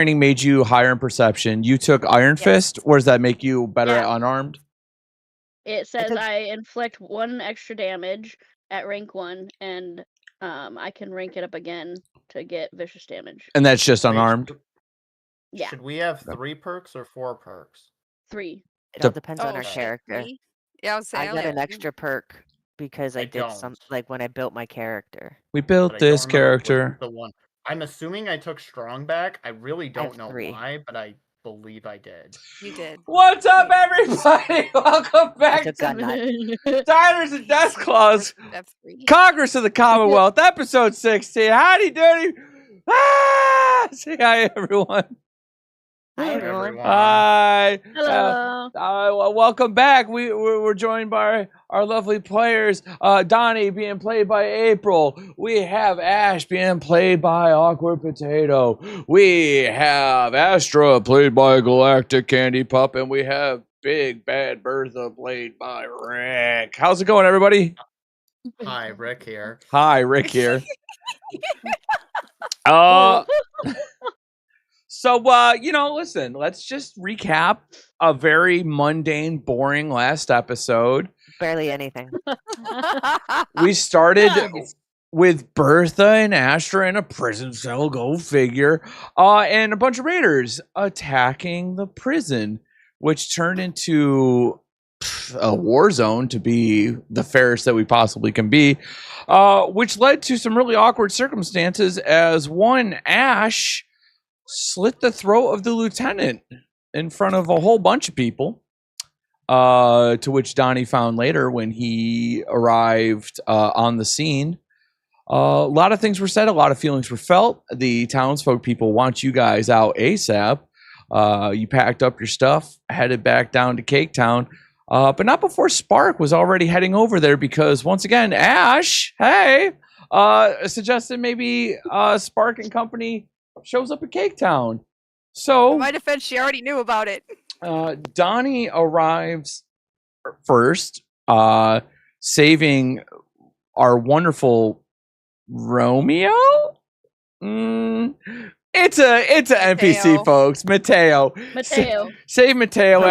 training made you higher in perception. You took Iron Fist, or does that make you better Yeah. at unarmed? It says I inflict 1 extra damage at rank 1, and I can rank it up again to get vicious damage. And that's just unarmed? Yeah. Should we have 3 perks or 4 perks? 3. It all depends on our character. Yeah, I was saying I got an extra perk because I did some when I built my character. We built this character. The one. I'm assuming I took strong back. I really don't know why, but I believe I did. You did. What's up, everybody? Welcome back to Diners and Deathclaws, Congress of the Commonwealth, episode 16. Howdy doody. Say hi, everyone. Hi, everyone. Hi. Hello. Welcome back. We're joined by our lovely players. Donnie being played by April. We have Ash being played by Awkward Potato. We have Astra played by Galactic Candy Pup. And we have Big Bad Bertha played by Rick. How's it going, everybody? Hi, Rick here. Hi, Rick here. So, listen, let's just recap a very mundane, boring last episode. Barely anything. We started with Bertha and Astra in a prison cell, go figure, and a bunch of raiders attacking the prison, which turned into a war zone, to be the fairest that we possibly can be, which led to some really awkward circumstances as one, Ash, slit the throat of the lieutenant in front of a whole bunch of people, to which Donnie found later when he arrived on the scene. A lot of things were said, a lot of feelings were felt. The townsfolk people want you guys out ASAP. You packed up your stuff, headed back down to Cake Town, but not before Spark was already heading over there, because once again, Ash, hey, suggested maybe Spark and company shows up at Cake Town. So, in my defense, she already knew about it. Donnie arrives first, saving our wonderful Romeo. It's a NPC, folks. Mateo. Save Mateo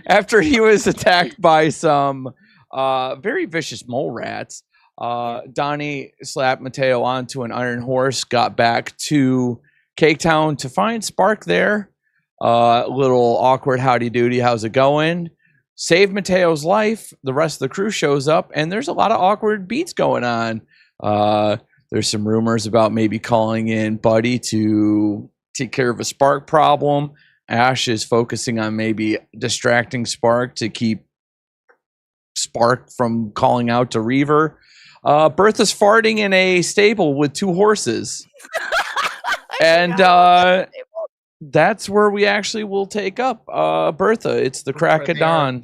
after he was attacked by some very vicious mole rats. Donnie slapped Mateo onto an iron horse, got back to Cake Town to find Spark there. Little awkward howdy doody, how's it going? Saved Mateo's life. The rest of the crew shows up, and there's a lot of awkward beats going on. There's some rumors about maybe calling in Buddy to take care of a Spark problem. Ash is focusing on maybe distracting Spark to keep Spark from calling out to Reaver. Bertha's farting in a stable with 2 horses. And that's where we actually will take up Bertha. It's the crack of dawn.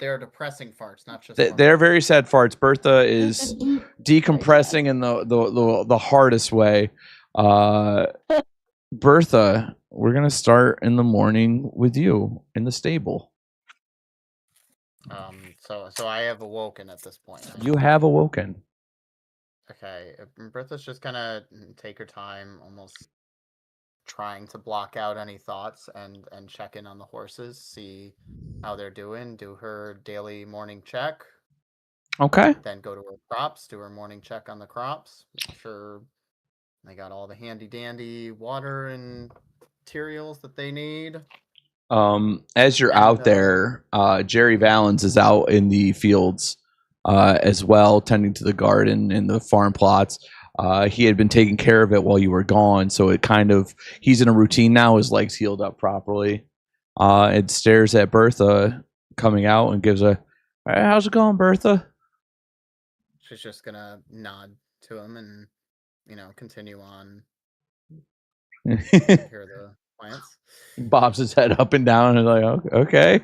They are depressing farts, not just they're very sad farts. Bertha is decompressing in the hardest way. Bertha, we're gonna start in the morning with you in the stable. So I have awoken at this point. You have awoken. Okay, Bertha's just gonna take her time, almost trying to block out any thoughts and check in on the horses, see how they're doing, do her daily morning check. Okay. Then go to her crops, do her morning check on the crops. Make sure they got all the handy dandy water and materials that they need. As you're out there, Jerry Valens is out in the fields as well, tending to the garden and the farm plots. He had been taking care of it while you were gone, so it he's in a routine now. His legs healed up properly. It stares at Bertha coming out and gives a, "Hey, how's it going, Bertha?" She's just gonna nod to him and, continue on. Hear the plants. Bobs his head up and down and like, okay,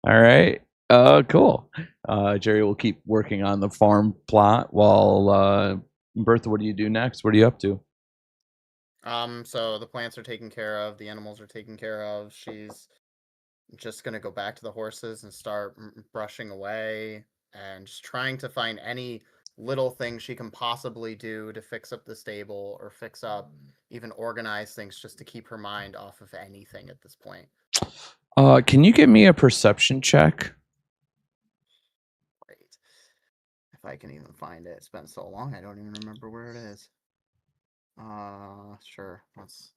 all right, cool. Jerry will keep working on the farm plot while Bertha, what do you do next? What are you up to? So the plants are taken care of, the animals are taken care of. She's just gonna go back to the horses and start brushing away and just trying to find any little things she can possibly do to fix up the stable or fix up, even organize things just to keep her mind off of anything at this point. Can you give me a perception check? Great. If I can even find it. It's been so long, I don't even remember where it is. Sure. Let's...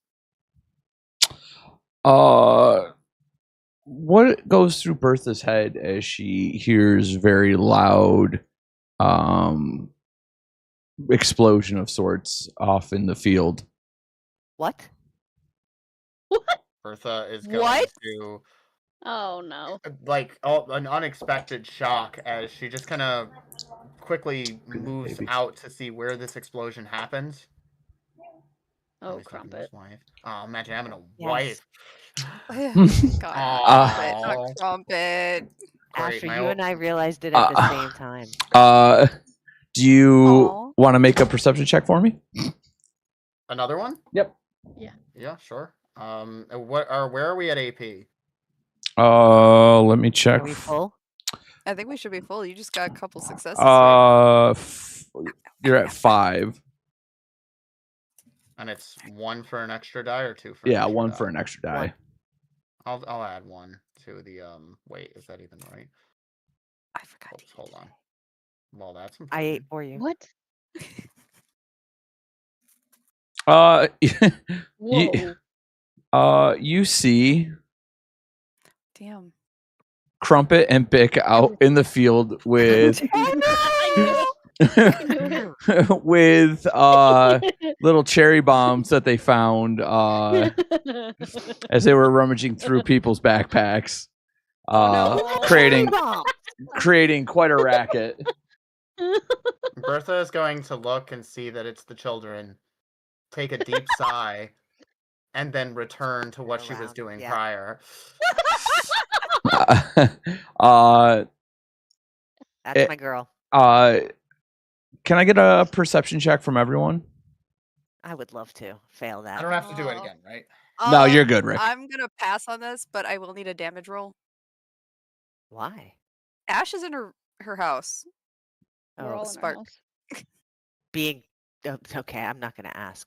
What goes through Bertha's head as she hears very loud explosion of sorts off in the field? What? What? Bertha is going What? to Oh no. like an unexpected shock as she just kind of quickly moves Baby. out to see where this explosion happened. Oh, He's talking to Crumpet. his wife. Oh, imagine having a Yes. wife. God, Aw. not Crumpet. Great, Asher, my you old- and I realized it at the same time. Do you Aw. want to make a perception check for me? Another one? Yep. Yeah, sure. Where are we at AP? Let me check. Are we full? I think we should be full. You just got a couple successes. Right? You're at 5. And it's 1 for an extra die or 2 for? Yeah, an extra 1 die? for an extra die. I'll add 1 to the Wait, is that even right? I forgot. Oops, hold on. Well, that's I ate important. for you. What? Whoa. You see Damn. Crumpet and Bick out in the field with with little cherry bombs that they found as they were rummaging through people's backpacks, creating quite a racket. Bertha is going to look and see that it's the children, take a deep sigh, and then return to what she was doing prior. That's my girl. Can I get a perception check from everyone? I would love to fail that. I don't have to do it again, right? No, you're good, Rick. I'm gonna pass on this, but I will need a damage roll. Why? Ash is in her house. We're all in our Spark. house. Being okay, I'm not gonna ask.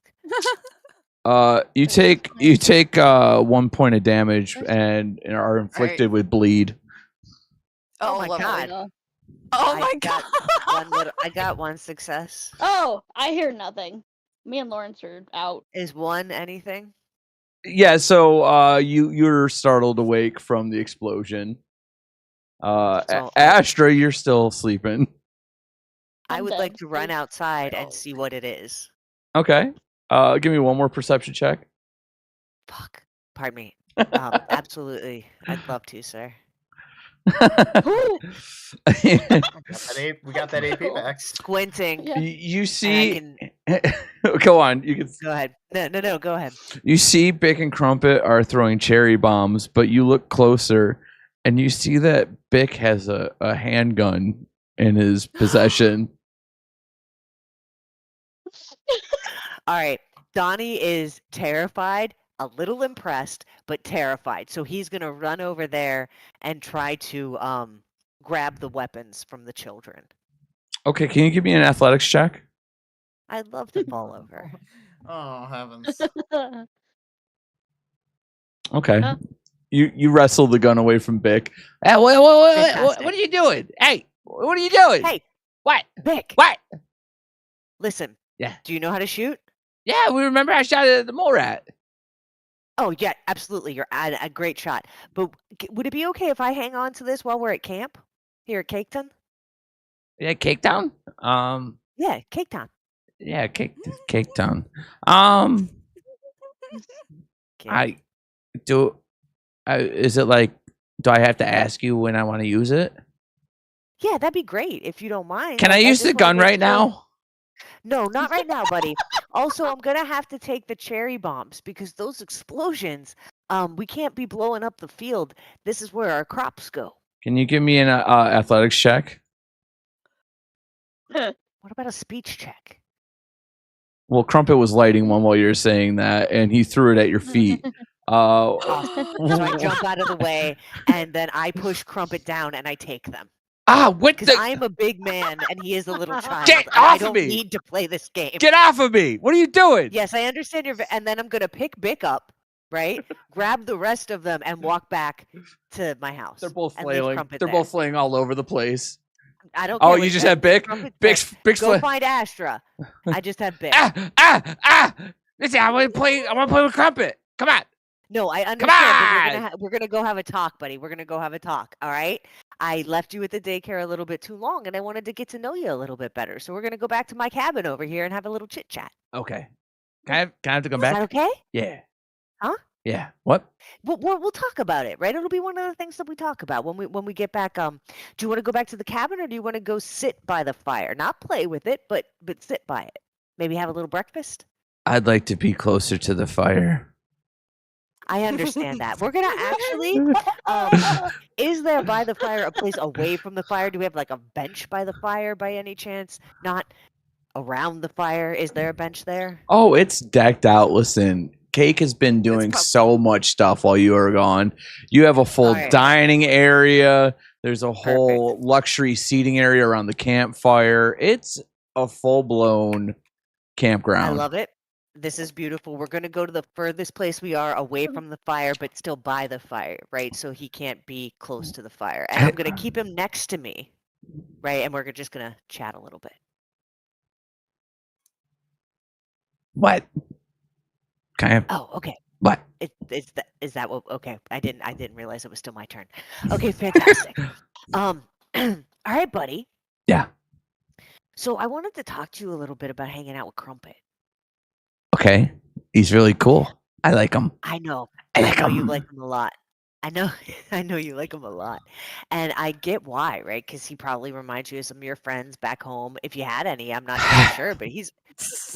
You take 1 point of damage and are inflicted with bleed. Oh my lovely. god. Oh I my got god. I got 1 success. Oh, I hear nothing. Me and Lawrence are out. Is 1 anything? Yeah, so you're startled awake from the explosion. Astra, you're still sleeping. I would like to run outside Oh. and see what it is. Okay. Give me one more perception check. Fuck. Pardon me. Absolutely. I'd love to, sir. We got that AP back. Squinting. Yeah. You see. Go on. You can Go ahead. No. Go ahead. You see Bick and Crumpet are throwing cherry bombs, but you look closer and you see that Bick has a handgun in his possession. All right. Donnie is terrified, a little impressed, but terrified. So he's going to run over there and try to grab the weapons from the children. Okay, can you give me an athletics check? I'd love to fall over. Oh, heavens. Okay. You wrestle the gun away from Bick. Hey, what are you doing? Hey, what are you doing? Hey. What? Bick. What? Listen. Yeah. Do you know how to shoot? Yeah, we remember I shot at the mole rat. Oh, yeah, absolutely. You're a great shot. But would it be okay if I hang on to this while we're at camp here at Cake Town? Yeah, Cake Town? Yeah, Cake Town. Yeah, Cake Town. Is it like, do I have to ask you when I want to use it? Yeah, that'd be great if you don't mind. Can I use the gun right now? No, not right now, buddy. Also, I'm gonna have to take the cherry bombs because those explosions, we can't be blowing up the field. This is where our crops go. Can you give me an athletics check? What about a speech check? Well, Crumpet was lighting one while you're saying that, and he threw it at your feet. So I jump out of the way, and then I push Crumpet down, and I take them. What Because the? I'm a big man and he is a little child. Get and I off of don't me! need to play this game. Get off of me! What are you doing? Yes, I understand and then I'm gonna pick Bick up, right? Grab the rest of them and walk back to my house. They're both and leave flailing. Crumpet They're there. both flailing all over the place. I don't care. Oh, what you just says. have Bick? Crumpet's there. Bick's Go find Astra. I just have Bick. Listen, I want to play with Crumpet. Come on. No, I understand, on! but we're gonna go have a talk, buddy. We're gonna go have a talk. All right. I left you at the daycare a little bit too long, and I wanted to get to know you a little bit better. So we're gonna go back to my cabin over here and have a little chit chat. Okay. Can I have to come Is back? that okay? Yeah. Huh? Yeah. What? We'll talk about it, right? It'll be one of the things that we talk about when we get back. Do you want to go back to the cabin, or do you want to go sit by the fire? Not play with it, but sit by it. Maybe have a little breakfast. I'd like to be closer to the fire. I understand that. We're gonna actually. Is there by the fire a place away from the fire? Do we have like a bench by the fire by any chance? Not around the fire. Is there a bench there? Oh, it's decked out. Listen, Cake has been doing prob- so much stuff while you are gone. You have a full Alright. dining area. There's a whole luxury seating area around the campfire. It's a full-blown campground. I love it. This is beautiful. We're going to go to the furthest place we are away from the fire, but still by the fire, right? So he can't be close to the fire. And I'm going to keep him next to me, right? And we're just going to chat a little bit. What? Can I have, Oh, okay. what? Is that what? Okay, I didn't realize it was still my turn. Okay, fantastic. All right, buddy. Yeah. So I wanted to talk to you a little bit about hanging out with Crumpet. Okay. He's really cool. I like him. I know. I like know him. you like him a lot. I know you like him a lot. And I get why, right? Because he probably reminds you of some of your friends back home. If you had any, I'm not really sure, but he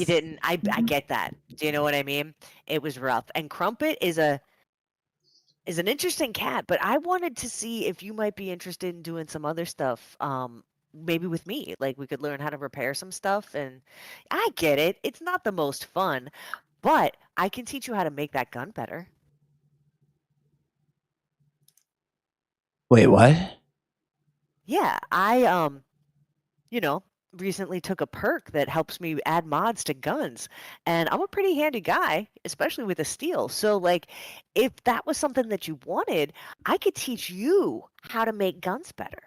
didn't. I get that. Do you know what I mean? It was rough. And Crumpet is an interesting cat, but I wanted to see if you might be interested in doing some other stuff. Maybe with me. Like we could learn how to repair some stuff. And I get it. It's not the most fun, but I can teach you how to make that gun better. Wait, what? Yeah, I recently took a perk that helps me add mods to guns, and I'm a pretty handy guy, especially with a steel. So like if that was something that you wanted, I could teach you how to make guns better,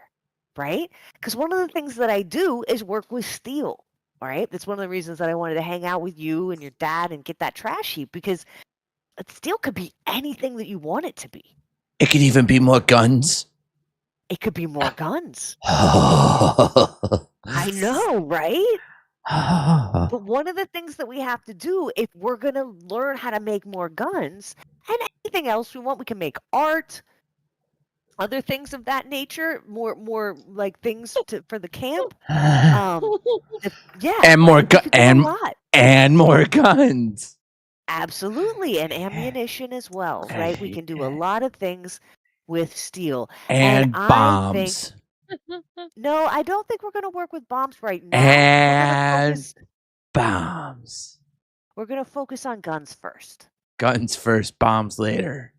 right? Because one of the things that I do is work with steel, right? That's one of the reasons that I wanted to hang out with you and your dad and get that trash heap, because steel could be anything that you want it to be. It could even be more guns. It could be more guns. I I know, right? But one of the things that we have to do if we're going to learn how to make more guns and anything else we want, we can make art, other things of that nature, more like things for the camp. Yeah, and more we could do a lot. and more guns. Absolutely, and ammunition as well, right? We can do a lot of things with steel. And I bombs. No, I don't think we're going to work with bombs right now. And bombs. We're going to focus on guns first. Guns first, bombs later.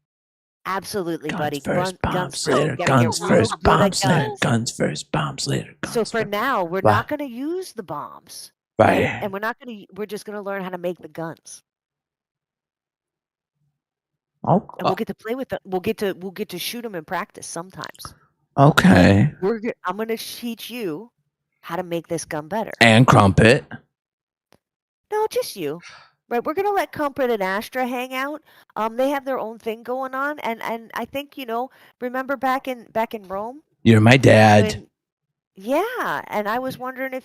Absolutely, Guns buddy. first, bombs later. Gotta Guns get real first, good at bombs later. guns. Guns first, bombs later. So for now, we're Wow. not going to use the bombs, Right. and we're just going to learn how to make the guns. Oh, And we'll get to play with them. We'll get to shoot them in practice sometimes. okay. I'm going to teach you how to make this gun better. And Crumpet. No, just you. Right, we're gonna let Crumpet and Astra hang out. They have their own thing going on, and I think remember back in Rome. You're my dad. Yeah, and I was wondering if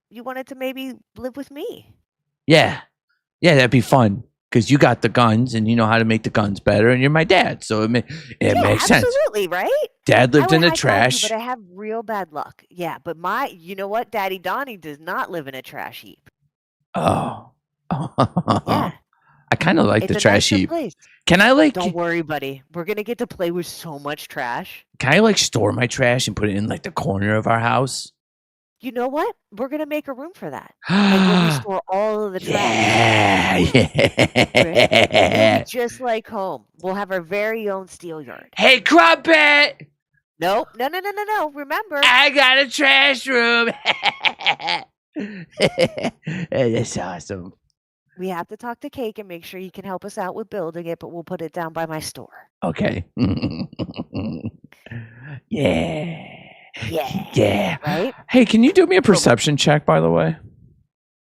you wanted to maybe live with me. Yeah, that'd be fun because you got the guns and you know how to make the guns better, and you're my dad, so it makes sense. Absolutely, right? Dad lived I in the would high-five you, trash. but I have real bad luck. Yeah, but you know what? Daddy Donnie does not live in a trash heap. Oh. Yeah. I kind of like It's the a trash nicer heap. place. Can I Don't worry, buddy. We're gonna get to play with so much trash. Can I store my trash and put it in like the corner of our house? You know what? We're gonna make a room for that. Like where we store all of the trash. Yeah. Just like home. We'll have our very own steel yard. Hey, Crumpet! Nope. No. Remember, I got a trash room. That's awesome. we have to talk to Cake and make sure he can help us out with building it, but we'll put it down by my store. Okay. Yeah. Yeah. Right? Hey, can you do me a perception check, by the way?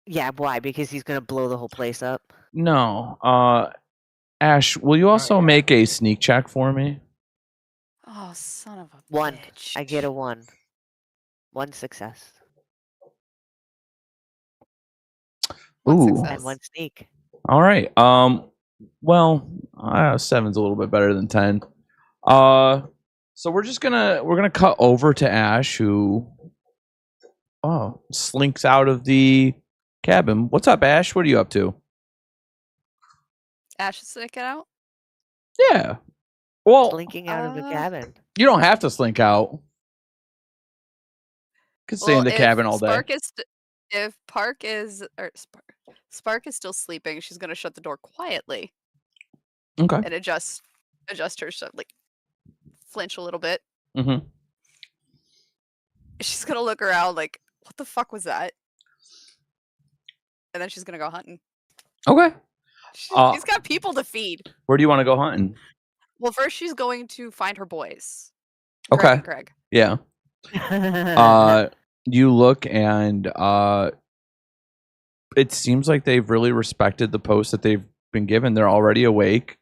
Yeah, why? Because he's going to blow the whole place up? No. Ash, will you also yeah. make a sneak check for me? Oh, son of a 1. bitch. I get a 1. 1 success. One Ooh. success. And 1 sneak. All right. Well, 7's a little bit better than 10. So we're gonna cut over to Ash, who slinks out of the cabin. What's up, Ash? What are you up to? Ash is sneaking out? Yeah. Well, Slinking out of the cabin. you don't have to slink out. You can stay in the cabin all day. If Spark is still sleeping, she's gonna shut the door quietly Okay. and adjust her shut, like flinch a little bit. Mm-hmm. She's gonna look around like, what the fuck was that? And then she's gonna go hunting. Okay. She's got people to feed. Where do you want to go hunting? Well, first she's going to find her boys. Okay. Greg and Craig. Yeah. You look and it seems like they've really respected the post that they've been given. They're already awake.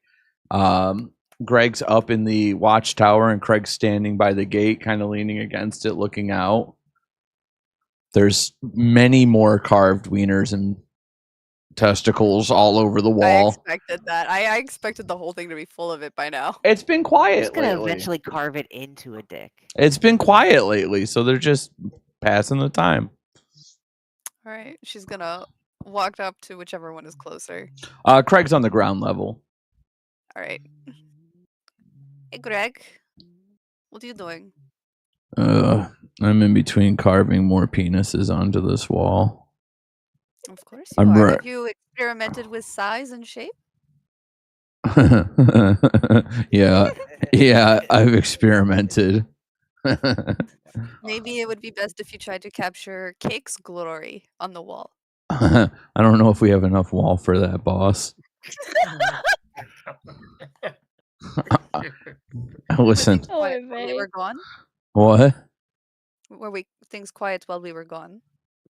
Greg's up in the watchtower and Craig's standing by the gate, kind of leaning against it, looking out. There's many more carved wieners and testicles all over the wall. I expected that. I expected the whole thing to be full of it by now. It's been quiet He's going to lately. eventually carve it into a dick. It's been quiet lately, so they're just passing the time. All right, she's gonna walk up to whichever one is closer. Craig's on the ground level. All right. Hey, Greg. What are you doing? I'm in between carving more penises onto this wall. Of course you I'm are. right. Have you experimented with size and shape? Yeah, I've experimented. Maybe it would be best if you tried to capture Cake's glory on the wall. I don't know if we have enough wall for that, boss. Listen. Things quiet while we were gone? What? Were things quiet while we were gone?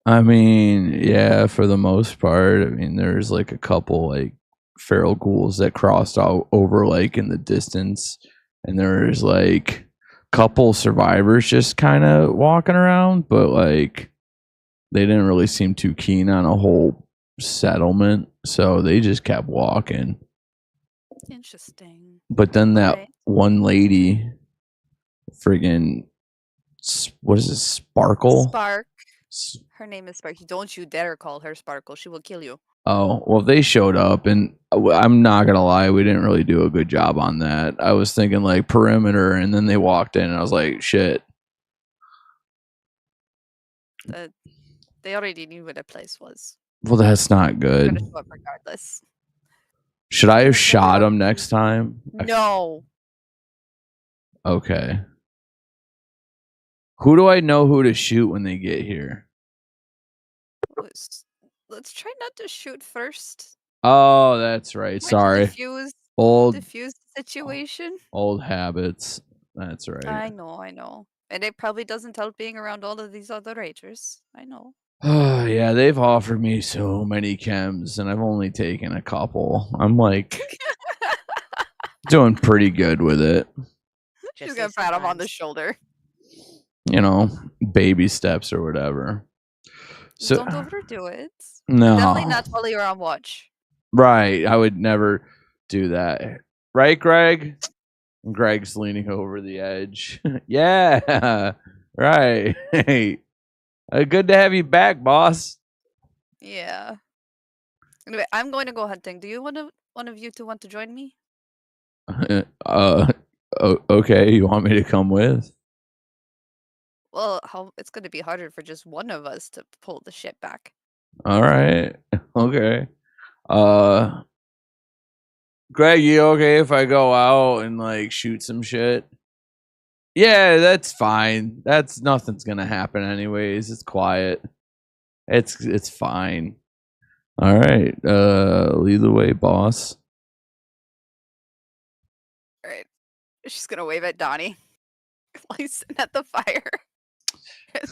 I mean, yeah, for the most part. I mean, there's like a couple like feral ghouls that crossed out over like in the distance, and there's like a couple survivors just kind of walking around, but like they didn't really seem too keen on a whole settlement, so they just kept walking. Interesting. But then that Alright. one lady, friggin', what is it, Sparkle? Spark. Her name is Spark. Don't you dare call her Sparkle. She will kill you. Oh, well, they showed up, and I'm not going to lie, we didn't really do a good job on that. I was thinking, like, perimeter, and then they walked in, and I was like, shit. They already knew where the place was. Well, that's not They're good. gonna show up regardless. Should I have shot him next time? No. Okay. Who do I know who to shoot when they get here? Let's try not to shoot first. Oh, that's right. Might Sorry. Diffuse the situation. Old habits. That's right. I know. And it probably doesn't help being around all of these other ragers. I know. Oh, yeah, they've offered me so many chems, and I've only taken a couple. I'm like doing pretty good with it. She's gonna pat him on the shoulder. You know, baby steps or whatever. So Don't overdo it. no, Definitely not while you're on watch. Right, I would never do that. Right, Greg? And Greg's leaning over the edge. Yeah, right. Hey, good to have you back, boss. Yeah. Anyway, I'm going to go hunting. Do you one of you two want to join me? Okay. You want me to come with? Well, it's going to be harder for just one of us to pull the shit back. All right. Okay. Greg, you okay if I go out and like shoot some shit? Yeah, that's fine. That's nothing's gonna happen anyways. It's quiet. It's fine. All right. Lead the way, boss. All right. She's gonna wave at Donnie while he's sitting at the fire.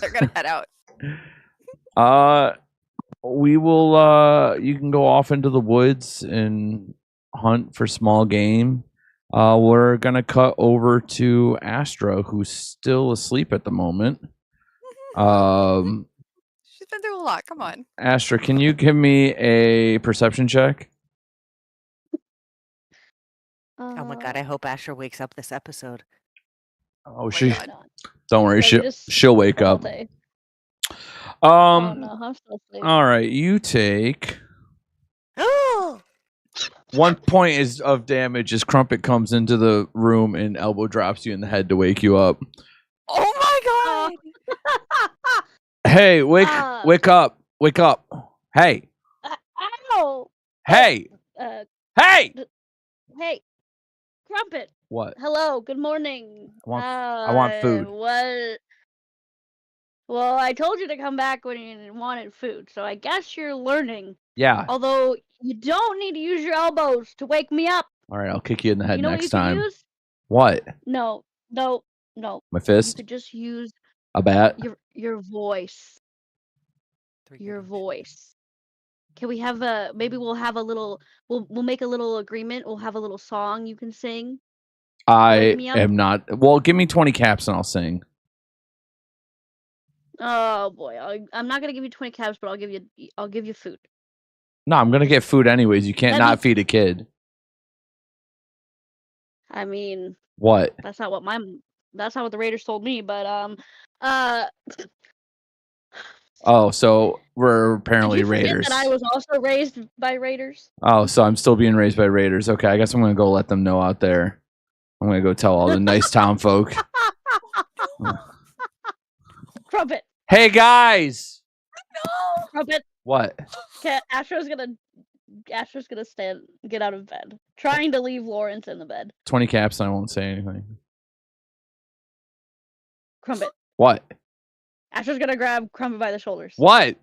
They're gonna head out. We will you can go off into the woods and hunt for small game. We're gonna cut over to Astra, who's still asleep at the moment. She's been through a lot. Come on. Astra, can you give me a perception check? Oh my god, I hope Asher wakes up this episode. Oh, my she God. don't worry, Yeah, we she'll wake all up. day. Oh Um no, I'm still asleep. all right, you take 1 point of damage as Crumpet comes into the room and elbow drops you in the head to wake you up. Oh my God. Hey, wake up. Wake up. Hey. Ow! Hey. Hey. Hey, Crumpet. What? Hello. Good morning. I want food. What? Well, I told you to come back when you wanted food, so I guess you're learning. Yeah. Although you don't need to use your elbows to wake me up. All right, I'll kick you in the head You know next what you time. could use? What? No. My You fist? could just use A bat? your voice. Your voice. Can we have maybe we'll have a little we'll make a little agreement. We'll have a little song you can sing. I Wake me up? am not. Well, give me 20 caps and I'll sing. Oh boy, I'm not gonna give you 20 caps, but I'll give you food. No, I'm gonna get food anyways. You can't Let not me- feed a kid. I mean, What? that's not what the Raiders told me, but Oh, so we're did apparently you forget Raiders. that I was also raised by Raiders? Oh, so I'm still being raised by Raiders. Okay, I guess I'm gonna go let them know out there. I'm gonna go tell all the nice town folk. Crumpet, Hey guys! No. Crumpet. What? Astro's gonna get out of bed, trying to leave Lawrence in the bed. 20 caps and I won't say anything. Crumpet. What? Astro's gonna grab Crumpet by the shoulders. What?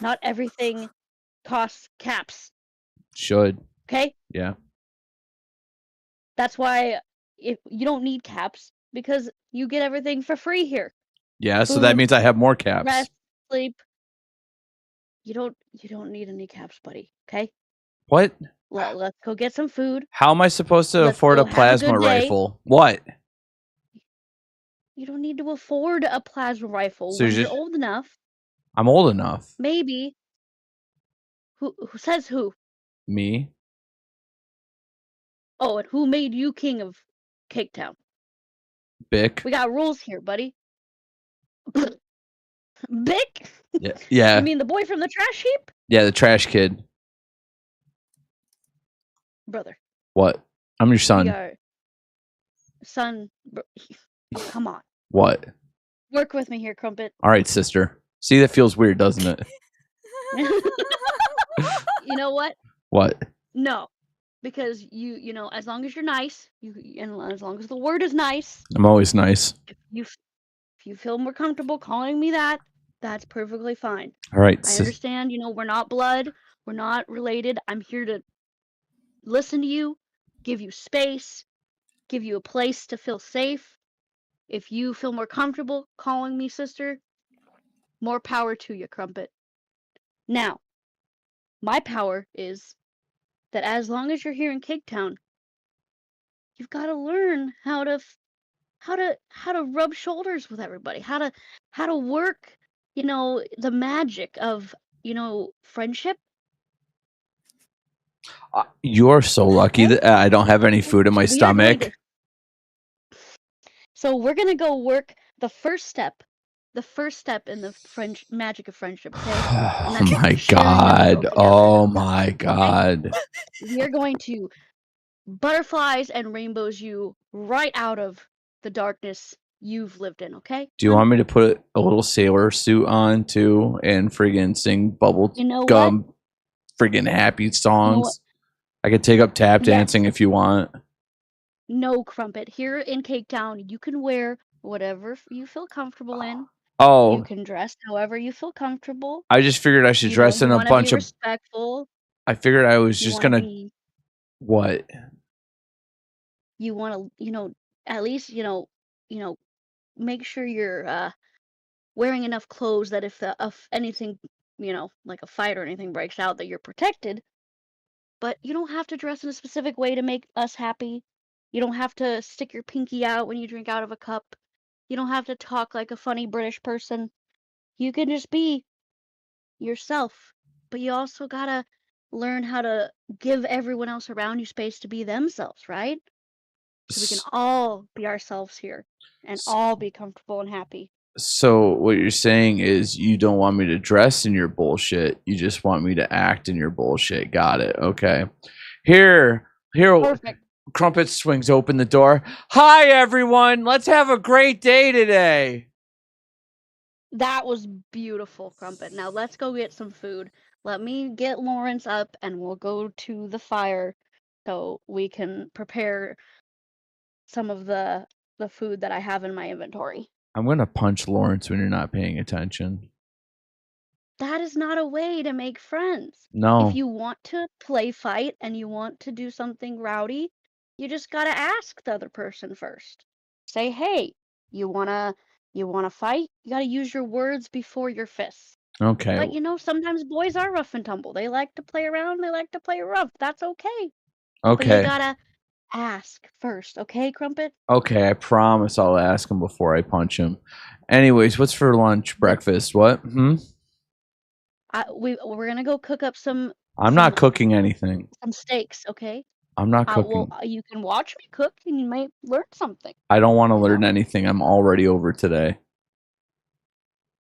Not everything costs caps. Should. Okay? Yeah. That's why if you don't need caps because you get everything for free here. Yeah, so that Food, means I have more caps. Rest, sleep. You don't need any caps, buddy. Okay? What? Let's go get some food. How am I supposed to Let's afford go a have a plasma good day. rifle? What? You don't need to afford a plasma rifle So when you you're just- old enough. I'm old enough. Maybe. Who says who? Me? Oh, and who made you king of Cake Town? Bick? We got rules here, buddy. Bick? Yeah. Yeah. You mean the boy from the trash heap? Yeah, the trash kid. Brother. What? I'm your We son. are son. Come on. What? Work with me here, Crumpet. All right, sister. See, that feels weird, doesn't it? You know what? What? No. Because you know, as long as you're nice, and as long as the word is nice, I'm always nice. if you feel more comfortable calling me that, that's perfectly fine. All right. I understand, you know, we're not blood, we're not related. I'm here to listen to you, give you space, give you a place to feel safe. If you feel more comfortable calling me sister, more power to you, Crumpet. Now, my power is that as long as you're here in Cake Town, you've got to learn how to rub shoulders with everybody, how to work, you know, the magic of, you know, friendship. You're so lucky that I don't have any food in my We are going stomach. to- So we're gonna go work the first step in the magic of friendship. Okay? Oh that's my sharing a meal god. together. Oh my god. We are going to butterflies and rainbows you right out of the darkness you've lived in. Okay? Do you want me to put a little sailor suit on too and friggin' sing bubble You know what? gum friggin' happy songs? I could take up tap Yes. dancing if you want. No, Crumpet. Here in Cake Town, you can wear whatever you feel comfortable in. You Oh, can dress however you feel comfortable. I just figured I should dress in You a want to be bunch of. respectful. I figured I was You just want to gonna. be. What? You want to, at least, make sure you're wearing enough clothes that if anything, like a fight or anything breaks out, that you're protected. But you don't have to dress in a specific way to make us happy. You don't have to stick your pinky out when you drink out of a cup. You don't have to talk like a funny British person. You can just be yourself. But you also gotta learn how to give everyone else around you space to be themselves, right? So we can all be ourselves here and all be comfortable and happy. So what you're saying is you don't want me to dress in your bullshit. You just want me to act in your bullshit. Got it. Okay. Here. Perfect. Crumpet swings open the door. Hi, everyone. Let's have a great day today. That was beautiful, Crumpet. Now let's go get some food. Let me get Lawrence up and we'll go to the fire so we can prepare some of the food that I have in my inventory. I'm going to punch Lawrence when you're not paying attention. That is not a way to make friends. No. If you want to play fight and you want to do something rowdy, you just gotta ask the other person first. Say, hey, you wanna fight? You gotta use your words before your fists. Okay. But sometimes boys are rough and tumble. They like to play around, they like to play rough. That's okay. But you Okay. gotta ask first, okay, Crumpet? Okay, I promise I'll ask him before I punch him. Anyways, what's for lunch, breakfast? What? We're gonna go cook up some I'm not cooking anything. some steaks, okay? I'm not cooking. You can watch me cook and you might learn something. I don't want to learn anything. I'm already over today.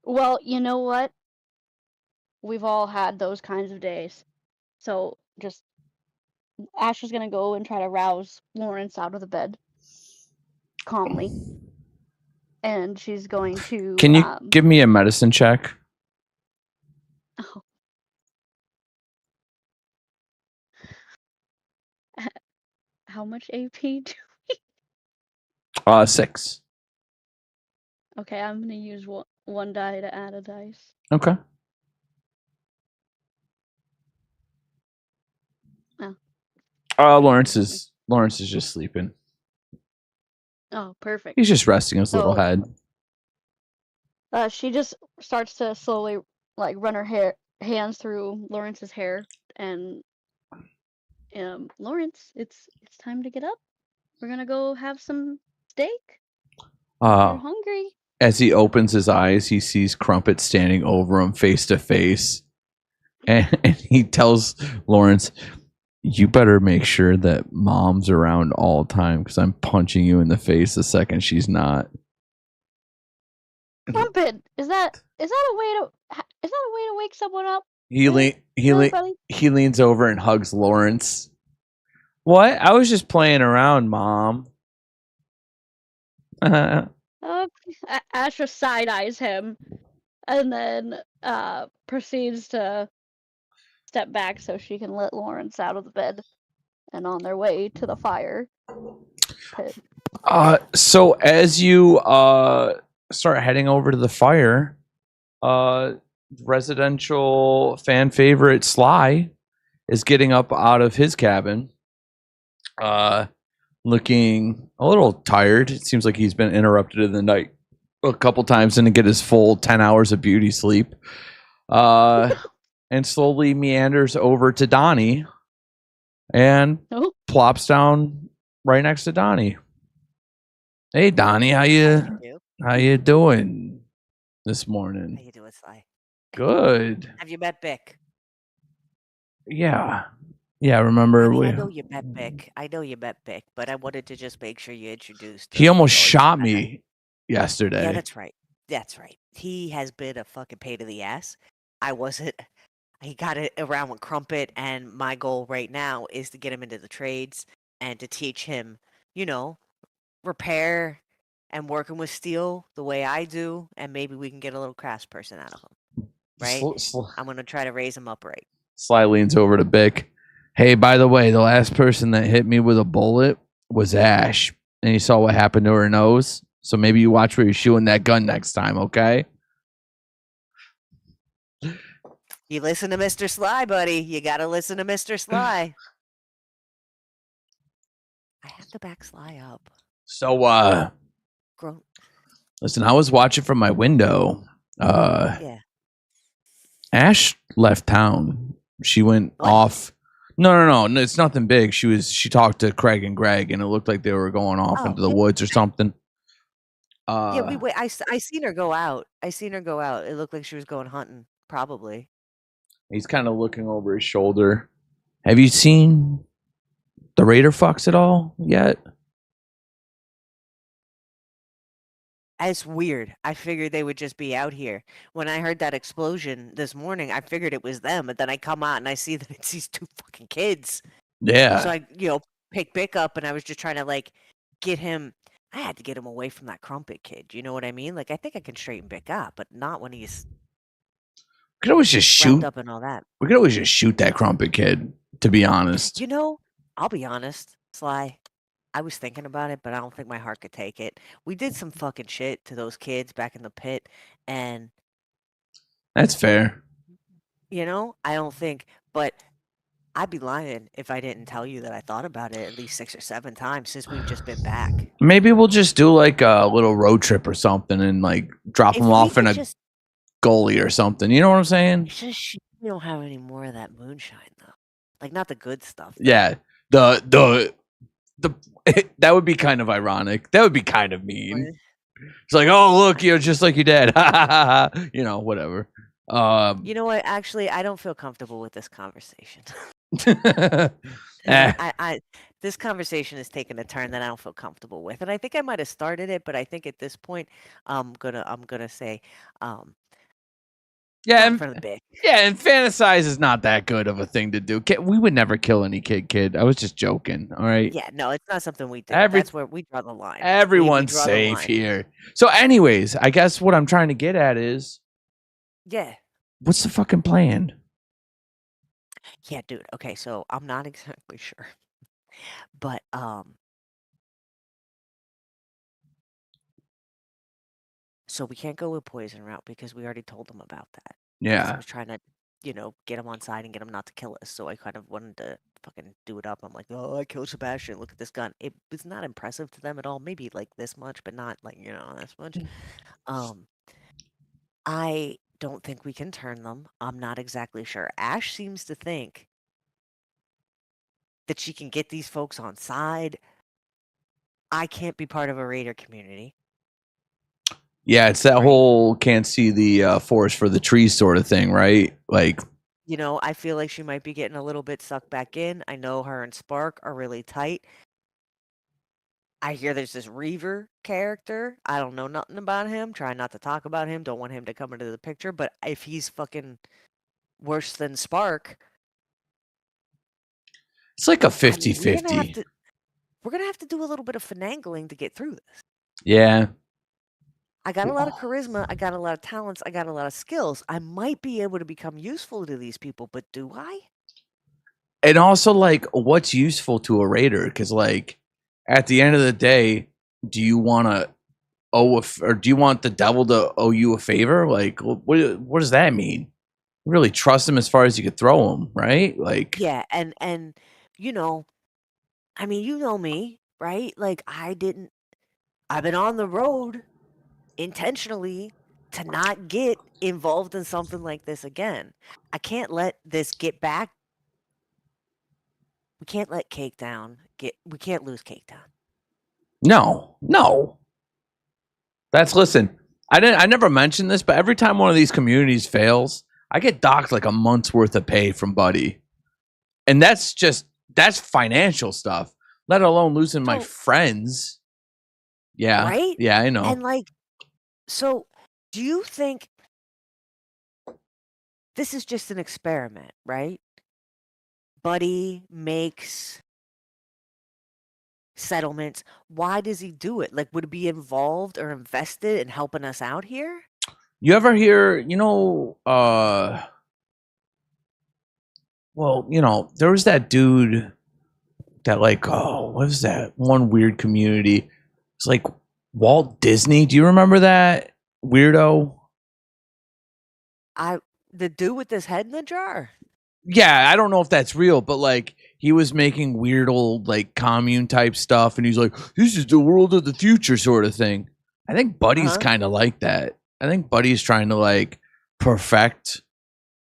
Well, you know what? We've all had those kinds of days. So just Ash is gonna go and try to rouse Lawrence out of the bed calmly. And she's going to Can you give me a medicine check? Oh. How much AP do 6. Okay, I'm gonna use one die to add a dice. Okay. Lawrence is just sleeping. Oh, perfect. He's just resting his little head. She just starts to slowly run her hands through Lawrence's hair, and Lawrence, it's time to get up. We're gonna go have some steak. You're hungry. As he opens his eyes, he sees Crumpet standing over him face to face, and he tells Lawrence, "You better make sure that Mom's around all the time because I'm punching you in the face the second she's not." Crumpet, is that a way to wake someone up? He leans over and hugs Lawrence. What? I was just playing around, Mom. Astra side eyes him, and then proceeds to step back so she can let Lawrence out of the bed, and on their way to the fire pit. So as you start heading over to the fire, residential fan favorite Sly is getting up out of his cabin, looking a little tired. It seems like he's been interrupted in the night a couple times and to get his full 10 hours of beauty sleep, and slowly meanders over to Donnie and plops down right next to Donnie. Hey, Donnie, how you doing this morning? How you doing, Sly? Good. Have you met Bick? Yeah. Remember I know you met Bick, but I wanted to just make sure you introduced. He almost shot me yesterday. Yeah, that's right. He has been a fucking pain in the ass. He got it around with Crumpet, and my goal right now is to get him into the trades and to teach him, repair and working with steel the way I do, and maybe we can get a little craftsperson out of him. Right? I'm gonna try to raise him up right. Sly leans over to Bick. Hey, by the way, the last person that hit me with a bullet was Ash, and you saw what happened to her nose. So maybe you watch where you're shooting that gun next time, okay? You listen to Mr. Sly, buddy. You gotta listen to Mr. Sly. I have to back Sly up. So, listen, I was watching from my window. Yeah. Ash left town. She went off. No, it's nothing big. She talked to Craig and Greg, and it looked like they were going off into the woods or something. Yeah, I seen her go out. It looked like she was going hunting, probably. He's kind of looking over his shoulder. Have you seen the Raider fucks at all yet? It's weird. I figured they would just be out here. When I heard that explosion this morning, I figured it was them, but then I come out and I see that it's these two fucking kids. Yeah. So I, pick Bick up, and I was just trying to get him. I had to get him away from that Crumpet kid. You know what I mean? Like, I think I can straighten Bick up, but not when he's We could always just shoot up and all that. We could always just shoot that Crumpet kid, to be honest. I'll be honest, Sly. I was thinking about it, but I don't think my heart could take it. We did some fucking shit to those kids back in the pit, and that's fair. I don't think, but I'd be lying if I didn't tell you that I thought about it at least 6 or 7 times since we've just been back. Maybe we'll just do like a little road trip or something and drop them off in a gully or something. You know what I'm saying? It's just we don't have any more of that moonshine though. Like, not the good stuff. Though. Yeah. The that would be kind of ironic. That would be kind of mean. It's like, oh look, you're just like your dad. Whatever. You know what? Actually, I don't feel comfortable with this conversation. This conversation has taken a turn that I don't feel comfortable with, and I think I might have started it, but I think at this point, I'm gonna say, yeah, and fantasize is not that good of a thing to do. We would never kill any kid. I was just joking. All right. Yeah, no, it's not something we do. That's where we draw the line. Everyone's safe here. So, anyways, I guess what I'm trying to get at is, yeah, what's the fucking plan? Yeah, dude. Okay, so I'm not exactly sure, but so we can't go with poison route because we already told them about that. Yeah. I was trying to, get them on side and get them not to kill us. So I kind of wanted to fucking do it up. I'm like, oh, I killed Sebastian. Look at this gun. It was not impressive to them at all. Maybe like this much, but not like this much. I don't think we can turn them. I'm not exactly sure. Ash seems to think that she can get these folks on side. I can't be part of a Raider community. Yeah, it's that whole can't see the forest for the trees sort of thing, right? Like, I feel like she might be getting a little bit sucked back in. I know her and Spark are really tight. I hear there's this Reaver character. I don't know nothing about him. Try not to talk about him. Don't want him to come into the picture. But if he's fucking worse than Spark, it's like a 50-50. We're going to have to do a little bit of finagling to get through this. Yeah. I got a lot of charisma. I got a lot of talents. I got a lot of skills. I might be able to become useful to these people, but do I? And also, what's useful to a Raider? Because, at the end of the day, do you want to or do you want the devil to owe you a favor? What does that mean? You really trust him as far as you could throw him, right? Yeah, and I mean, you know me, right? I've been on the road intentionally to not get involved in something like this again. I can't let this get back. We can't let Cake Down we can't lose Cake Down. No. Listen, I never mentioned this, but every time one of these communities fails, I get docked like a month's worth of pay from Buddy. And that's financial stuff, let alone losing my friends. Yeah. Right? Yeah, I know. And so do you think this is just an experiment, right? Buddy makes settlements. Why does he do it? Would it be involved or invested in helping us out here? You ever hear, there was that dude, that like, oh, what is that one weird community? It's like Walt Disney. Do you remember that weirdo? The dude with his head in the jar. Yeah, I don't know if that's real, but like he was making weird old like commune type stuff, and he's like, "This is the world of the future," sort of thing. I think Buddy's kind of like that. I think Buddy's trying to like perfect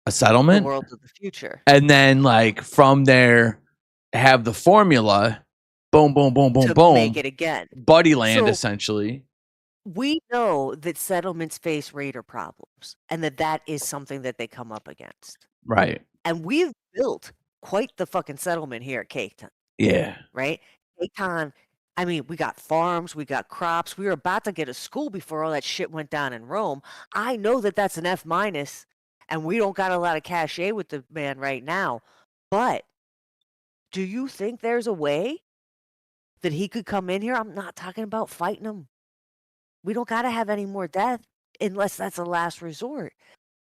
a The settlement, world of the future. and then like from there have the formula, boom, boom, boom, boom, To boom, make it again. Buddy land So- essentially. We know that settlements face raider problems, and that is something that they come up against. Right. And we've built quite the fucking settlement here at Cape Town, Yeah. right? Cape Town, I mean, we got farms, we got crops. We were about to get a school before all that shit went down in Rome. I know that that's an F minus, and we don't got a lot of cachet with the man right now. But do you think there's a way that he could come in here? I'm not talking about fighting him. We don't got to have any more death unless that's a last resort.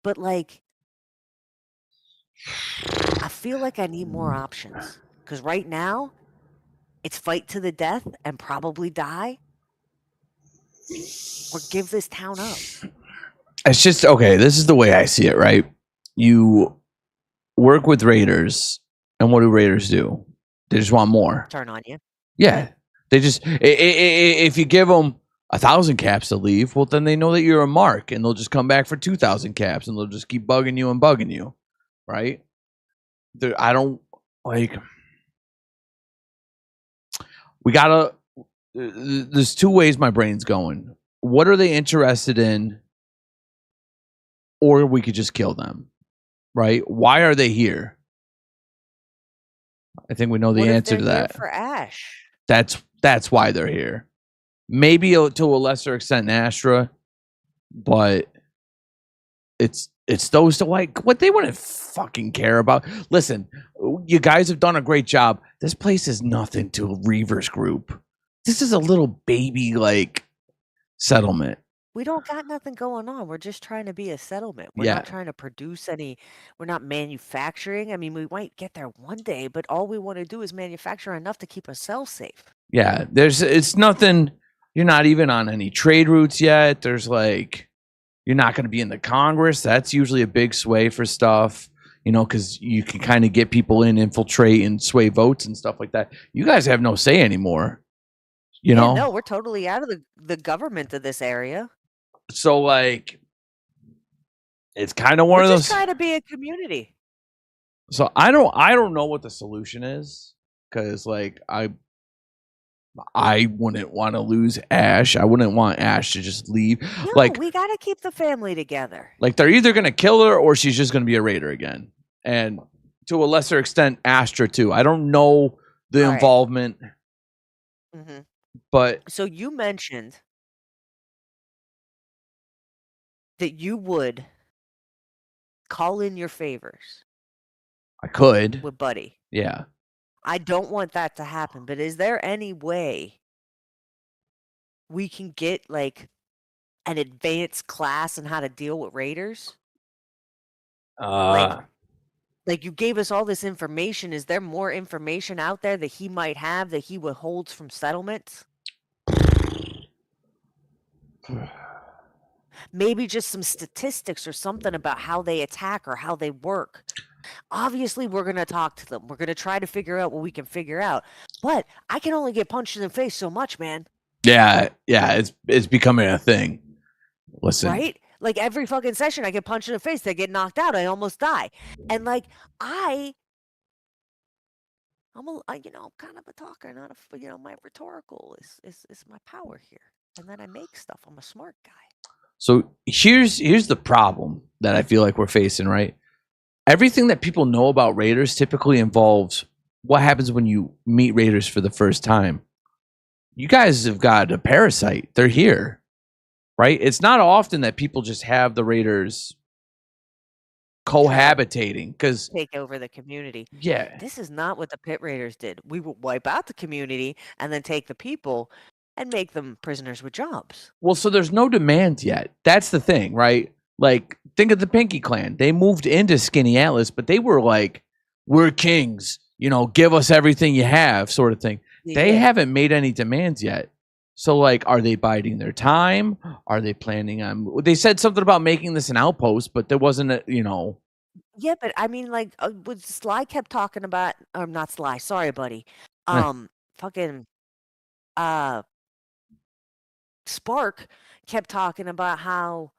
But like, I feel like I need more options because right now it's fight to the death and probably die or give this town up. It's just okay. This is the way I see it, right? You work with raiders, and what do raiders do? They just want more. Turn on you. Yeah, they just if you give them 1,000 caps to leave, well, then they know that you're a mark, and they'll just come back for 2,000 caps, and they'll just keep bugging you and bugging you, right? I don't like. We gotta. There's two ways my brain's going. What are they interested in? Or we could just kill them, right? Why are they here? I think we know the What if answer to they're here that. for Ash. That's why they're here. Maybe to a lesser extent Astra, but it's those that like what they wouldn't fucking care about. Listen, you guys have done a great job. This place is nothing to Reavers Group. This is a little baby like settlement. We don't got nothing going on. We're just trying to be a settlement. We're Yeah. not trying to produce any. We're not manufacturing. I mean, we might get there one day, but all we want to do is manufacture enough to keep ourselves safe. Yeah, it's nothing. You're not even on any trade routes yet. There's like, you're not going to be in the Congress. That's usually a big sway for stuff, you know, because you can kind of get people in, infiltrate, and sway votes and stuff like that. You guys have no say anymore, you know? No, we're totally out of the government of this area. So, like, it's kind of one We're of just those. trying to be a community. So I don't know what the solution is because, like, I wouldn't want to lose Ash. I wouldn't want Ash to just leave. No, Like, we got to keep the family together. Like they're either gonna kill her or she's just gonna be a raider again, and to a lesser extent, Astra too. I don't know the All right. involvement, Hmm. but So you mentioned that you would call in your favors I could. with Buddy. Yeah. I don't want that to happen, but is there any way we can get like an advanced class on how to deal with raiders? Like you gave us all this information. Is there more information out there that he might have that he withholds from settlements? Maybe just some statistics or something about how they attack or how they work. Obviously, we're going to talk to them. We're going to try to figure out what we can figure out. But I can only get punched in the face so much, man. yeah, it's becoming a thing. Listen, Right? Like every fucking session, I get punched in the face. I get knocked out. I almost die. And like I'm kind of a talker, not a, my rhetorical is my power here. And then I make stuff. I'm a smart guy. so here's the problem that I feel like we're facing, right? Everything that people know about raiders typically involves what happens when you meet raiders for the first time. You guys have got a parasite. They're here, right? It's not often that people just have the raiders cohabitating because Take over the community. yeah, This is not what the pit raiders did. We would wipe out the community and then take the people and make them prisoners with jobs. well, so there's no demand yet. That's the thing, right? Like, think of the Pinky Clan. They moved into Skinny Atlas, but they were like, we're kings. give us everything you have, sort of thing. They Yeah. haven't made any demands yet. So, like, are they biding their time? Are they planning on? They said something about making this an outpost, but there wasn't a, Yeah, but I mean, like, what Sly kept talking about, or not Sly, sorry, buddy. Eh. Fucking, Spark kept talking about how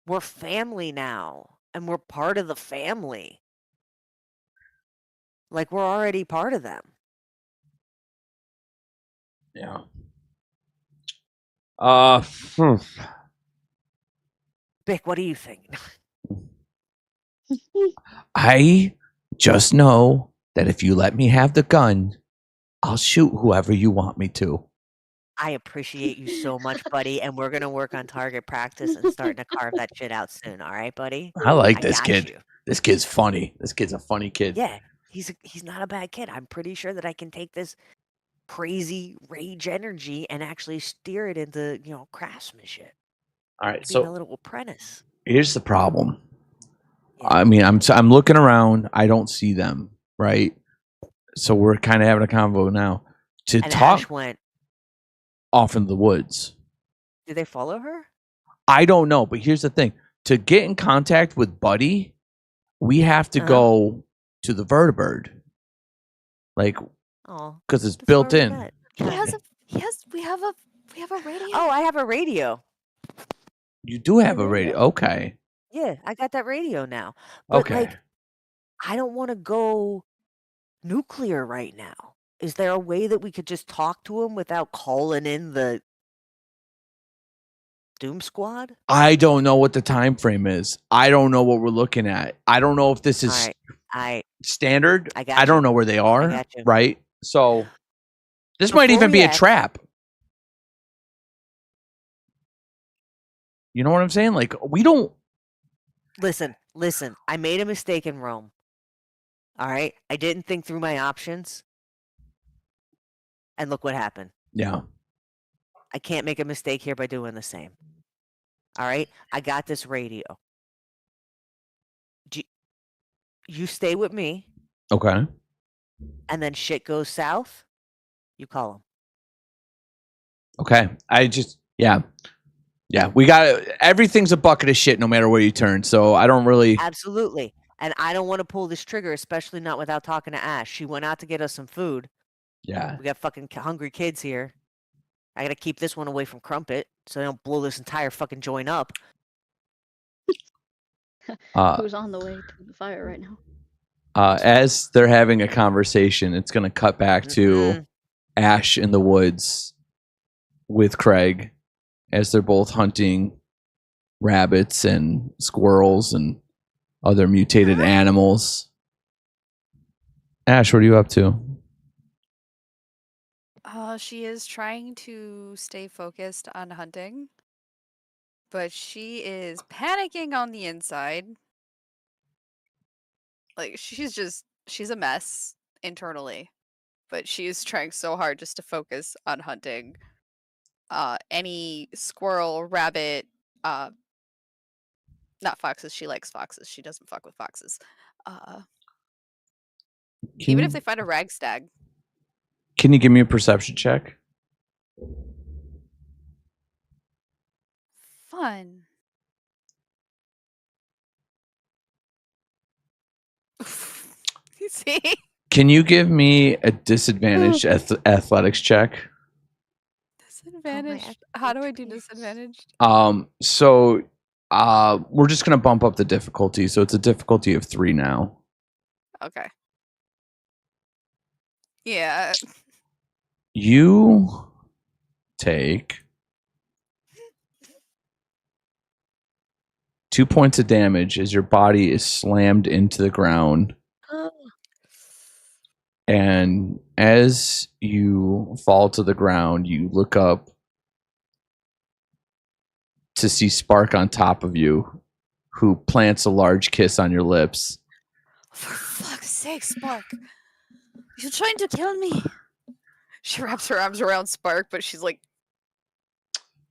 we're family now, and we're part of the family. Like, we're already part of them. Yeah. Bick, what do you think? I just know that if you let me have the gun, I'll shoot whoever you want me to. I appreciate you so much, buddy, and we're gonna work on target practice and starting to carve that shit out soon. All right, buddy? I like I this got kid. you. This kid's funny. This kid's a funny kid. Yeah, he's not a bad kid. I'm pretty sure that I can take this crazy rage energy and actually steer it into craftsmanship. All right, Being a so little apprentice. here's the problem. Yeah. I mean, I'm looking around. I don't see them, right? So we're kind of having a convo now to And talk Ash went. off in the woods. Did they follow her? I don't know, but here's the thing: to get in contact with Buddy, we have to go to the vertibird, like, Oh, because it's that's built where we in. met. We have a radio. Oh, I have a radio. You do have a radio, okay? Yeah, I got that radio now. But Okay. like, I don't want to go nuclear right now. Is there a way that we could just talk to him without calling in the Doom Squad? I don't know what the time frame is. I don't know what we're looking at. I don't know if this is standard. I got I don't you. know where they are. got you. Right. So this Before might even we be a act- trap. You know what I'm saying? Like, we don't. Listen. I made a mistake in Rome. All right? I didn't think through my options. And look what happened. Yeah. I can't make a mistake here by doing the same. All right? I got this radio. You stay with me, Okay. and then shit goes south, you call him. Okay. Yeah. We got everything's a bucket of shit no matter where you turn. So I don't really. Absolutely. And I don't want to pull this trigger, especially not without talking to Ash. She went out to get us some food. Yeah. We got fucking hungry kids here. I got to keep this one away from Crumpet so they don't blow this entire fucking joint up. Who's on the way to the fire right now? As they're having a conversation, it's going to cut back to Ash in the woods with Craig as they're both hunting rabbits and squirrels and other mutated animals. Ash, what are you up to? She is trying to stay focused on hunting, but she is panicking on the inside. Like, she's a mess internally, but she is trying so hard just to focus on hunting. Any squirrel, rabbit, not foxes. She likes foxes. She doesn't fuck with foxes. Even if they find a ragstag. Can you give me a perception check? Fun. You see? Can you give me a disadvantaged athletics check? Disadvantage. How do I do disadvantage? So we're just gonna bump up the difficulty, so it's a difficulty of 3 now. Okay. Yeah. You take 2 points of damage as your body is slammed into the ground. And as you fall to the ground, you look up to see Spark on top of you, who plants a large kiss on your lips. For fuck's sake, Spark. You're trying to kill me. She wraps her arms around Spark, but she's like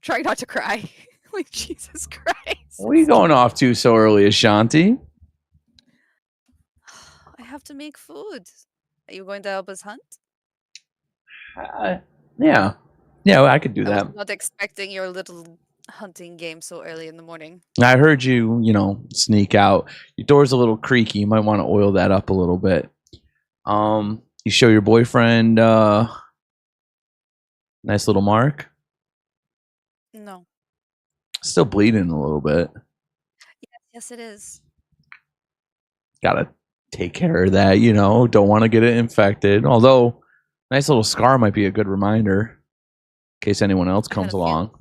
trying not to cry. Like, Jesus Christ. What are you going off to so early, Ashanti? I have to make food. Are you going to help us hunt? Yeah. Yeah, I could do I was that. not expecting your little hunting game so early in the morning. I heard you, sneak out. Your door's a little creaky. You might want to oil that up a little bit. You show your boyfriend nice little mark. No. Still bleeding a little bit. Yes, it is. Gotta take care of that, don't want to get it infected. Although, nice little scar might be a good reminder in case anyone else I had comes a feel- along.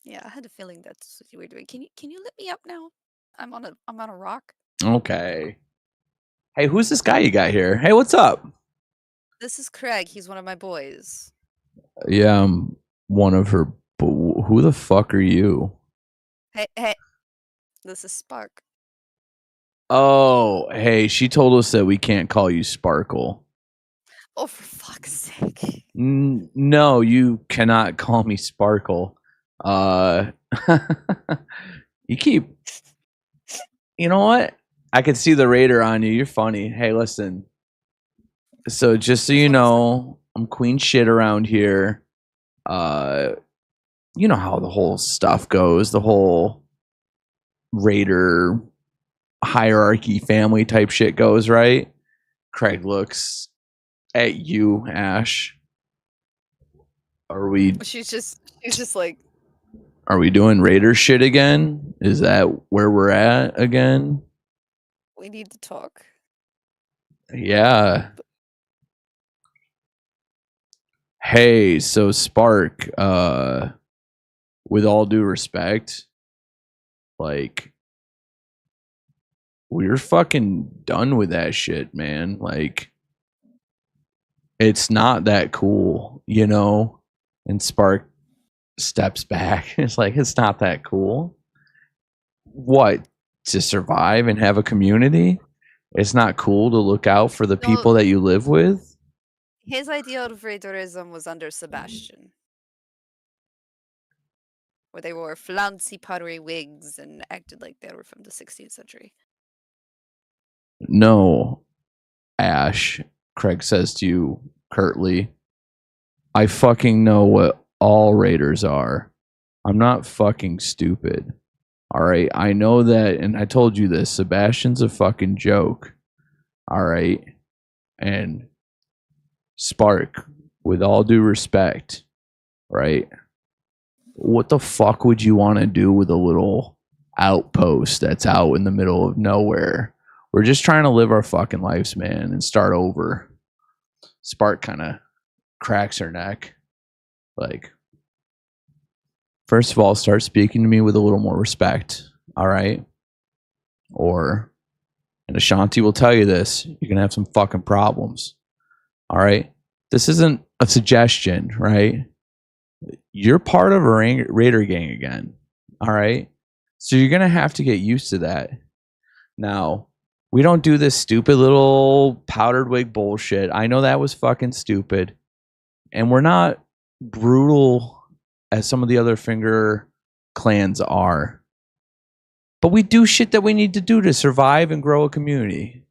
Yeah, I had a feeling that's what you were doing. Can you let me up now? I'm on a rock. Okay. Hey, who's this guy you got here? Hey, what's up? This is Craig. He's one of my boys. Yeah, I'm one of her. But who the fuck are you? Hey. This is Spark. Oh, hey, she told us that we can't call you Sparkle. Oh, for fuck's sake. No, you cannot call me Sparkle. You keep. You know what? I can see the Raider on you. You're funny. Hey, listen. So just so you know, I'm queen shit around here. You know how the whole stuff goes. The whole Raider hierarchy family type shit goes, right? Craig looks at you, Ash. Are we She's just like, doing Raider shit again? Is that where we're at again? we need to talk. Yeah. Hey, so Spark, with all due respect, like, we're fucking done with that shit, man. Like, it's not that cool, And Spark steps back. It's like, it's not that cool. What? To survive and have a community? It's not cool to look out for the people that you live with? His idea of Raiderism was under Sebastian, where they wore flouncy pottery wigs and acted like they were from the 16th century. No, Ash, Craig says to you curtly. I fucking know what all Raiders are. I'm not fucking stupid. All right. I know that, and I told you this. Sebastian's a fucking joke. All right. And Spark, with all due respect, right? What the fuck would you want to do with a little outpost that's out in the middle of nowhere? We're just trying to live our fucking lives, man, and start over. Spark kind of cracks her neck. Like, first of all, start speaking to me with a little more respect, all right? And Ashanti will tell you this, you're going to have some fucking problems, all right? This isn't a suggestion, right? You're part of a Raider gang again, all right? So you're going to have to get used to that. Now, we don't do this stupid little powdered wig bullshit. I know that was fucking stupid. And we're not brutal as some of the other finger clans are. But we do shit that we need to do to survive and grow a community.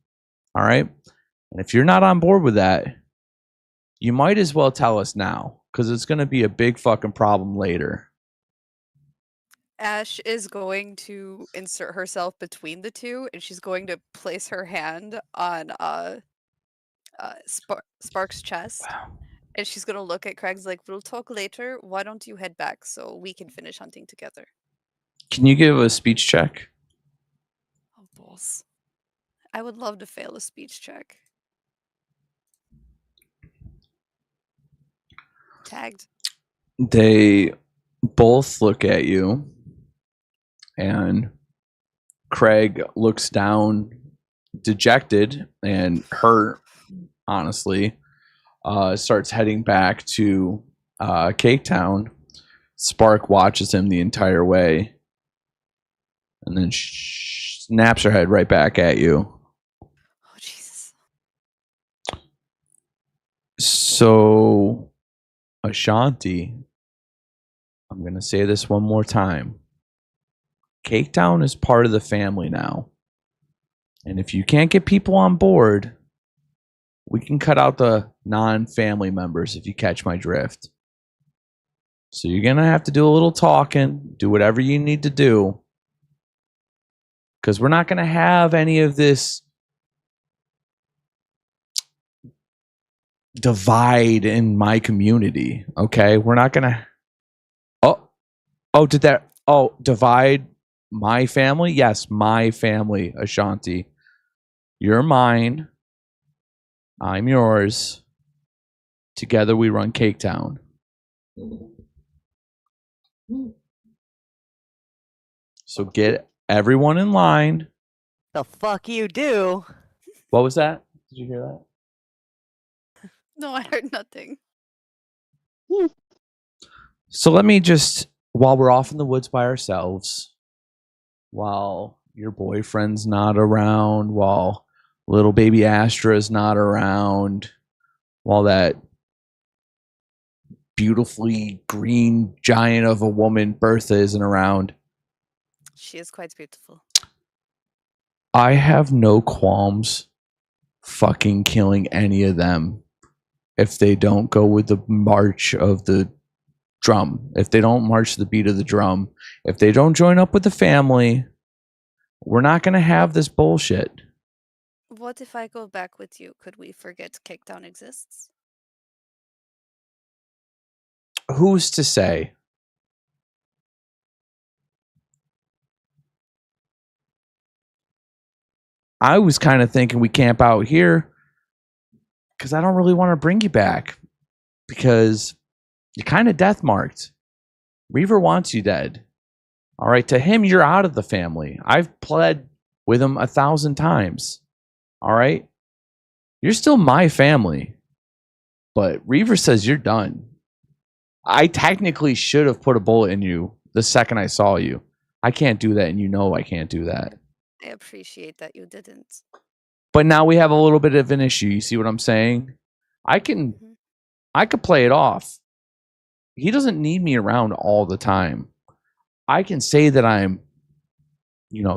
All right? And if you're not on board with that, you might as well tell us now, because it's going to be a big fucking problem later. Ash is going to insert herself between the two, and she's going to place her hand on Spark's chest. Wow. And she's going to look at Craig's like, we'll talk later. Why don't you head back so we can finish hunting together? Can you give a speech check? Oh, balls. I would love to fail a speech check. Tagged. They both look at you, and Craig looks down, dejected and hurt, honestly, starts heading back to Cake Town. Spark watches him the entire way and then snaps her head right back at you. Oh, Jesus. So, Ashanti, I'm going to say this one more time. Cake Town is part of the family now. And if you can't get people on board, we can cut out the non-family members if you catch my drift. So you're going to have to do a little talking, do whatever you need to do. Because we're not going to have any of this divide in my community, okay? We're not going to... divide my family? Yes, my family, Ashanti. You're mine. I'm yours. Together we run Cake Town. So get everyone in line. The fuck you do? What was that? Did you hear that? No, I heard nothing. So let me just, while we're off in the woods by ourselves, while your boyfriend's not around, while little baby Astra's not around, while that beautifully green giant of a woman Bertha isn't around, She is quite beautiful. I have no qualms fucking killing any of them if they don't go with the march of the drum, if they don't march to the beat of the drum, if they don't join up with the family. We're not going to have this bullshit. What if I go back with you? Could we forget Cake Town exists? Who's to say? I was kind of thinking we camp out here because I don't really want to bring you back because you're kind of death marked. Reaver wants you dead. All right, to him, you're out of the family. I've pled with him 1,000 times. All right, you're still my family, but Reaver says you're done. I technically should have put a bullet in you the second I saw you. I can't do that, and you know I can't do that. I appreciate that you didn't. But now we have a little bit of an issue. You see what I'm saying? I could play it off. He doesn't need me around all the time. I can say that I'm,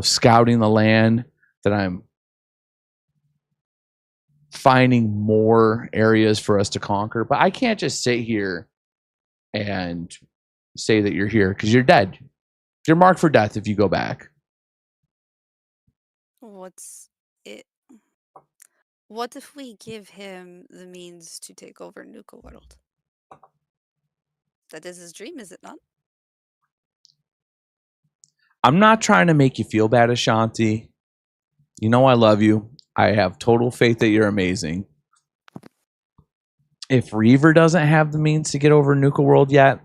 scouting the land, that I'm finding more areas for us to conquer, but I can't just sit here and say that you're here because you're dead. You're marked for death if you go back. What's it? What if we give him the means to take over Nuka World? That is his dream, is it not? I'm not trying to make you feel bad, Ashanti. You know I love you. I have total faith that you're amazing. If Reaver doesn't have the means to get over Nuka World yet,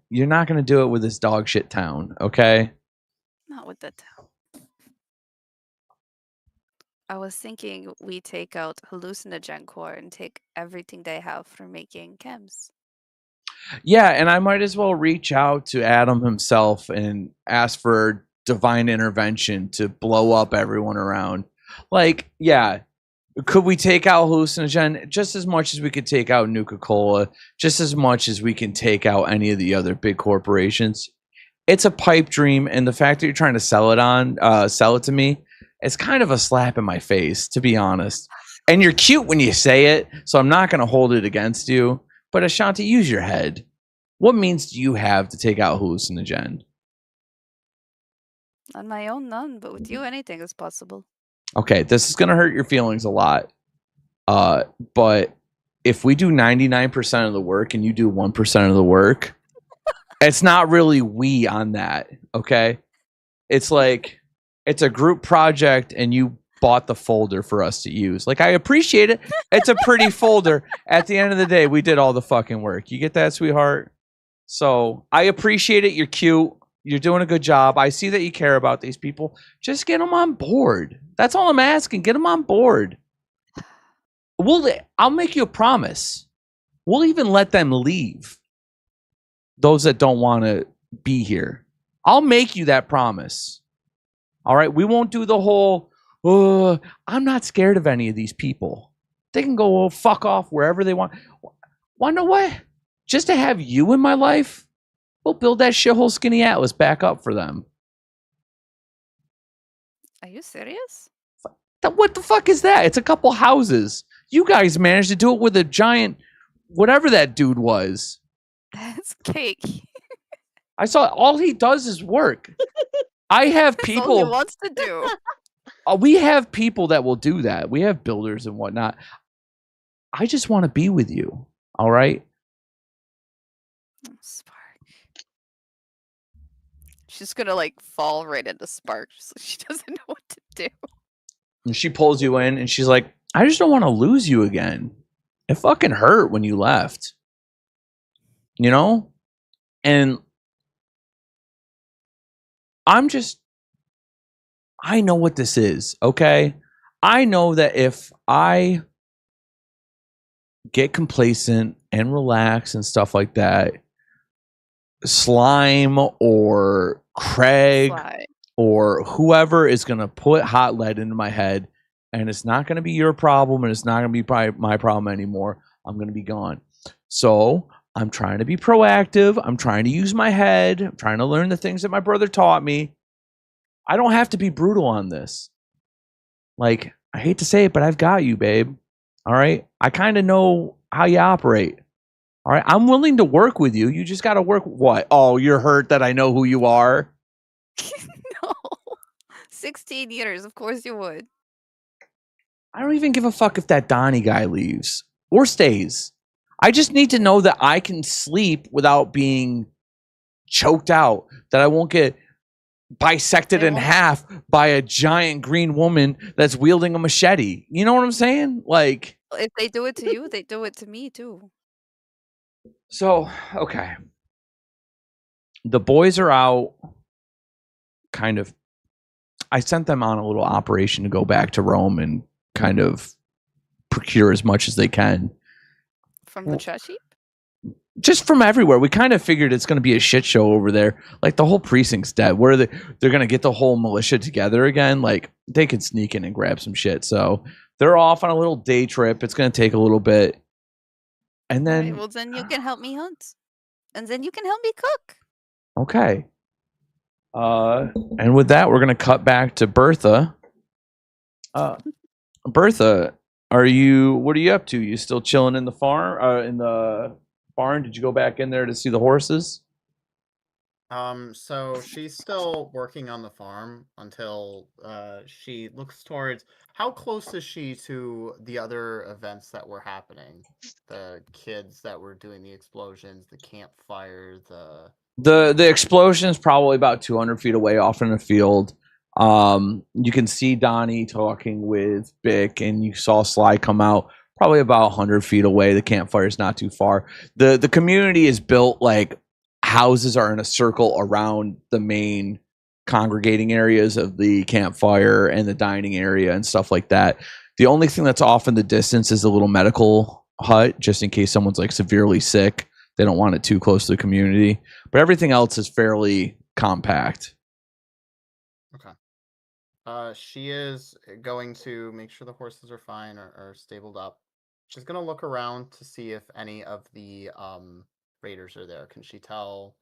you're not going to do it with this dog shit town, okay? Not with the town. I was thinking we take out Hallucinogen Core and take everything they have for making chems. Yeah, and I might as well reach out to Adam himself and ask for divine intervention to blow up everyone around. Like, yeah, could we take out Hallucinogen just as much as we could take out Nuka-Cola, just as much as we can take out any of the other big corporations? It's a pipe dream, and the fact that you're trying to sell it to me, it's kind of a slap in my face, to be honest. And you're cute when you say it, so I'm not going to hold it against you. But Ashanti, use your head. What means do you have to take out Hallucinogen? On my own, none, but with you, anything is possible. Okay, this is going to hurt your feelings a lot. But if we do 99% of the work and you do 1% of the work, it's not really we on that, okay? It's like it's a group project and you bought the folder for us to use. Like, I appreciate it. It's a pretty folder. At the end of the day, we did all the fucking work. You get that, sweetheart? So I appreciate it. You're cute. You're doing a good job. I see that you care about these people. Just get them on board. That's all I'm asking. Get them on board. I'll make you a promise. We'll even let them leave. Those that don't want to be here. I'll make you that promise. All right? We won't do the whole, I'm not scared of any of these people. They can go fuck off wherever they want. Wanna know what? Just to have you in my life, we'll build that shithole Skinny Atlas back up for them. Are you serious? What the fuck is that? It's a couple houses. You guys managed to do it with a giant, whatever that dude was. That's cake. I saw all he does is work. I have That's all he people. wants to do. We have people that will do that. We have builders and whatnot. I just want to be with you. All right. Spark. She's gonna like fall right into Spark. She doesn't know what to do. And she pulls you in and she's like, I just don't want to lose you again. It fucking hurt when you left. You know? And I know what this is, okay? I know that if I get complacent and relax and stuff like that, Slime or Craig Fly. or whoever is going to put hot lead into my head, and it's not going to be your problem and it's not going to be my problem anymore. I'm going to be gone. So I'm trying to be proactive. I'm trying to use my head. I'm trying to learn the things that my brother taught me. I don't have to be brutal on this. Like, I hate to say it, but I've got you, babe. All right? I kind of know how you operate. All right? I'm willing to work with you. You just got to work. What? Oh, you're hurt that I know who you are? No. 16 years, of course you would. I don't even give a fuck if that Donnie guy leaves or stays. I just need to know that I can sleep without being choked out, that I won't get bisected in half by a giant green woman that's wielding a machete. You know what I'm saying? Like, If they do it to you, they do it to me too. so, okay. The boys are out, kind of. I sent them on a little operation to go back to Rome and kind of procure as much as they can. From the chat sheet? Just from everywhere. We kind of figured it's going to be a shit show over there. Like, the whole precinct's dead. Where they're going to get the whole militia together again. Like, they can sneak in and grab some shit. So they're off on a little day trip. It's going to take a little bit. And then, Right, well, then you can help me hunt. And then you can help me cook. okay. And with that, we're going to cut back to Bertha. Bertha, what are you up to? You still chilling in the barn? Did you go back in there to see the horses? So she's still working on the farm until she looks towards. How close is she to the other events that were happening? The kids that were doing the explosions, the campfire, The explosion's probably about 200 feet away off in a field. You can see Donnie talking with Bick, and you saw Sly come out probably about 100 feet away. The campfire's not too far. The community is built like houses are in a circle around the main congregating areas of the campfire and the dining area and stuff like that. The only thing that's off in the distance is a little medical hut, just in case someone's like severely sick. They don't want it too close to the community, but everything else is fairly compact. Okay. She is going to make sure the horses are fine or are stabled up. She's going to look around to see if any of the raiders are there. Can she tell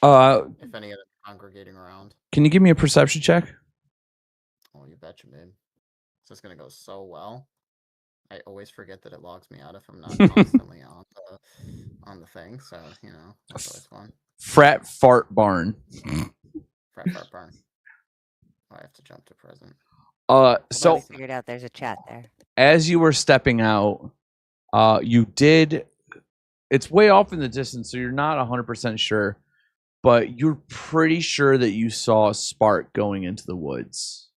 if any of them are congregating around? Can you give me a perception check? Oh, you betcha, man. This is going to go so well. I always forget that it logs me out if I'm not constantly on the thing. So, that's always fun. Frat Fart Barn. Frat Fart Barn. Oh, I have to jump to present. So I figured out there's a chat there. As you were stepping out, you did. It's way off in the distance, so you're not 100% sure, but you're pretty sure that you saw a spark going into the woods.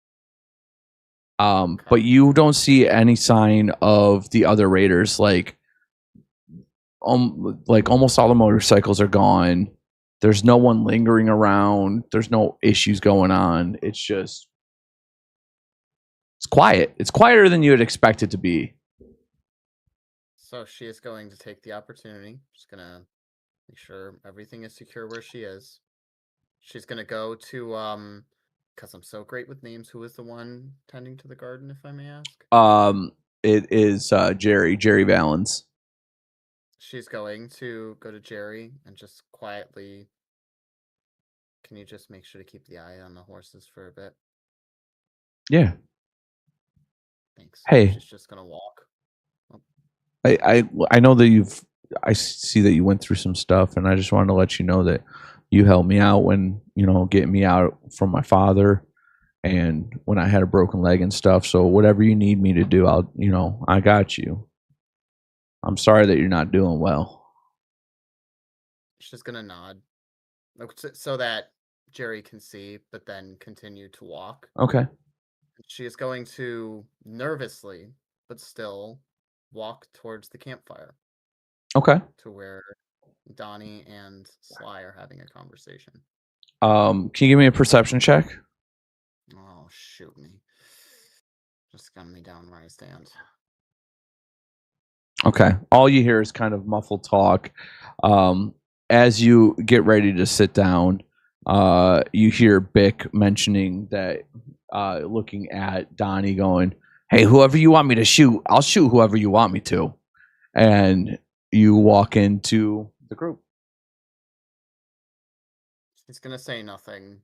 But you don't see any sign of the other raiders. Like almost all the motorcycles are gone. There's no one lingering around. There's no issues going on. It's quiet. It's quieter than you would expect it to be. So she is going to take the opportunity. She's going to make sure everything is secure where she is. She's going to go to, because I'm so great with names, who is the one tending to the garden, if I may ask? It is Jerry Valens. She's going to go to Jerry and just quietly. Can you just make sure to keep the eye on the horses for a bit? Yeah. Thanks. Hey. She's just gonna walk. I know that I see that you went through some stuff, and I just wanted to let you know that you helped me out when, getting me out from my father and when I had a broken leg and stuff. So whatever you need me to do, I got you. I'm sorry that you're not doing well. She's just gonna nod, so that Jerry can see, but then continue to walk. Okay. She is going to nervously, but still, walk towards the campfire. Okay. To where Donnie and Sly are having a conversation. Can you give me a perception check? Oh, shoot me. Just gun me down where I stand. Okay. All you hear is kind of muffled talk. As you get ready to sit down, you hear Bick mentioning that, looking at Donnie going, "Hey, whoever you want me to shoot, I'll shoot whoever you want me to." And you walk into the group. She's going to say nothing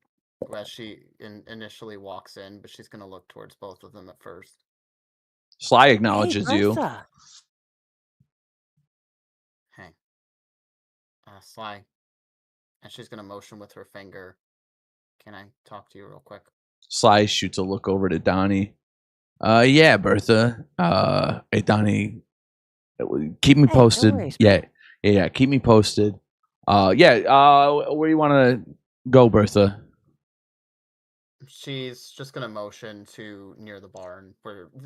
as she initially walks in, but she's going to look towards both of them at first. Sly acknowledges you. Bertha. Hey. Sly. And she's going to motion with her finger. Can I talk to you real quick? Sly shoots a look over to Donnie. Yeah, Bertha. Hey, Donnie, keep me posted. No worries, yeah, keep me posted. Where you want to go, Bertha? She's just going to motion to near the barn,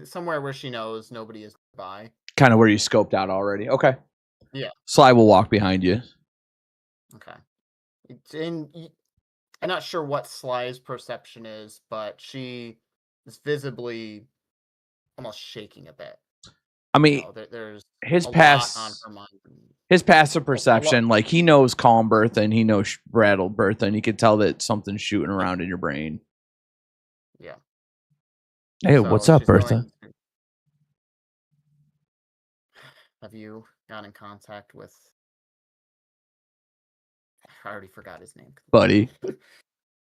somewhere where she knows nobody is by. Kind of where you scoped out already. Okay. Yeah. Sly will walk behind you. Okay. I'm not sure what Sly's perception is, but she is visibly almost shaking a bit. I mean, there's his a past lot on her mind. His passive perception, like he knows calm Bertha and he knows rattled Bertha, and he could tell that something's shooting around in your brain. Yeah. Hey, what's up, Bertha? Have you got in contact with? I already forgot his name. Buddy.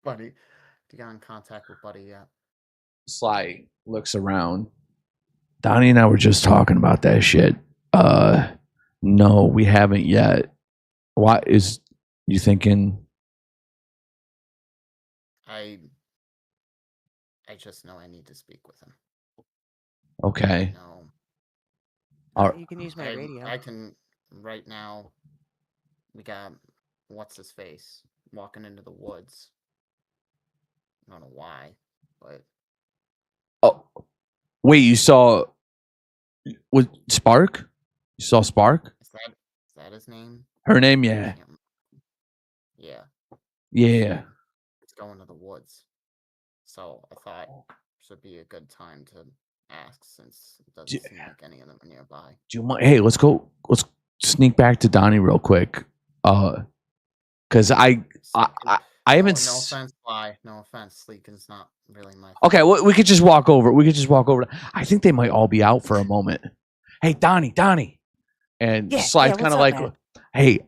Buddy. Have you got in contact with Buddy yet? Sly looks around. Donnie and I were just talking about that shit. No, we haven't yet. What is you thinking? I just know I need to speak with him. Okay. No. You can use my radio. I can right now. We got what's his face walking into the woods. I don't know why, but oh, wait! You saw with Spark? You saw Spark? Is that his name? Her name, yeah. Yeah. Yeah. It's going to the woods. So I thought this would be a good time to ask, since it doesn't seem like any of them are nearby. Do you mind? Hey, let's go. Let's sneak back to Donnie real quick. Because I haven't. No offense, Sly. No offense. Sleek is not really my. Okay, well, we could just walk over. I think they might all be out for a moment. Hey, Donnie. And Sly's kind of like, man? Hey,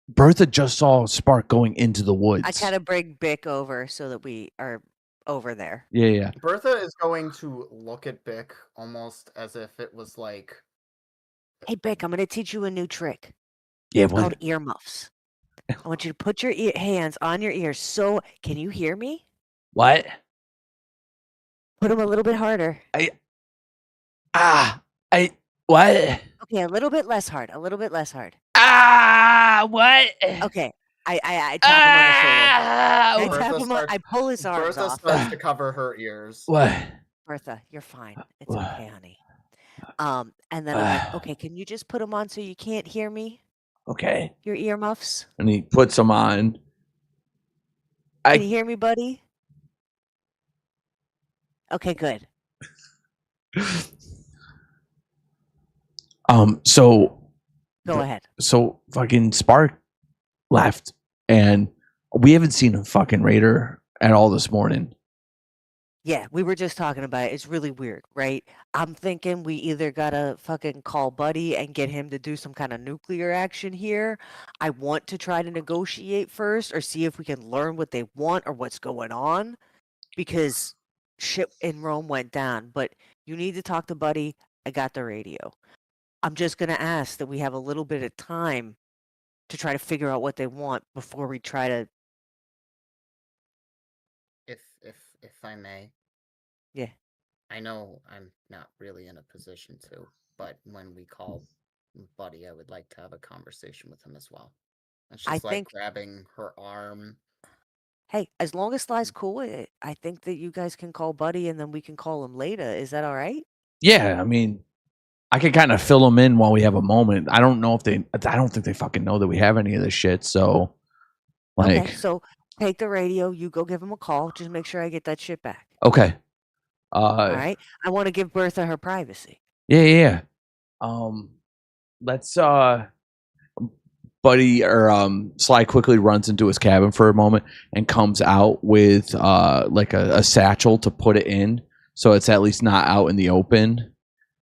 Bertha just saw Spark going into the woods. I kind of bring Bick over so that we are over there. Yeah. Bertha is going to look at Bick almost as if it was like, hey, Bick, I'm going to teach you a new trick. Yeah, it's called earmuffs. I want you to put your hands on your ears. So, can you hear me? What? Put them a little bit harder. What? Okay, a little bit less hard. What? Okay, I tap him on the shoulder. I tap him on. I pull his arms Bertha off. starts to cover her ears. What? Bertha, you're fine. It's okay, honey. And then I'm like, okay, can you just put them on so you can't hear me? Okay. Your earmuffs. And he puts them on. Can you hear me, buddy? Okay, good. So go ahead. So fucking Spark left, and we haven't seen a fucking raider at all this morning. Yeah, we were just talking about it. It's really weird, right? I'm thinking we either gotta fucking call Buddy and get him to do some kind of nuclear action here. I want to try to negotiate first, or see if we can learn what they want or what's going on, because shit in Rome went down, but you need to talk to Buddy. I got the radio. I'm just gonna ask that we have a little bit of time to try to figure out what they want before we try to. If I may, Yeah. I know I'm not really in a position to, but when we call Buddy, I would like to have a conversation with him as well. It's I just like think. grabbing her arm. Hey, as long as Sly's cool with it, I think that you guys can call Buddy and then we can call him later. Is that all right? Yeah, I mean, I can kind of fill them in while we have a moment. I don't think they fucking know that we have any of this shit. So, like, Okay, so take the radio. You go give him a call. Just make sure I get that shit back. okay. All right. I want to give Bertha her privacy. Yeah. Let's Buddy or Sly quickly runs into his cabin for a moment and comes out with like a satchel to put it in, so it's at least not out in the open.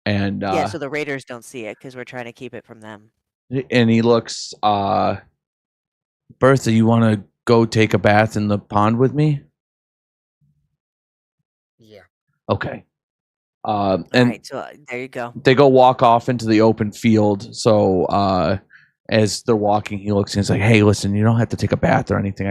And Yeah, so the Raiders don't see it because we're trying to keep it from them. and he looks, Bertha, you want to go take a bath in the pond with me? Yeah. Okay. All And right, so there you go. they go walk off into the open field. So as they're walking, he looks and he's like, "Hey, listen, you don't have to take a bath or anything.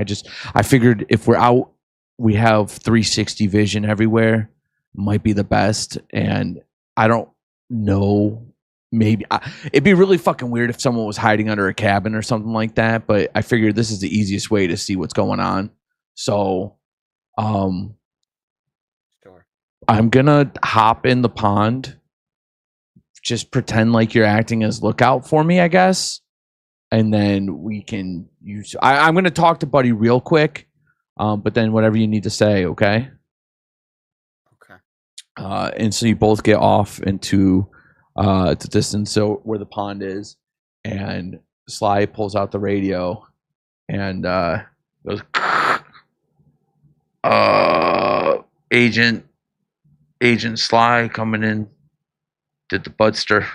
I figured if we're out, we have 360 vision everywhere. Might be the best. And I don't know, maybe it'd be really fucking weird if someone was hiding under a cabin or something like that. But I figured this is the easiest way to see what's going on. So, Sure. I'm gonna hop in the pond. Just pretend like you're acting as lookout for me, I guess. And then we can use. I'm gonna talk to Buddy real quick, but then whatever you need to say, okay? Okay. And so you both get off into the distance, so where the pond is, and Sly pulls out the radio and goes, Agent Sly coming in. Did the Budster?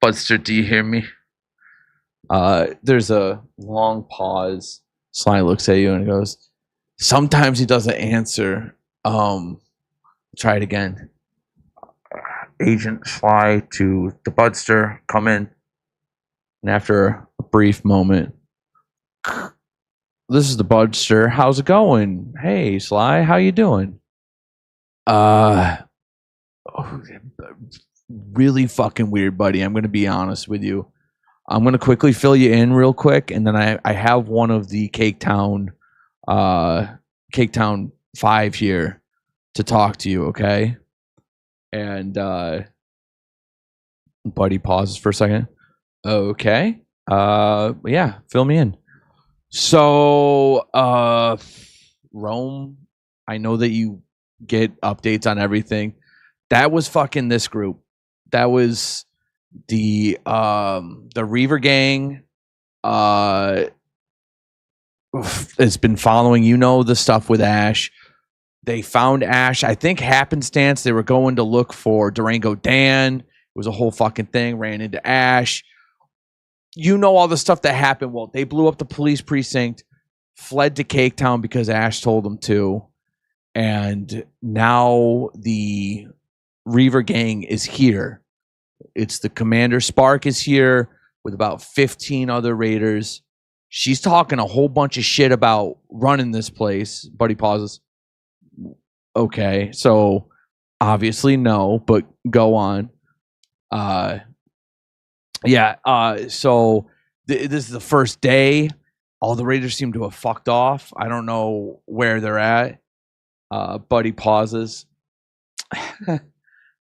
Budster, do you hear me? There's a long pause. Sly looks at you and goes, sometimes he doesn't answer. Try it again. Agent Sly to the Budster, come in. And after a brief moment, this is the Budster. How's it going? Hey, Sly, how you doing? Really fucking weird, buddy. I'm going to be honest with you. I'm going to quickly fill you in real quick, and then I have one of the Cake Town 5 here to talk to you, okay? And Buddy pauses for a second. Okay. Yeah, fill me in. So, Rome, I know that you get updates on everything. That was fucking this group. That was the Reaver gang. It's been following, the stuff with Ash. They found Ash, I think happenstance. They were going to look for Durango Dan. It was a whole fucking thing. Ran into Ash. All the stuff that happened. Well, they blew up the police precinct, fled to Cake Town because Ash told them to. And now the Reaver gang is here. It's the Commander Spark is here with about 15 other raiders. She's talking a whole bunch of shit about running this place. Buddy pauses. Okay, so obviously no, but go on. So this is the first day. All the raiders seem to have fucked off. I don't know where they're at. Buddy pauses.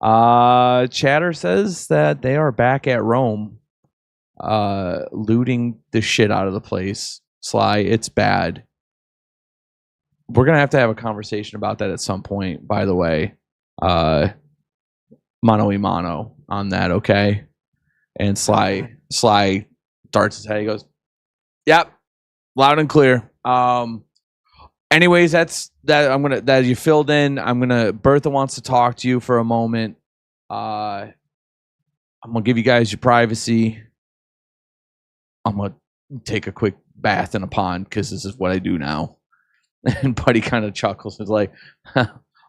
Chatter says that they are back at Rome, looting the shit out of the place. Sly, it's bad. We're gonna have to have a conversation about that at some point, by the way. Mano y mano on that, okay? And Sly darts his head. He goes, "Yep, loud and clear." Anyways, that's that. That you filled in. Bertha wants to talk to you for a moment. I'm gonna give you guys your privacy. I'm gonna take a quick bath in a pond because this is what I do now. And Buddy kind of chuckles. It's like,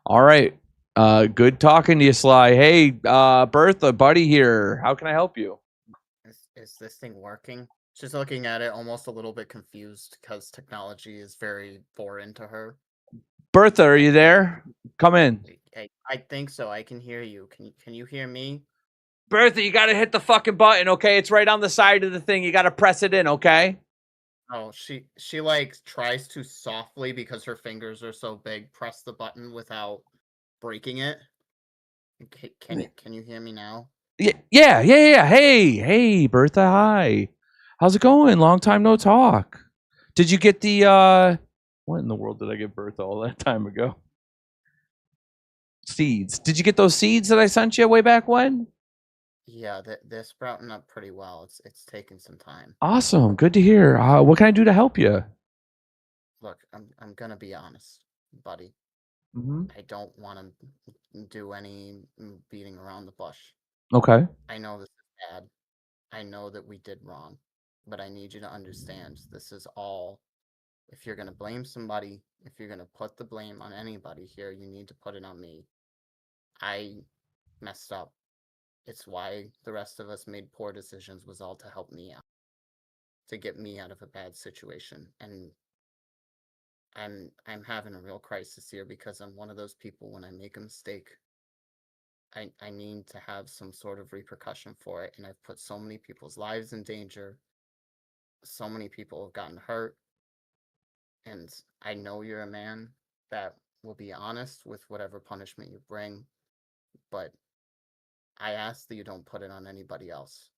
all right. Good talking to you, Sly. Hey, Bertha, Buddy here. How can I help you? Is this thing working? She's looking at it almost a little bit confused because technology is very foreign to her. Bertha, are you there? Come in. I think so. I can hear you. Can you hear me? Bertha, you got to hit the fucking button, okay? It's right on the side of the thing. You got to press it in, okay? Oh, she like tries to softly, because her fingers are so big, press the button without breaking it. Okay, can you hear me now? Yeah. Hey, Bertha, hi. How's it going? Long time no talk. Did you get the what in the world did I give Bertha all that time ago? Seeds. Did you get those seeds that I sent you way back when? Yeah, they're sprouting up pretty well. It's taking some time. Awesome. Good to hear. What can I do to help you? Look, I'm gonna be honest, buddy. Mm-hmm. I don't want to do any beating around the bush. Okay. I know this is bad. I know that we did wrong, but I need you to understand this is all. If you're gonna blame somebody, if you're gonna put the blame on anybody here, you need to put it on me. I messed up. It's why the rest of us made poor decisions, was all to help me out, to get me out of a bad situation. And I'm having a real crisis here because I'm one of those people, when I make a mistake, I need to have some sort of repercussion for it. And I've put so many people's lives in danger. So many people have gotten hurt. And I know you're a man that will be honest with whatever punishment you bring, but I ask that you don't put it on anybody else.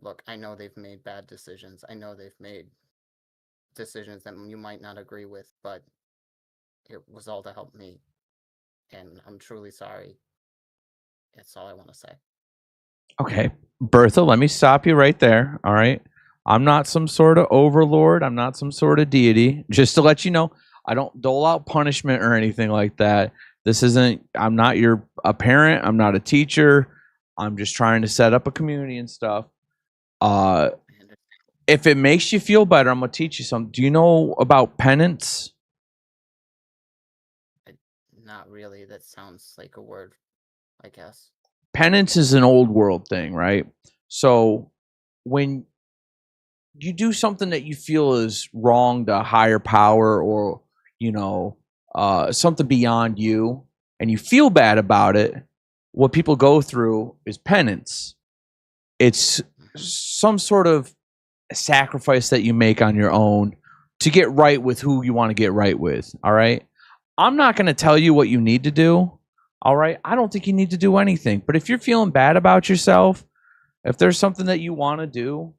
Look, I know they've made bad decisions. I know they've made decisions that you might not agree with, but it was all to help me. And I'm truly sorry. That's all I want to say. Okay. Bertha, let me stop you right there. All right. I'm not some sort of overlord. I'm not some sort of deity. Just to let you know, I don't dole out punishment or anything like that. I'm not a parent. I'm not a teacher. I'm just trying to set up a community and stuff. If it makes you feel better, I'm going to teach you something. Do you know about penance? Not really. That sounds like a word, I guess. Penance is an old world thing, right? So when you do something that you feel is wrong to a higher power, or something beyond you, and you feel bad about it, what people go through is penance. It's some sort of sacrifice that you make on your own to get right with who you want to get right with. All right. I'm not going to tell you what you need to do. All right. I don't think you need to do anything. But if you're feeling bad about yourself, if there's something that you want to do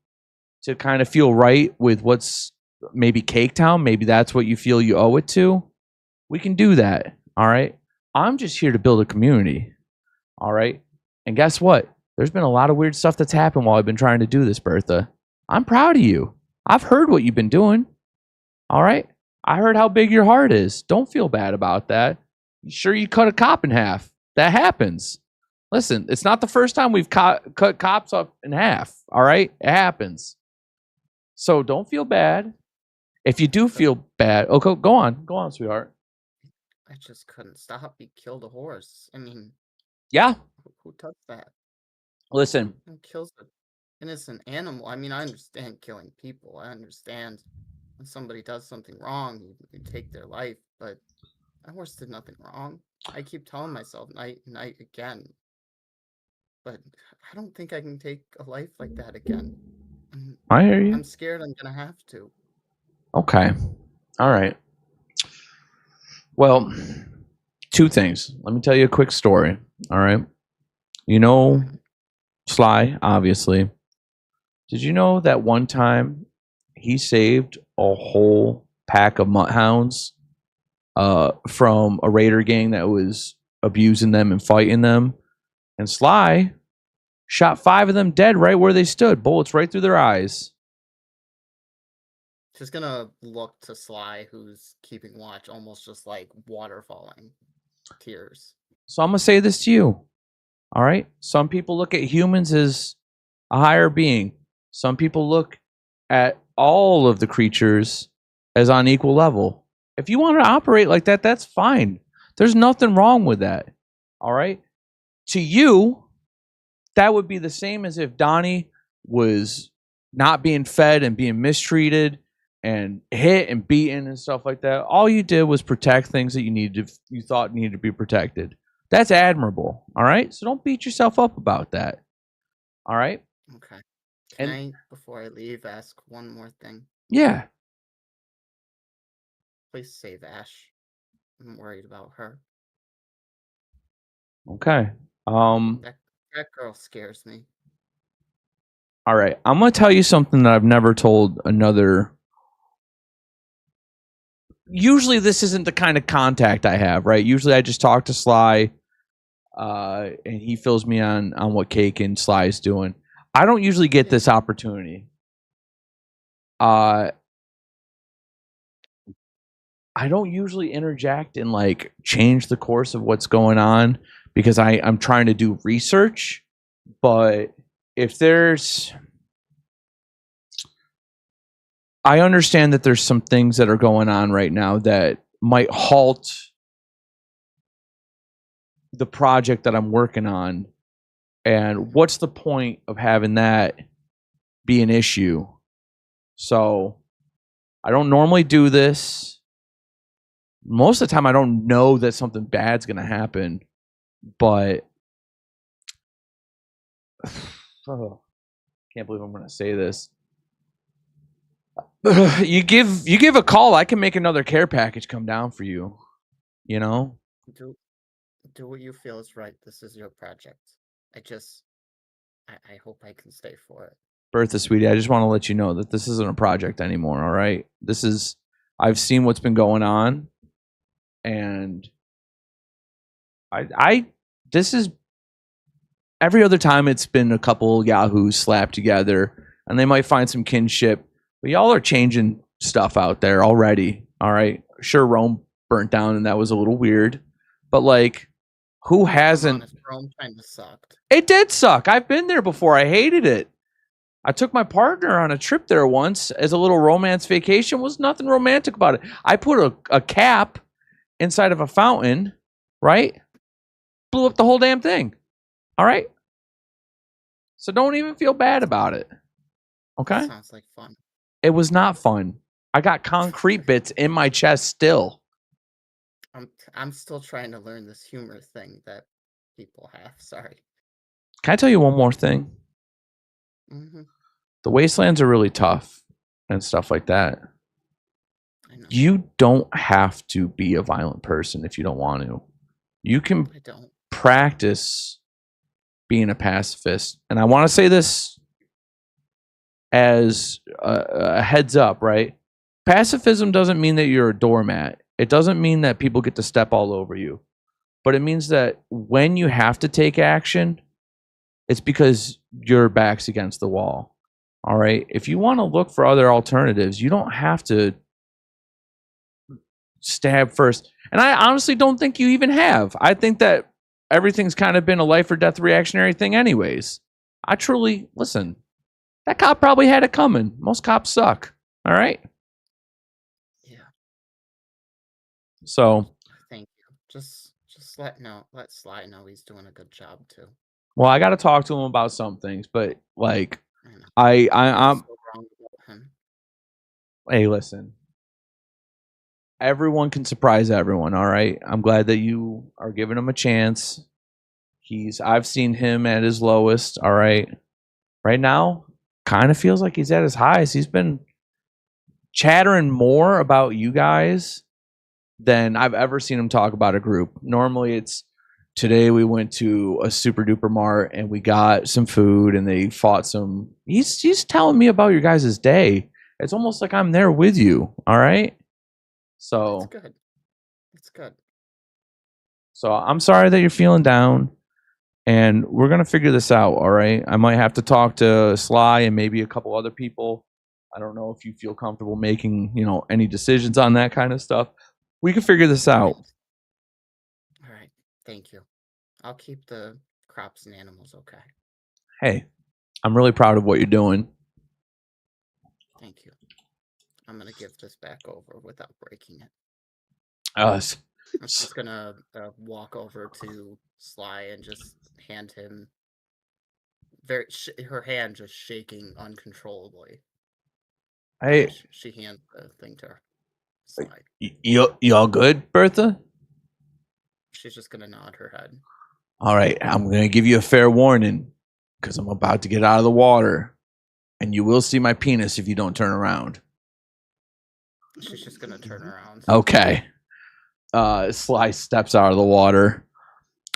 to kind of feel right with what's maybe Cake Town, maybe that's what you feel you owe it to, we can do that. All right. I'm just here to build a community. All right. And guess what? There's been a lot of weird stuff that's happened while I've been trying to do this, Bertha. I'm proud of you. I've heard what you've been doing. All right. I heard how big your heart is. Don't feel bad about that. Sure, you cut a cop in half. That happens. Listen, it's not the first time we've cut cops up in half. All right. It happens. So don't feel bad. If you do feel bad, okay, go on, sweetheart. I just couldn't stop. He killed a horse. I mean, Yeah. who touched that? Listen, Who kills an innocent animal? I mean, I understand killing people. I understand when somebody does something wrong, you take their life. But that horse did nothing wrong. I keep telling myself night and night again. But I don't think I can take a life like that again. I hear you. I'm scared I'm gonna have to. Okay. All right. Well, two things. Let me tell you a quick story. All right. You know Sly, obviously. Did you know that one time he saved a whole pack of mutt hounds from a raider gang that was abusing them and fighting them? And Sly shot 5 of them dead right where they stood, bullets right through their eyes. Just gonna look to Sly, who's keeping watch, almost just like water falling. Tears. So I'm going to say this to you. All right? Some people look at humans as a higher being. Some people look at all of the creatures as on equal level. If you want to operate like that, that's fine. There's nothing wrong with that. All right. To you, that would be the same as if Donnie was not being fed and being mistreated and hit and beaten and stuff like that. All you did was protect things that you thought needed to be protected. That's admirable. All right. So don't beat yourself up about that. All right. Okay. Can I, before I leave, ask one more thing? Yeah. Please save Ash. I'm worried about her. Okay. That girl scares me. All right. I'm going to tell you something that I've never told another. Usually this isn't the kind of contact I have, right? Usually I just talk to Sly, and he fills me on what Cake and Sly is doing. I don't usually get this opportunity. I don't usually interject and like change the course of what's going on because I'm trying to do research. But if I understand that there's some things that are going on right now that might halt the project that I'm working on. And what's the point of having that be an issue? So I don't normally do this. Most of the time I don't know that something bad's going to happen, but can't believe I'm going to say this. You give a call, I can make another care package come down for you. You know? Do what you feel is right. This is your project. I hope I can stay for it. Bertha, sweetie, I just want to let you know that this isn't a project anymore, all right? I've seen what's been going on, and this is every other time it's been a couple yahoos slapped together, and they might find some kinship, but y'all are changing stuff out there already, all right? Sure, Rome burnt down, and that was a little weird, but like, who hasn't? Rome kind of sucked. It did suck. I've been there before. I hated it. I took my partner on a trip there once as a little romance vacation. Was nothing romantic about it. I put a cap inside of a fountain, right? Blew up the whole damn thing. All right? So don't even feel bad about it. Okay? That sounds like fun. It was not fun. I got concrete bits in my chest still. I'm still trying to learn this humor thing that people have. Sorry. Can I tell you one more thing? Mm-hmm. The wastelands are really tough and stuff like that. I know. You don't have to be a violent person if you don't want to. You can practice being a pacifist. And I want to say this as a heads up, right? Pacifism doesn't mean that you're a doormat. It doesn't mean that people get to step all over you. But it means that when you have to take action, it's because your back's against the wall. All right? If you want to look for other alternatives, you don't have to stab first. And I honestly don't think you even have. I think that everything's kind of been a life or death reactionary thing anyways. I truly, listen, that cop probably had it coming. Most cops suck. All right? Yeah. So. Thank you. Just let Sly know he's doing a good job too. Well, I got to talk to him about some things, but like, I'm so wrong about him. Hey, listen. Everyone can surprise everyone, all right? I'm glad that you are giving him a chance. I've seen him at his lowest, all right? Right now, kind of feels like he's at his highest. He's been chattering more about you guys than I've ever seen him talk about a group. Normally it's today we went to a super duper mart and we got some food and they fought some. He's telling me about your guys' day. It's almost like I'm there with you, all right? So it's good. It's good. So I'm sorry that you're feeling down, and we're gonna figure this out, all right? I might have to talk to Sly and maybe a couple other people. I don't know if you feel comfortable making, any decisions on that kind of stuff. We can figure this out. All right. Thank you. I'll keep the crops and animals okay. Hey, I'm really proud of what you're doing. Thank you. I'm going to give this back over without breaking it. I'm just gonna walk over to Sly and just hand him her hand just shaking uncontrollably. Hey, She hands the thing to her. Sly. you all good, Bertha? She's just gonna nod her head. All right, I'm gonna give you a fair warning because I'm about to get out of the water, and you will see my penis if you don't turn around. She's just gonna turn around. Okay. Sly steps out of the water.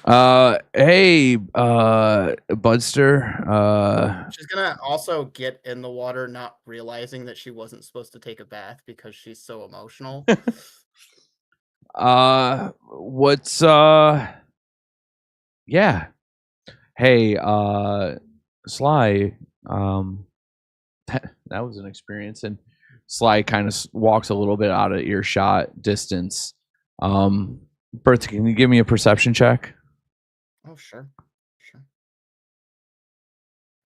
Hey, Budster. She's gonna also get in the water, not realizing that she wasn't supposed to take a bath because she's so emotional. What's yeah. Hey, Sly, that was an experience, and Sly kind of walks a little bit out of earshot distance. Bertha, can you give me a perception check? Oh, sure.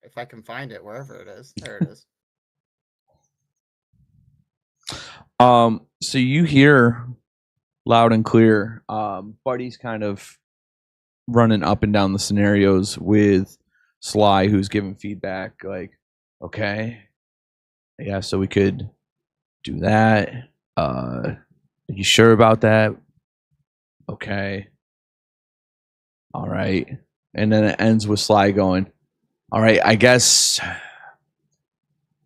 If I can find it, wherever it is. There it is. So you hear loud and clear, Buddy's kind of running up and down the scenarios with Sly, who's giving feedback like, okay, yeah, so we could do that. Are you sure about that? Okay. All right. And then it ends with Sly going, all right, I guess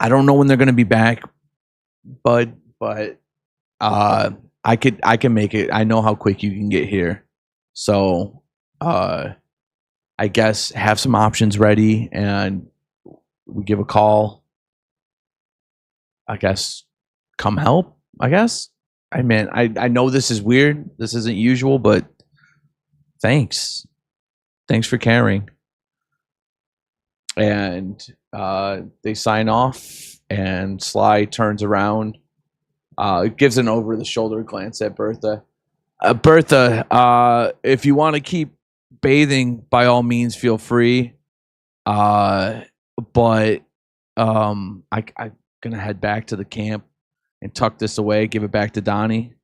I don't know when they're gonna be back, but I can make it. I know how quick you can get here. So I guess have some options ready and we give a call. I guess come help, I guess. I mean, I know this is weird. This isn't usual, but thanks. Thanks for caring. And they sign off, and Sly turns around, gives an over-the-shoulder glance at Bertha. Bertha, if you want to keep bathing, by all means, feel free. But I'm gonna head back to the camp and tuck this away, give it back to Donnie.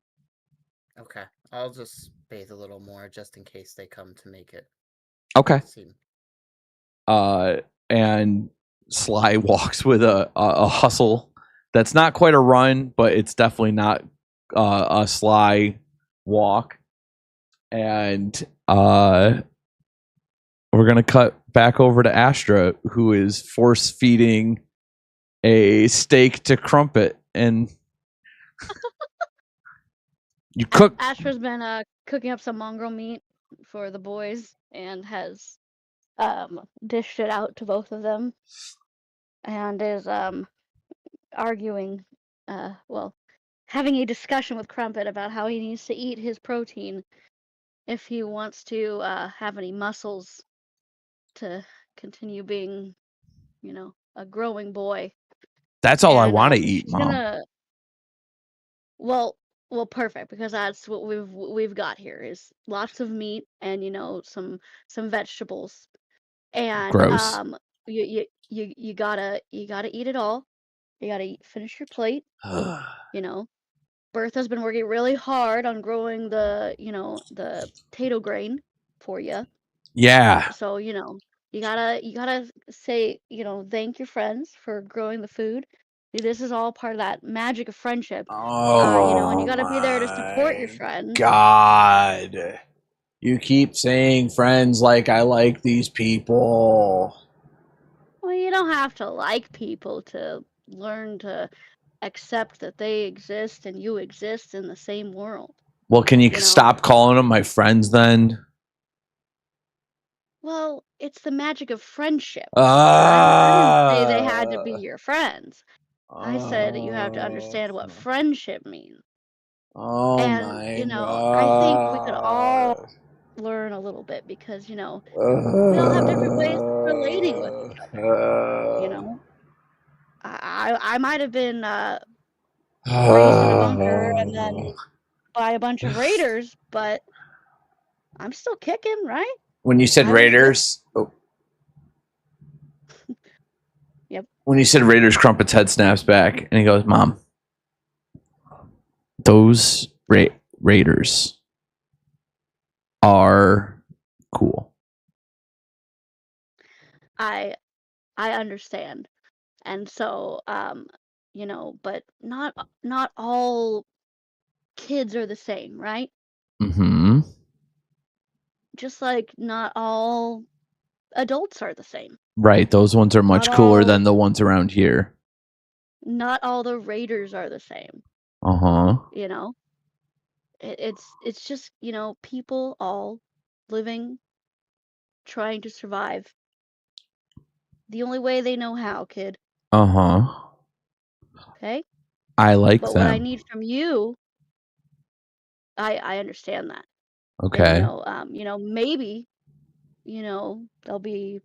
Okay. I'll just bathe a little more just in case they come to make it. Okay. Seem. And Sly walks with a hustle that's not quite a run, but it's definitely not a Sly walk. And we're gonna cut back over to Astra, who is force feeding a steak to Crumpet, and you cook. Astra's been cooking up some mongrel meat for the boys and has dished it out to both of them, and is arguing, well, having a discussion with Crumpet about how he needs to eat his protein if he wants to have any muscles to continue being, a growing boy. That's all I And want to eat, she's Mom. gonna. Well, perfect, because that's what we've got here is lots of meat and some vegetables, and Gross. you gotta eat it all. You gotta finish your plate. Bertha's been working really hard on growing the potato grain for you. Yeah. So you gotta say thank your friends for growing the food. This is all part of that magic of friendship. And you gotta be there to support your friends. God. You keep saying friends like I like these people. Well, you don't have to like people to learn to accept that they exist and you exist in the same world. Well, can you stop calling them my friends then? Well, it's the magic of friendship. I didn't say they had to be your friends. I said that you have to understand what friendship means. Oh And, my I think we could all learn a little bit because, we all have different ways of relating with each other. I might have been raised in a bunker and then by a bunch of raiders, but I'm still kicking, right? When you said Raiders, Yep. When you said Raiders, Crumpet's head snaps back and he goes, "Mom, those raiders are cool. I understand. And so, you know, but not all kids are the same, right? Mm-hmm. Just like not all adults are the same. Right. Those ones are much Not cooler all- than the ones around here. Not all the raiders are the same, Uh-huh. you know? It's just, you know, people all living, trying to survive. The only way they know how, kid. Uh-huh. Okay? I like But what I them. need from you, I understand that. Okay. And you know, maybe, you know, there'll be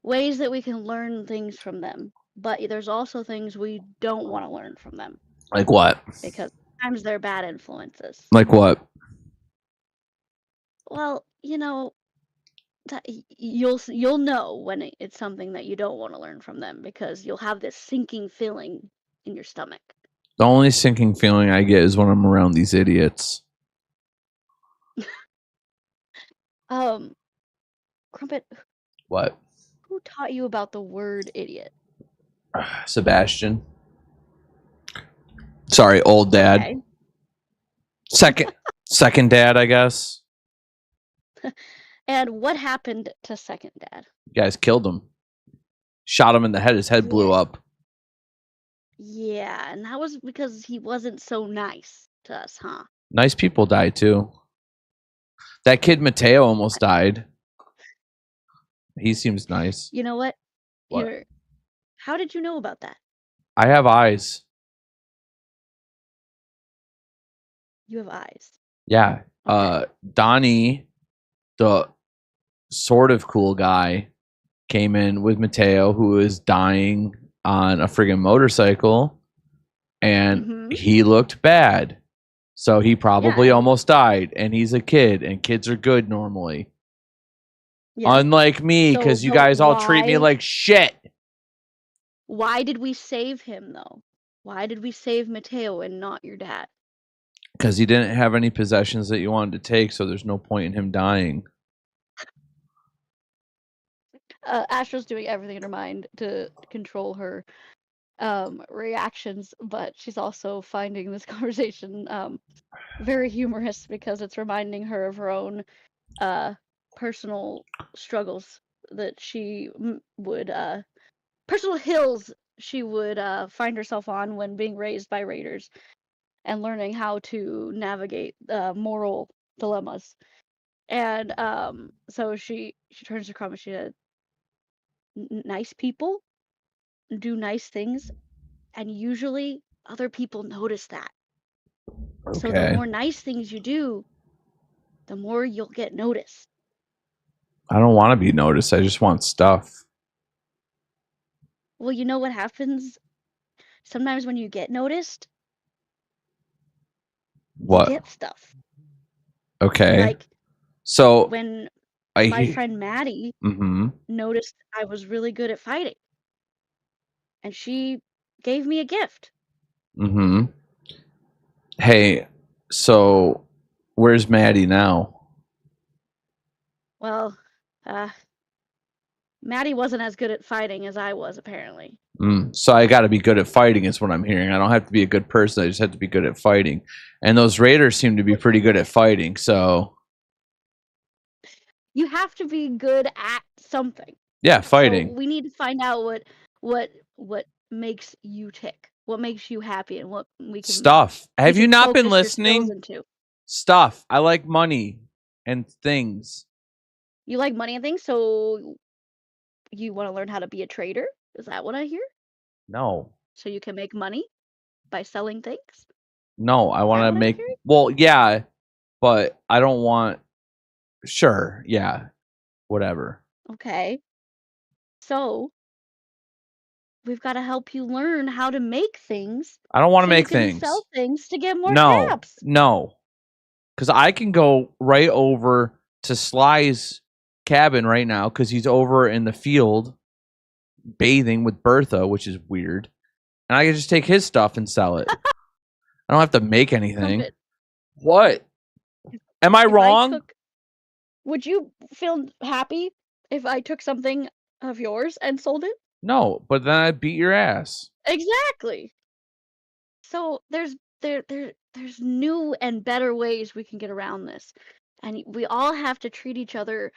ways that we can learn things from them. But there's also things we don't want to learn from them Like what? because sometimes they're bad influences. Like what? Well, you know, that you'll know when it's something that you don't want to learn from them because you'll have this sinking feeling in your stomach. The only sinking feeling I get is when I'm around these idiots. Crumpet, What? who taught you about the word idiot? Sebastian. Sorry, old dad. Okay. Second dad, I guess. And what happened to second dad? You guys killed him. Shot him in the head. His head blew Yeah. up. Yeah, and that was because he wasn't so nice to us, huh? Nice people died too. That kid Mateo almost died. He seems nice. You know what? What? How did you know about that? I have eyes. You have eyes. Yeah. Okay. Donnie, the sort of cool guy, came in with Mateo, who was dying on a friggin' motorcycle, and Mhm. he looked bad. So he probably Yeah. almost died, and he's a kid, and kids are good normally. Yeah. Unlike me, So, because you but guys all treat me why- like shit. Why did we save him though? Why did we save Mateo and not your dad? Because he didn't have any possessions that you wanted to take, so there's no point in him dying. Astra's doing everything in her mind to control her reactions, but she's also finding this conversation very humorous because it's reminding her of her own personal struggles that she would personal hills she would find herself on when being raised by raiders and learning how to navigate moral dilemmas. And so she turns to Crumb and she said, nice people do nice things, and usually other people notice that. So the Okay. more nice things you do, the more you'll get noticed. I don't want to be noticed. I just want stuff. Well, you know what happens? Sometimes when you get noticed, What? you get stuff. Okay. Like so when I my friend Maddie Mm-hmm. noticed I was really good at fighting, and she gave me a gift. Mm-hmm. Hey, so where's Maddie now? Well, Maddie wasn't as good at fighting as I was, apparently. So I got to be good at fighting is what I'm hearing. I don't have to be a good person. I just have to be good at fighting. And those raiders seem to be pretty good at fighting. So You have to be good at something. yeah, So fighting. we need to find out what makes you tick, what makes you happy, and what we can Stuff. Have you can not been focus your skills listening? into. Stuff. I like money and things. You like money and things, so you want to learn how to be a trader? Is that what I hear? No. So you can make money by selling things? No, I Is want that to what I'm make hearing? well, yeah, but I don't want sure, yeah. Whatever. Okay. So we've got to help you learn how to make things I don't want to so you make can things. sell things to get more No. caps. No. Cuz I can go right over to Sly's cabin right now cuz he's over in the field bathing with Bertha, which is weird. And I can just take his stuff and sell it. I don't have to make anything. Crumpet, What? Am I If wrong? would you feel happy if I took something of yours and sold it? No, but then I'd beat your ass. Exactly. So there's new and better ways we can get around this, and we all have to treat each other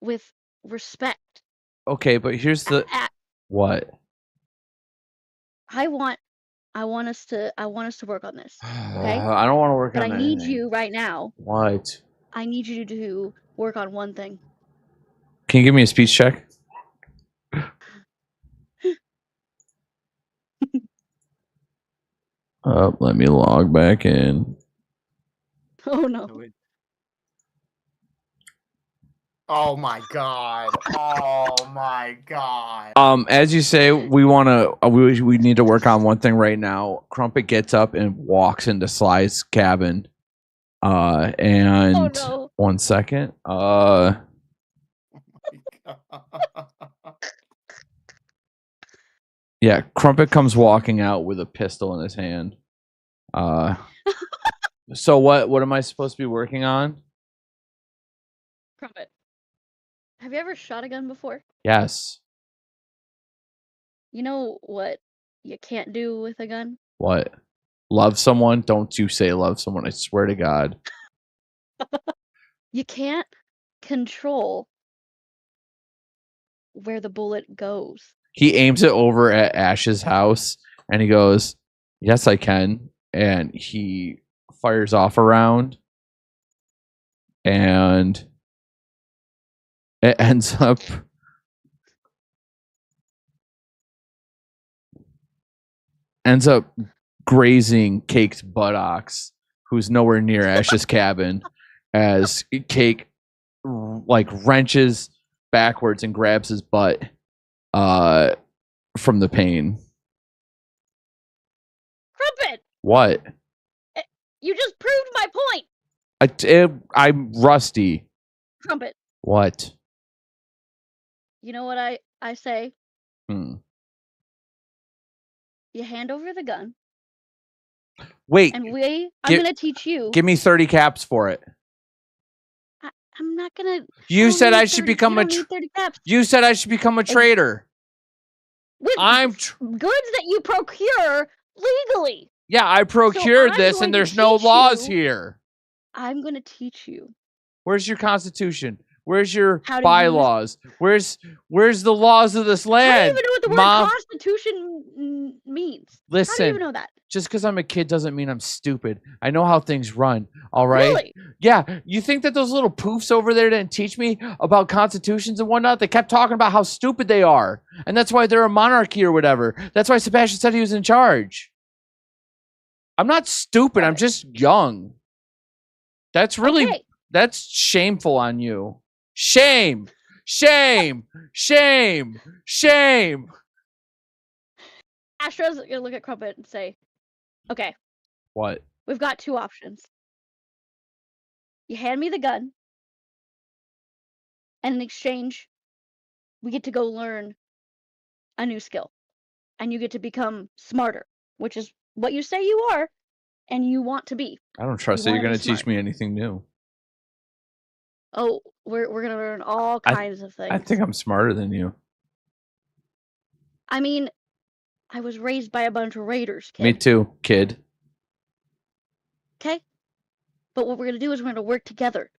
with respect. Okay, but here's the what? I want us to work on this. Okay? I don't want to work But on I need anything. you right now. What? I need you to work on one thing. Can you give me a speech check? Let me log back in. Oh no. Oh my god. Oh my god. As you say, we want to. We need to work on one thing right now. Crumpet gets up and walks into Sly's cabin. And Oh no. 1 second. Yeah, Crumpet comes walking out with a pistol in his hand. So what am I supposed to be working on? Crumpet. Have you ever shot a gun before? Yes. You know what you can't do with a gun? What? Love someone? Don't you say love someone. I swear to God. You can't control where the bullet goes. He aims it over at Ash's house and he goes, "Yes, I can." And he fires off a round and it ends up grazing Cake's buttocks, who's nowhere near Ash's cabin, as Cake like wrenches backwards and grabs his butt from the pain. Crumpet! What? You just proved my point! I'm rusty. Crumpet. What? You know what I say? Hmm. You hand over the gun. Wait. And I'm going to teach you. Give me 30 caps for it. I'm not going to. You said I should become You said I should become a trader. With goods that you procure legally. Yeah, I procured this and there's no laws here. I'm going to teach you. Where's your constitution? Where's your bylaws? Where's the laws of this land? I don't even know what the word constitution means. Listen, how do you even know that? Just because I'm a kid doesn't mean I'm stupid. I know how things run. All right. Really? Yeah. You think that those little poofs over there didn't teach me about constitutions and whatnot? They kept talking about how stupid they are, and that's why they're a monarchy or whatever. That's why Sebastian said he was in charge. I'm not stupid. I'm just young. That's really that's shameful on you. Shame. Shame. Shame. Shame. Astro's gonna look at Crumpet and say, "Okay. What? We've got two options. You hand me the gun, and in exchange, we get to go learn a new skill, and you get to become smarter, which is what you say you are, and you want to be." I don't trust that you're going to teach me anything new. Oh, we're going to learn all kinds of things. I think I'm smarter than you. I mean, I was raised by a bunch of raiders, kid. Me too, kid. Okay? But what we're going to do is we're going to work together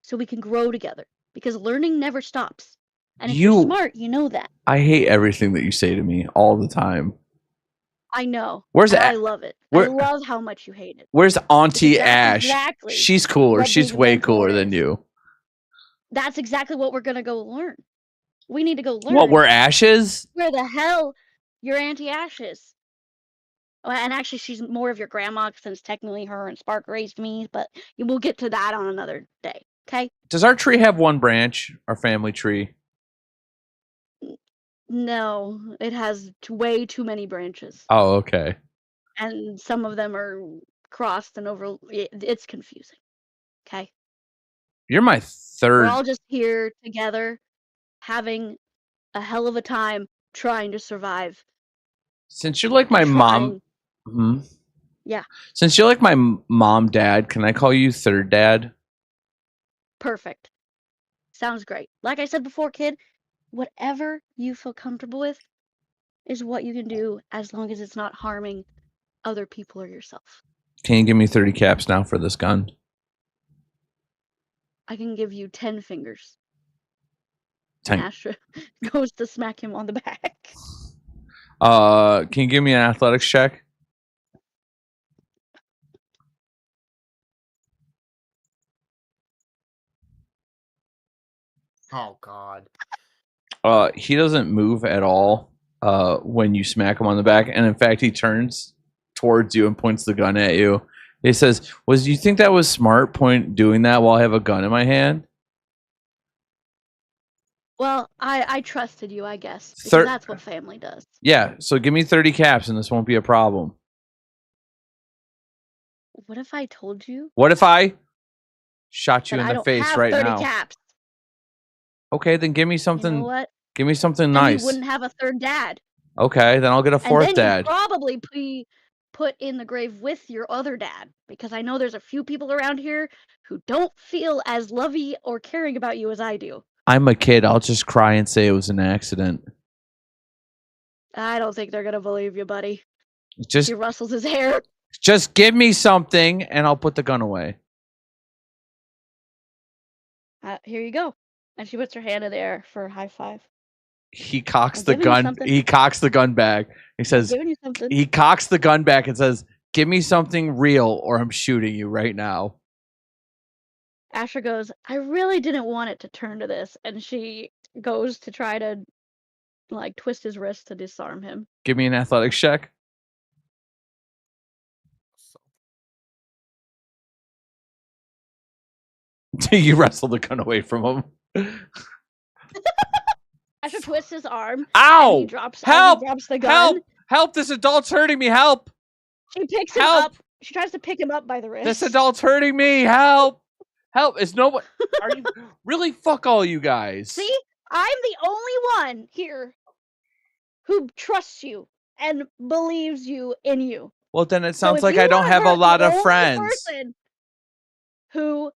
so we can grow together, because learning never stops. And if you're smart, you know that. I hate everything that you say to me all the time. I know. I love it. I love how much you hate it. Where's Auntie Ash? Exactly. She's cooler. She's way cooler than you. That's exactly what we're going to go learn. We need to go learn. What, we're Ashes? Where the hell your Auntie Ash is. And actually, she's more of your grandma, since technically her and Spark raised me, but we'll get to that on another day, okay? Does our tree have one branch, our family tree? No, it has way too many branches. Oh, okay. And some of them are crossed and over. It's confusing, okay? You're my third. We're all just here together, having a hell of a time trying to survive. Since you're like my mom. Yeah. Since you're like my mom, dad, can I call you third dad? Perfect. Sounds great. Like I said before, kid, whatever you feel comfortable with is what you can do as long as it's not harming other people or yourself. Can you give me 30 caps now for this gun? I can give you 10 fingers. 10. And Astra goes to smack him on the back. Can you give me an athletics check? Oh God. He doesn't move at all when you smack him on the back, and in fact, he turns towards you and points the gun at you. He says, "Was you think that was smart? Doing that while I have a gun in my hand?" Well, I trusted you, I guess, because that's what family does. Yeah, so give me 30 caps, and this won't be a problem. What if I told you? What if I shot you that in I the don't face have right 30 now? caps. Okay, then give me You something. know what? Give me something And nice. you wouldn't have a third dad. Okay, then I'll get a And fourth then dad. you'd probably be put in the grave with your other dad, because I know there's a few people around here who don't feel as lovey or caring about you as I do. I'm a kid. I'll just cry and say it was an accident. I don't think they're gonna believe you, buddy. Just He rustles his hair. Just give me something, and I'll put the gun away. Here you go. And she puts her hand in the air for a high five. He cocks I'm the giving you gun. something. He cocks the gun back. He I'm says, giving you something. he cocks the gun back and says, "Give me something real, or I'm shooting you right now." Asher goes, I really didn't want it to turn to this. And she goes to try to, like, twist his wrist to disarm him. Give me an athletics check. You wrestle the gun away from him. Asher twists his arm. Ow! And he drops, Help! he drops the gun. Help! Help! This adult's hurting me. Help! She picks him Help! up. She tries to pick him up by the wrist. This adult's hurting me. Help! Help! Is nobody? Are you really? Fuck all you guys. See, I'm the only one here who trusts you and believes you in you. Well, then it So sounds if like you I don't wanna have a hurt lot the of only friends. person who,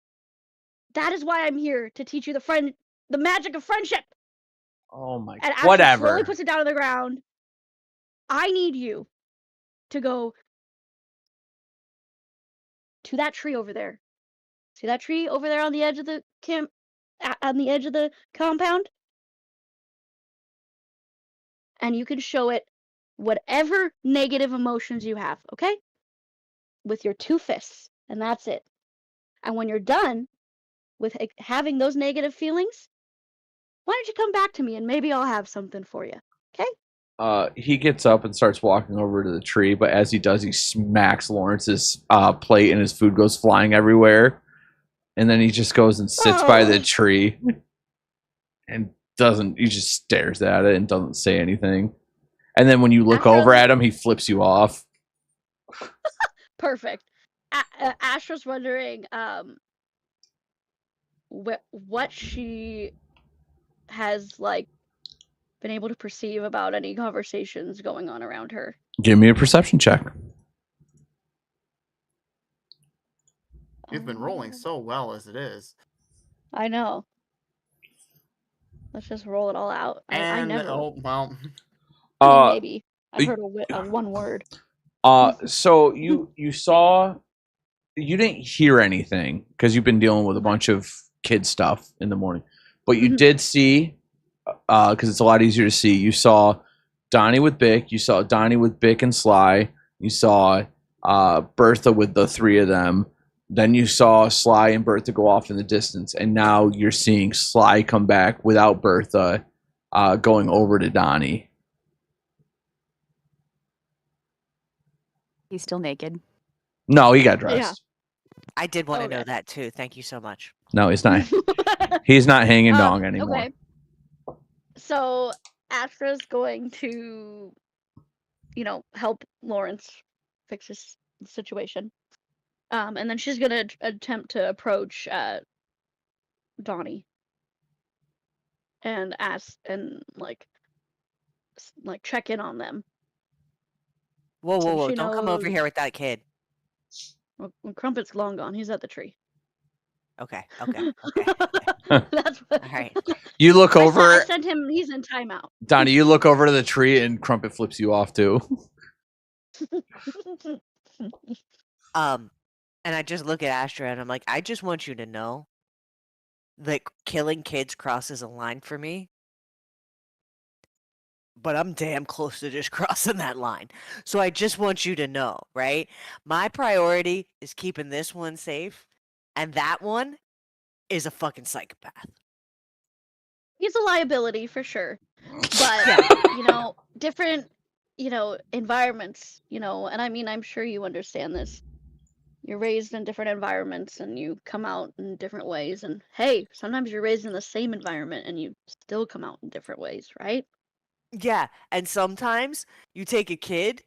that is why I'm here, to teach you the magic of friendship. Oh my! And Asher Whatever. slowly puts it down on the ground. I need you to go to that tree over there. See that tree over there on the edge of the on the edge of the compound? And you can show it whatever negative emotions you have, okay? With your 2 fists, and that's it. And when you're done with having those negative feelings, why don't you come back to me and maybe I'll have something for you, okay? He gets up and starts walking over to the tree, but as he does, he smacks Lawrence's plate, and his food goes flying everywhere. And then he just goes and sits by the tree, and he just stares at it and doesn't say anything. And then when you look over at him, he flips you off. Perfect. Astra's wondering what she has, like, been able to perceive about any conversations going on around her. Give me a perception check. You've been rolling so well as it is. I know. Let's just roll it all out. I never. Oh well. I mean, maybe. I've heard a one word. So you saw, you didn't hear anything because you've been dealing with a bunch of kid stuff in the morning, but you did see, because it's a lot easier to see. You saw Donnie with Bick. You saw Donnie with Bick and Sly. You saw Bertha with the 3 of them. Then you saw Sly and Bertha go off in the distance, and now you're seeing Sly come back without Bertha, going over to Donnie. He's still naked. No, he got dressed. Yeah. I did want to know Okay. that too. Thank you so much. No, he's not. He's not hanging dong anymore. Okay. So Astra's going to, help Lawrence fix his situation. And then she's gonna attempt to approach Donnie and ask and like check in on them. Whoa, So whoa, whoa! she Don't come over knows- here with that kid. Well, Crumpet's long gone. He's at the tree. Okay. Okay. That's what. All right. You look I over, sent him. He's in timeout. Donnie. You look over to the tree, and Crumpet flips you off too. And I just look at Astra and I'm like, I just want you to know that killing kids crosses a line for me. But I'm damn close to just crossing that line. So I just want you to know, right? My priority is keeping this one safe, and that one is a fucking psychopath. He's a liability for sure. But different, environments, and I mean, I'm sure you understand this. You're raised in different environments and you come out in different ways. And hey, sometimes you're raised in the same environment and you still come out in different ways, right? Yeah, and sometimes you take a kid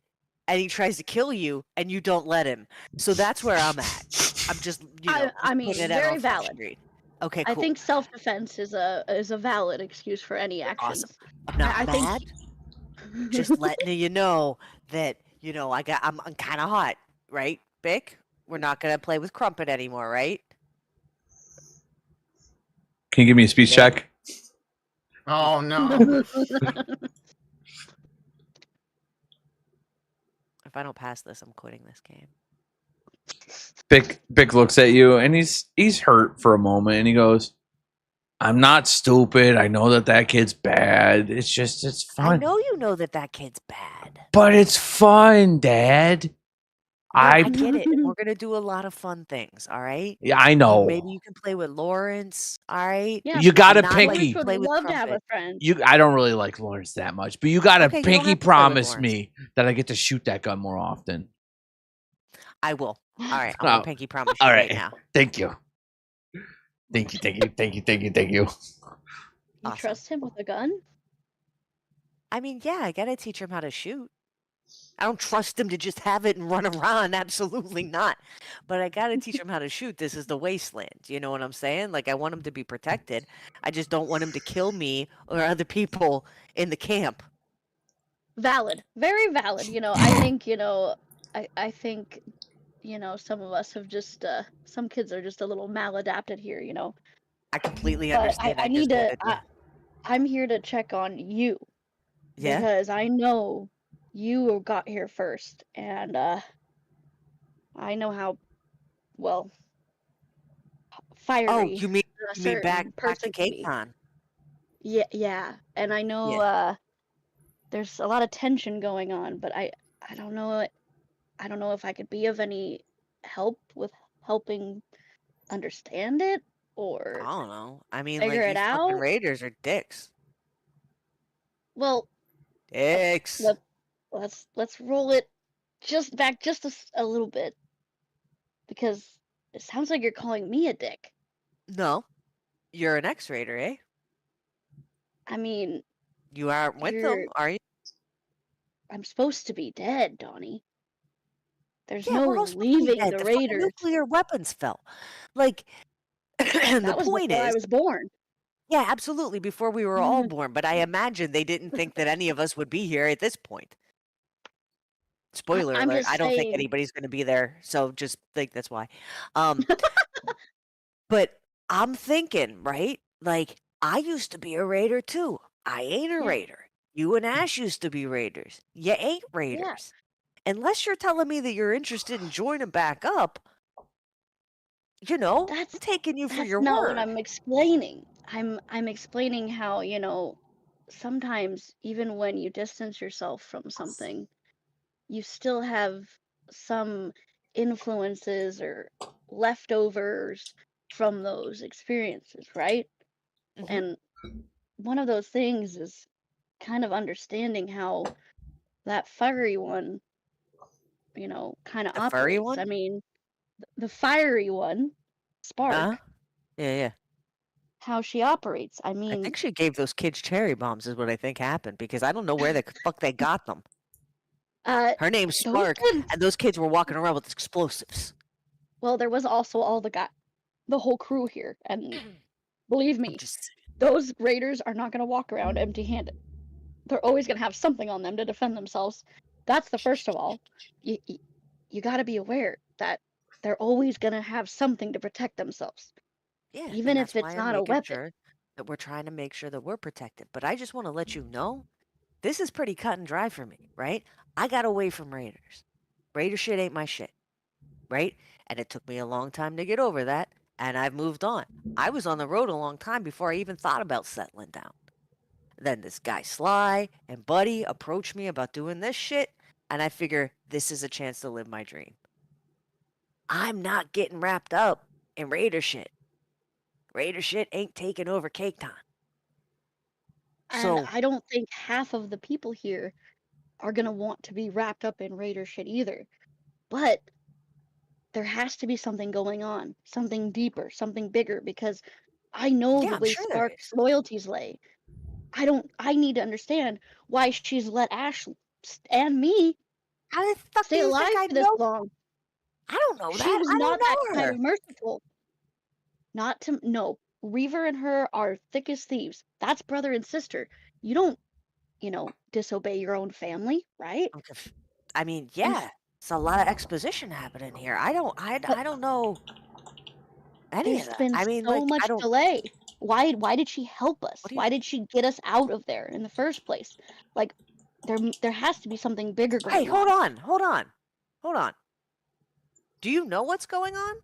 and he tries to kill you and you don't let him. So that's where I'm at. I'm just, I mean, putting it out very on Front valid. Street. Okay, I cool. think self-defense is a valid excuse for any actions. Awesome. I'm not I think mad. Just letting you know that, I'm kind of hot, right, Bick? We're not going to play with Crumpet anymore, right? Can you give me a speech Yeah. check? Oh no. If I don't pass this, I'm quitting this game. Bick looks at you, and he's hurt for a moment, and he goes, "I'm not stupid. I know that kid's bad. It's fun. I know you know that kid's bad. But it's fun, Dad. No, I get it. And we're going to do a lot of fun things, all right? Yeah, I know. Maybe you can play with Lawrence, all right? Yeah, You got a not pinky. Would play with love to have a Crumpet. friend. I don't really like Lawrence that much, but you got Okay, a you don't pinky have to play with promise Lawrence. me that I get to shoot that gun more often. I will. All right, I'm Oh, going to pinky promise you all right right. now. Thank you. Thank you. You Awesome. trust him with a gun? I mean, yeah, I got to teach him how to shoot. I don't trust him to just have it and run around. Absolutely not. But I got to teach him how to shoot. This is the wasteland. You know what I'm saying? Like, I want him to be protected. I just don't want him to kill me or other people in the camp. Valid. Very valid. I think, I think, some of us have just, some kids are just a little maladapted here, I completely But understand. I need just to, wanted I'm here to check on you. Yeah? Because I know you got here first. And, I know how, well, Oh, fiery you mean a back certain person to can Cape be. Con? Yeah. And I know, there's a lot of tension going on, but I don't know. I don't know if I could be of any help with helping understand it I or don't know. I mean, figure like, it you fucking out. Raiders are dicks. Well, Dicks. let's roll it just back just a little bit because it sounds like you're calling me a dick. No. You're an X-Raider, eh? I mean, You aren't with them, are you? I'm supposed to be dead, Donnie. There's Yeah, no we're all supposed to be leaving dead. the The fucking Raiders. nuclear weapons fell. Like, the That was point before I is, was born. yeah, absolutely, before we were all born, but I imagine they didn't think that any of us would be here at this point. Spoiler I'm alert, just I don't think saying. anybody's going to be there, so just think that's why. But I'm thinking, right? Like, I used to be a Raider too. I ain't a Yeah. Raider. You and Ash used to be Raiders. You ain't Raiders. Unless you're telling me that you're interested in joining back up, I'm taking you for That's your not word. what I'm explaining. I'm explaining how, sometimes even when you distance yourself from something, you still have some influences or leftovers from those experiences, right? Mhm. And one of those things is kind of understanding how that fiery one, kind of The furry operates. one? I mean, the fiery one, Spark, Uh-huh. Yeah. how she operates. I I mean, think she gave those kids cherry bombs is what I think happened because I don't know where the fuck they got them. Her name's those Spark, kids, and those kids were walking around with explosives. well, there was also the whole crew here, and believe I'm me, just those raiders are not going to walk around empty-handed. They're always going to have something on them to defend themselves. That's the first of all. You got to be aware that they're always gonna have something to protect themselves, Yeah, even and if that's why it's I'm not a making weapon. sure that we're trying to make sure that we're protected. But I just want to let you know, this is pretty cut and dry for me, right? I got away from Raiders. Raider shit ain't my shit, right? And it took me a long time to get over that, and I've moved on. I was on the road a long time before I even thought about settling down. Then this guy Sly and Buddy approached me about doing this shit, and I figure this is a chance to live my dream. I'm not getting wrapped up in Raider shit. Raider shit ain't taking over Cake Time. And So, I don't think half of the people here are gonna want to be wrapped up in Raider shit either. But there has to be something going on, something deeper, something bigger, because I know yeah, the I'm way sure there is. Spark's loyalties lay. I need to understand why she's let Ash and me How the fuck do stay you think alive I for this know? long. I don't know She that. was I don't not that know kind her. of merciful. Not to no. Reaver and her are thick as thieves. That's brother and sister. You don't, disobey your own family, right? I mean, And yeah, it's a lot of exposition happening here. I but don't know any of there's that. been I mean, so like, I much don't. delay. Why did she help us? What do you? Why did she get us out of there in the first place? Like there has to be something bigger Hey, going hold on. on, hold on, hold on. Do you know what's going on?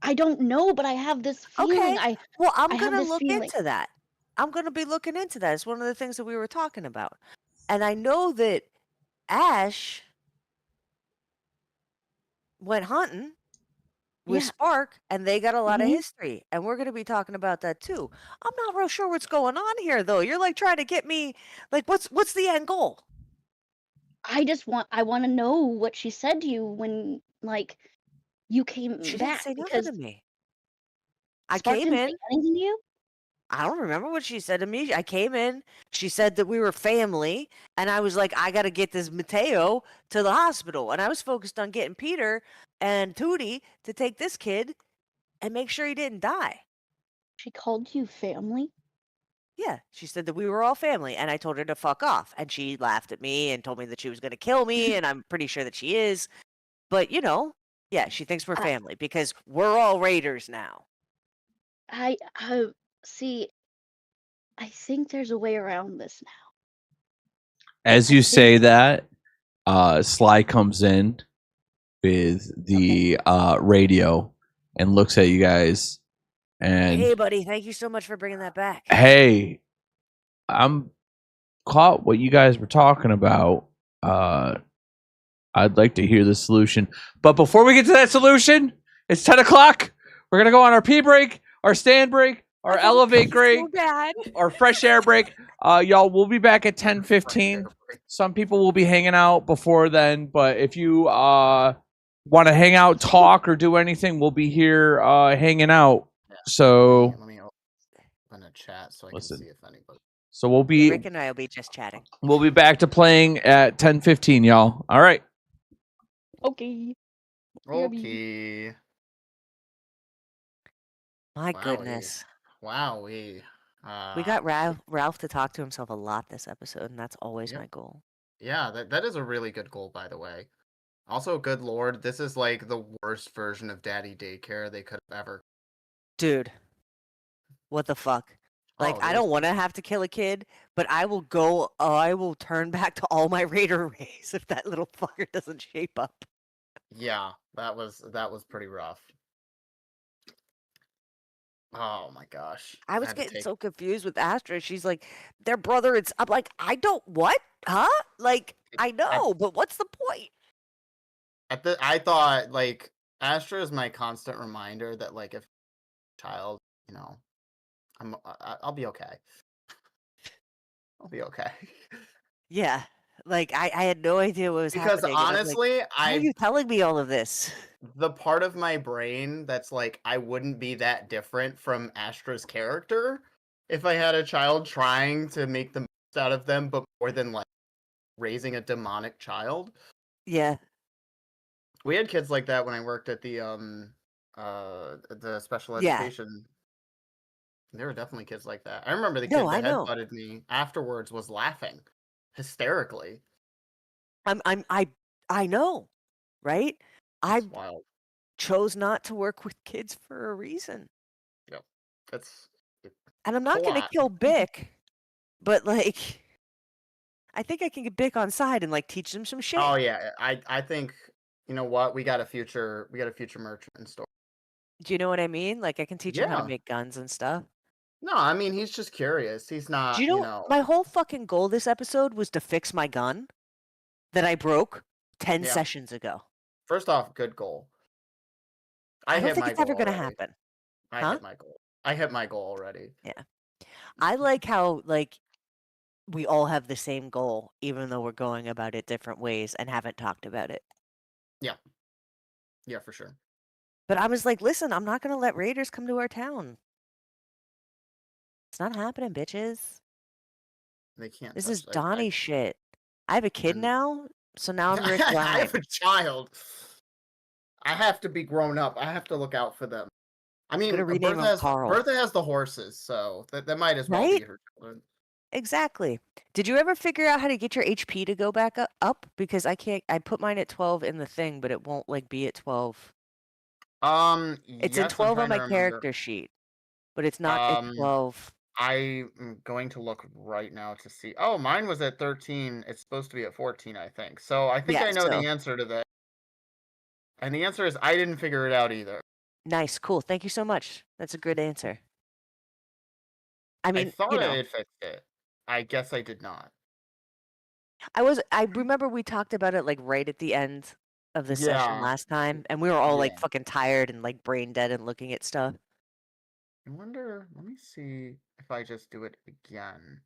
I don't know, but I have this feeling. Okay. Well, I I'm have gonna this look feeling. into that. I'm gonna be looking into that. It's one of the things that we were talking about, and I know that Ash went hunting with Yeah, Spark, and they got a lot of mhm. history, and we're gonna be talking about that too. I'm not real sure what's going on here, though. You're like trying to get me, like, what's the end goal? I want to know what she said to you when you She came didn't back say nothing because to me. I Spark came didn't say in. anything to you. I don't remember what she said to me. I came in. She said that we were family, and I was like, I got to get this Mateo to the hospital, and I was focused on getting Peter and Tootie to take this kid and make sure he didn't die. She called you family. Yeah, she said that we were all family, and I told her to fuck off, and she laughed at me and told me that she was going to kill me, and I'm pretty sure that she is. But yeah, she thinks we're I family because we're all Raiders now. I see. I think there's a way around this now. As I you think say that, Sly comes in with okay. the radio and looks at you guys and, Hey, buddy, thank you so much for bringing that back. hey, I'm caught what you guys were talking about. I'd like to hear the solution. But before we get to that solution, it's 10 o'clock. We're going to go on our pee break, our stand break, our I want elevate pee break, so bad. our fresh air break. Y'all, we'll be back at 10:15. Some people will be hanging out before then, but if you want to hang out, talk, or do anything, we'll be here hanging out. Yeah. So Let me open a chat so I listen. can see if anybody. So we'll Yeah, be Rick and I will be just chatting. back to playing at 10:15, y'all. All right. Okay. Okay. My Wowee. goodness. Wowee. We got Ralph to talk to himself a lot this episode, and that's always Yep. my goal. Yeah, that is a really good goal, by the way. Also, good lord, this is like the worst version of Daddy Daycare they could have ever. Dude, what the fuck? Like, Oh, I there's don't want to have to kill a kid, but I will turn back to all my Raider rays if that little fucker doesn't shape up. yeah, that was pretty rough. Oh my gosh. I was had to getting take so confused with Astra. She's like, their brother, I'm like, I don't, what? Huh? Like, I at, know, but what's the point? I thought like Astra is my constant reminder that like if child, I'll be okay. I'll be okay. Yeah. Like, I had no idea what was Because happening. And I'm like, honestly, why are you telling me all of this? the part of my brain that's like I wouldn't be that different from Astra's character if I had a child trying to make the most out of them, but more than like raising a demonic child. Yeah. We had kids like that when I worked at the special Yeah. education. There were definitely kids like that. I remember the No, kid I that know. headbutted me afterwards was laughing hysterically. I know, right? I It's wild. chose not to work with kids for a reason. Yep. It's And I'm not a going to lot. kill Bick, but like, I think I can get Bick on side and like teach them some shit. Oh yeah, I think you know what we got a future merchant in store. Do you know what I mean? Like, I can teach him how to Yeah. make guns and stuff. No, I mean he's just curious. He's Do not. you know, my whole fucking goal this episode was to fix my gun that I broke 10 Yeah. sessions ago. First off, good goal. I don't hit think my it's ever goal going to already. happen. I Huh? hit my goal. I hit my goal already. Yeah. I like how, like, we all have the same goal, even though we're going about it different ways and haven't talked about it. Yeah. Yeah, for sure. But I was like, listen, I'm not going to let raiders come to our town. It's not happening, bitches. They can't. This touch is I- Donnie shit. I have a kid I'm- now, so now I'm Rick I Grimes. have a child. I have to be grown up. I have to look out for them. I mean, gonna rename him Carl. Bertha has the horses, so that might as well Right? be her children. Exactly. Did you ever figure out how to get your HP to go back up? Because I can't. I put mine at 12 in the thing, but it won't like be at 12. It's yes, at 12 I'm on my trying to remember. character sheet, but it's not at 12. I'm going to look right now to see. Oh, mine was at 13. It's supposed to be at 14, I think. So I think Yeah, I know so- the answer to that. And the answer is I didn't figure it out either. Nice, cool. Thank you so much. That's a good answer. I mean, I thought you I know, had fixed it. I guess I did not. I remember we talked about it like right at the end of the session Yeah. last time, and we were all like Yeah. fucking tired and like brain dead and looking at stuff. I wonder, let me see if I just do it again.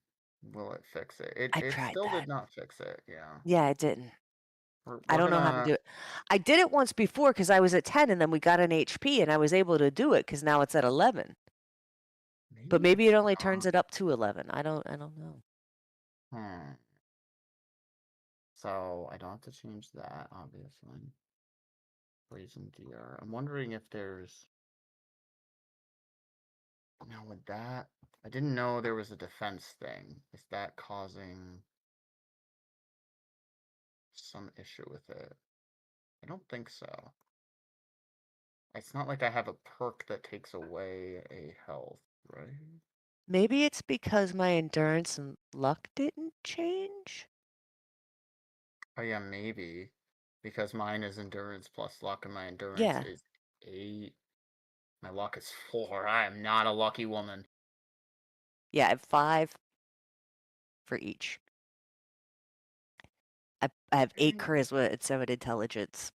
Will it fix it? It tried still that. did not fix it. Yeah. Yeah, it didn't. We're I don't know how to gonna- do it. I did it once before because I was at 10 and then we got an HP and I was able to do it because now it's at 11. But maybe it only turns it up to 11. I don't know. So I don't have to change that, obviously. Brazen deer. I'm wondering if there's. Now with that, I didn't know there was a defense thing. Is that causing some issue with it? I don't think so. It's not like I have a perk that takes away a health, right? Maybe it's because my endurance and luck didn't change? Oh yeah, maybe. Because mine is endurance plus luck and my endurance Yeah. is 8. My luck is 4. I am not a lucky woman. Yeah, I have 5 for each. I have 8 charisma and 7 intelligence.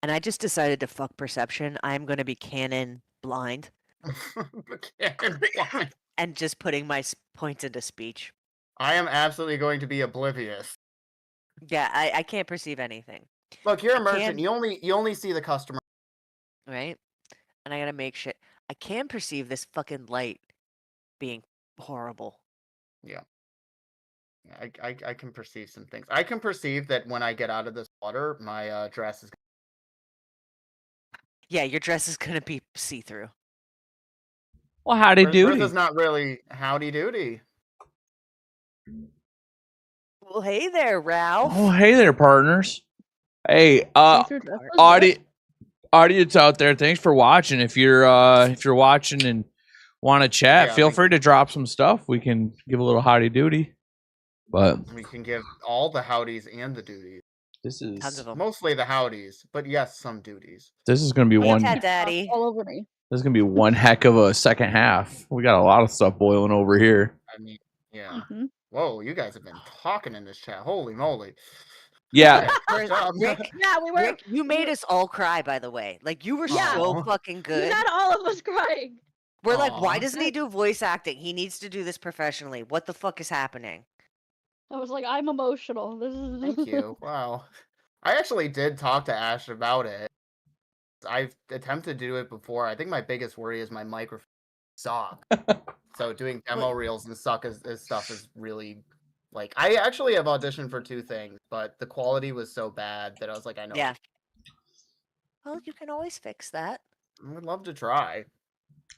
And I just decided to fuck perception. I'm going to be canon blind and just putting my points into speech. I am absolutely going to be oblivious. Yeah, I can't perceive anything. Look, you're a I merchant. can- You only see the customer. Right? And I gotta make shit. I can perceive this fucking light being horrible. Yeah. I can perceive some things. I can perceive that when I get out of this water, my dress is. Yeah, your dress is gonna be see-through. Well, howdy doody. Bertha's not really howdy doody. Well, hey there, Ralph. Oh, hey there, partners. Hey, See-through dress was audience out there, thanks for watching. If you're watching and want to chat, Yeah, feel free to drop some stuff. We can give a little howdy doody. But We can give all the howdies and the duties. this is Tons of them. Mostly the howdies, but yes, some duties. this is gonna be Hey, one. Cat Daddy. all over me. This is gonna be one heck of a second half. We got a lot of stuff boiling over here. I mean, yeah. hmm Whoa, you guys have been talking in this chat. Holy moly. Yeah, Good job. Rick, Yeah, we were. Rick, you made us all cry, by the way. Like, you were Yeah. so Aw. fucking You good. had all of us crying. We're like, why Aw. doesn't he do voice acting? He needs to do this professionally. What the fuck is happening? I was like, I'm emotional. This is. Thank you. Wow. I actually did talk to Ash about it. I've attempted to do it before. I think my biggest worry is my microphone suck. So doing demo reels and stuff is really like I actually have auditioned for 2 things, but the quality was so bad that I was like, I know. Yeah. Well, you can always fix that. I would love to try.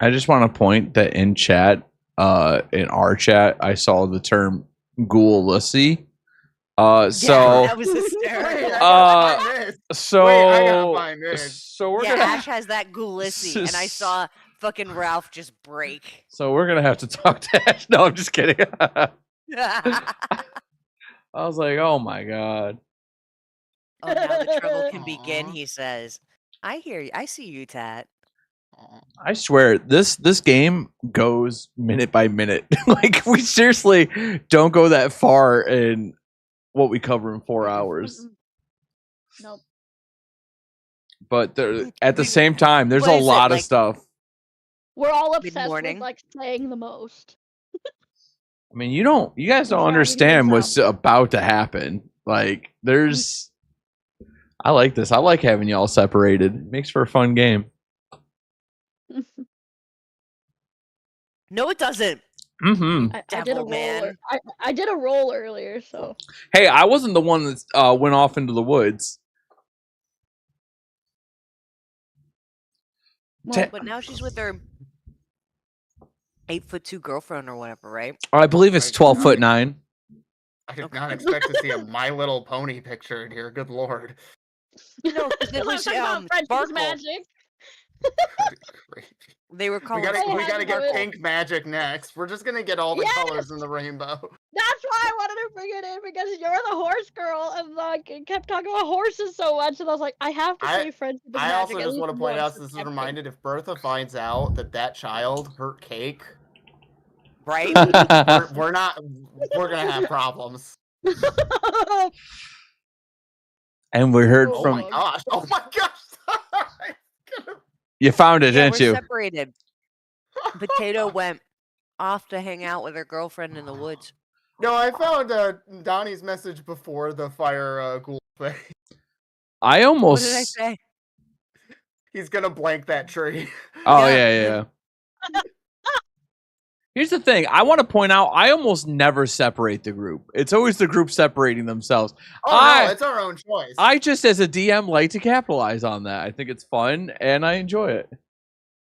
I just want to point that in chat, in our chat, I saw the term "ghoul-lussy." So that was hysterical. so Wait, I gotta find this. so we're Yeah, gonna Ash has that Gulissy, and I saw fucking Ralph just break. so we're gonna have to talk to Ash. No, I'm just kidding. I was like, oh my god. Oh, now the trouble can begin, Aw. he says. I hear you. I see you, Tat. Aw. I swear this game goes minute by minute. Like we seriously don't go that far in what we cover in 4 hours. Nope. But at the same time, there's What a is it, lot of like- stuff. We're all obsessed with Mid-morning? like saying the most. I mean, you guys don't Dragging understand things what's about to happen. Like, I like this. I like having y'all separated. It makes for a fun game. No, it doesn't. Mm-hmm. I did a Devil roll. man. I did a roll earlier, so Hey, I wasn't the one that went off into the woods. well, But now she's with her 8'2" girlfriend or whatever, right? I believe it's 12'9". I did not expect to see a My Little Pony picture in here. Good lord. No, because it was Talking about French's Sparkle. magic. They were We calling gotta, we had gotta to get do it. pink magic next. We're just gonna get all the Yes! colors in the rainbow. That's why I wanted to bring it in because you're the horse girl, and like it kept talking about horses so much, and I was like, I have to say French is I magic. also at just least want to point once out, for this is Captain. reminded, if Bertha finds out that child hurt Cake, right? we're gonna have problems. And we heard Oh from my gosh! Oh my gosh! you found it, Yeah, didn't we're you? separated. Potato went off to hang out with her girlfriend in the woods. No, I found Donnie's message before the fire ghoul thing. I What almost. did I say? He's gonna blank that tree. Oh Yeah. yeah. Here's the thing. I want to point out. I almost never separate the group. It's always the group separating themselves. Oh no, it's our own choice. I just, as a DM, like to capitalize on that. I think it's fun and I enjoy it.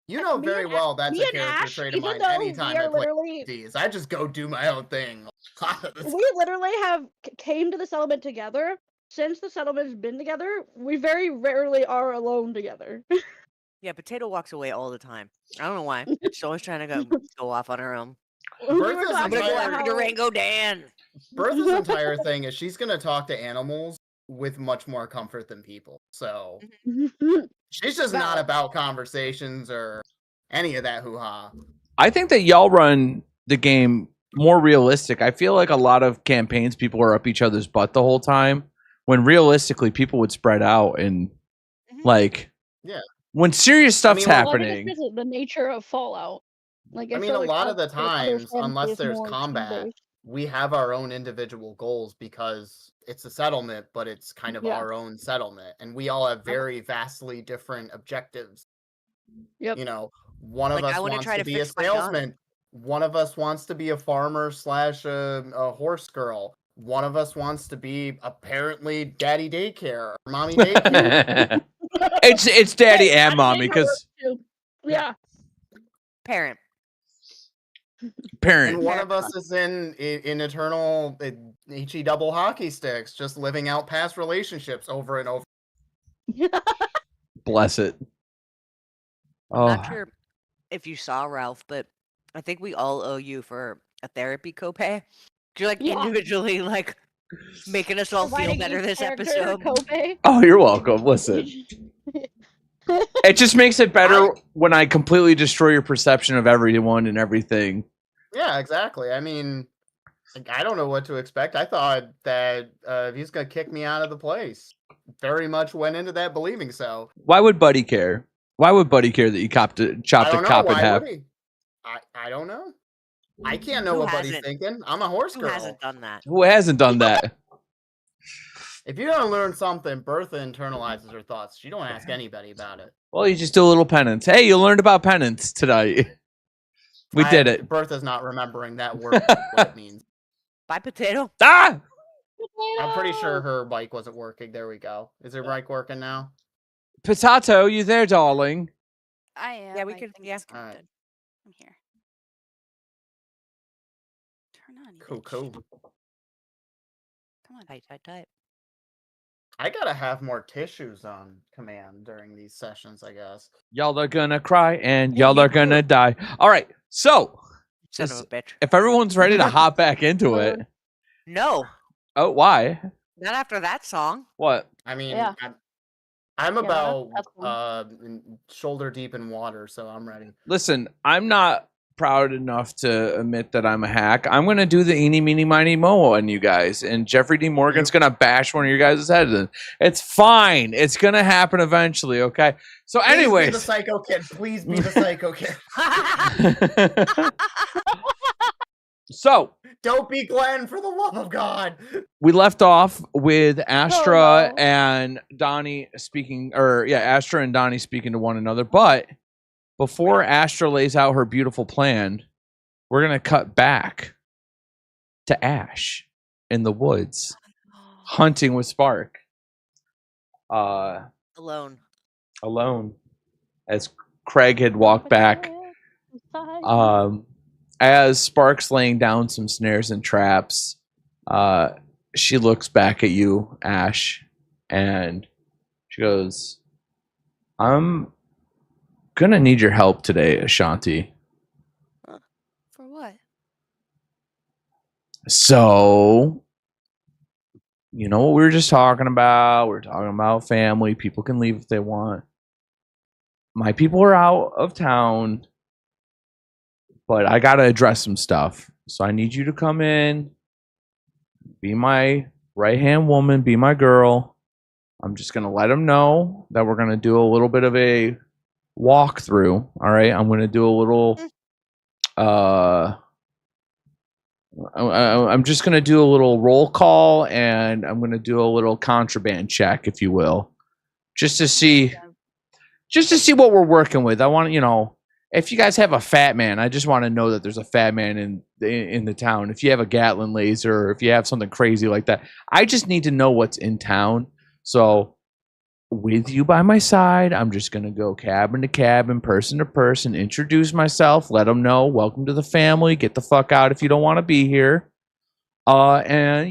You know very well that's me a and character Ash, trait of even mine. though Anytime we I are play literally, these, I just go do my own thing. we literally have came to the settlement together. Since the settlement's been together, we very rarely are alone together. Yeah, Potato walks away all the time. I don't know why. She's always trying to go off on her own. We were Bertha's I'm talking gonna go entire- about after how- Durango Dan. Bertha's entire thing is she's gonna talk to animals with much more comfort than people. So she's just not Valid. about conversations or any of that hoo-ha. I think that y'all run the game more realistic. I feel like a lot of campaigns, people are up each other's butt the whole time, when realistically people would spread out and like, Yeah. when serious stuff's well, Well, I think happening. it's just the nature of Fallout. Like, I mean, feel a like lot of the other times, fantasy unless is there's more combat, team-based. we have our own individual goals because it's a settlement, but it's kind of Yeah. our own settlement. And we all have very vastly different objectives. Yep. You know, one of Like, I us wanna wants try to to be a fix my gun. salesman. One of us wants to be a farmer / a horse girl. One of us wants to be apparently daddy daycare or mommy daycare. It's daddy Hey, and I mommy think that because works too. Yeah. Parent. parent. And one of us is in eternal HE double hockey sticks, just living out past relationships over and over. Bless it. I'm Oh, not sure if you saw Ralph, but I think we all owe you for a therapy copay. You're like Yeah. individually like making us all feel Providing better each this character episode. copay. oh, you're welcome. Listen, it just makes it better when I completely destroy your perception of everyone and everything. Yeah, exactly. I mean, like, I don't know what to expect. I thought that he's gonna kick me out of the place. Very much went into that believing so. Why would Buddy care? Why would Buddy care that you chopped I a don't know. cop in Why half? would he? I don't know. I can't know Who what Buddy's hasn't? thinking. I'm a horse Who girl. hasn't done that? Who hasn't done that? If you don't learn something, Bertha internalizes her thoughts. She don't ask anybody about it. Well, you just do a little penance. Hey, you learned about penance tonight. We did it. Bertha's not remembering that word, what it means. Bye, Potato. Ah! I'm pretty sure her mic wasn't working. There we go. Is her mic working now? Potato, you there, darling? I am. Yeah, we I could- think yeah. it's Alright. connected. I'm here. Turn on. You Cool, bitch. cool. Come on. Type. I gotta have more tissues on command during these sessions, I guess. Y'all are gonna cry and Yeah, y'all you are gonna die. All right, so Son Is- of a bitch. if everyone's ready to hop back into it, No, oh, why? not after that song. What? I mean, Yeah. I'm Yeah, about that's shoulder deep in water, so I'm ready. Listen, I'm not proud enough to admit that I'm a hack. I'm gonna do the eeny, meeny, miny, mo on you guys, and Jeffrey D. Morgan's gonna bash one of your guys' heads in. It's fine. It's gonna happen eventually. Okay. So, Please be the anyways, psycho kid. Please be the psycho kid. so Don't be Glenn, for the love of God. we left off with Astra no. and Donnie speaking, Astra and Donnie speaking to one another. But before Astra lays out her beautiful plan, we're gonna cut back to Ash in the woods hunting with Spark. Alone. Alone, as Craig had walked back. As Spark's laying down some snares and traps, she looks back at you, Ash, and she goes, "I'm gonna need your help today, Ashanti." For what? So, you know what we were just talking about? We're talking about family. People can leave if they want. My people are out of town, but I got to address some stuff. So I need you to come in, be my right-hand woman, be my girl. I'm just going to let them know that we're going to do a little bit of a walkthrough. All right. I'm going to do a little, I'm just going to do a little roll call, and I'm going to do a little contraband check, if you will, just to see what we're working with. I want to, if you guys have a fat man, I just want to know that there's a fat man in the town. If you have a Gatlin laser, or if you have something crazy like that, I just need to know what's in town. So with you by my side, I'm just going to go cabin to cabin, person to person, introduce myself, let them know, welcome to the family, get the fuck out if you don't want to be here. And,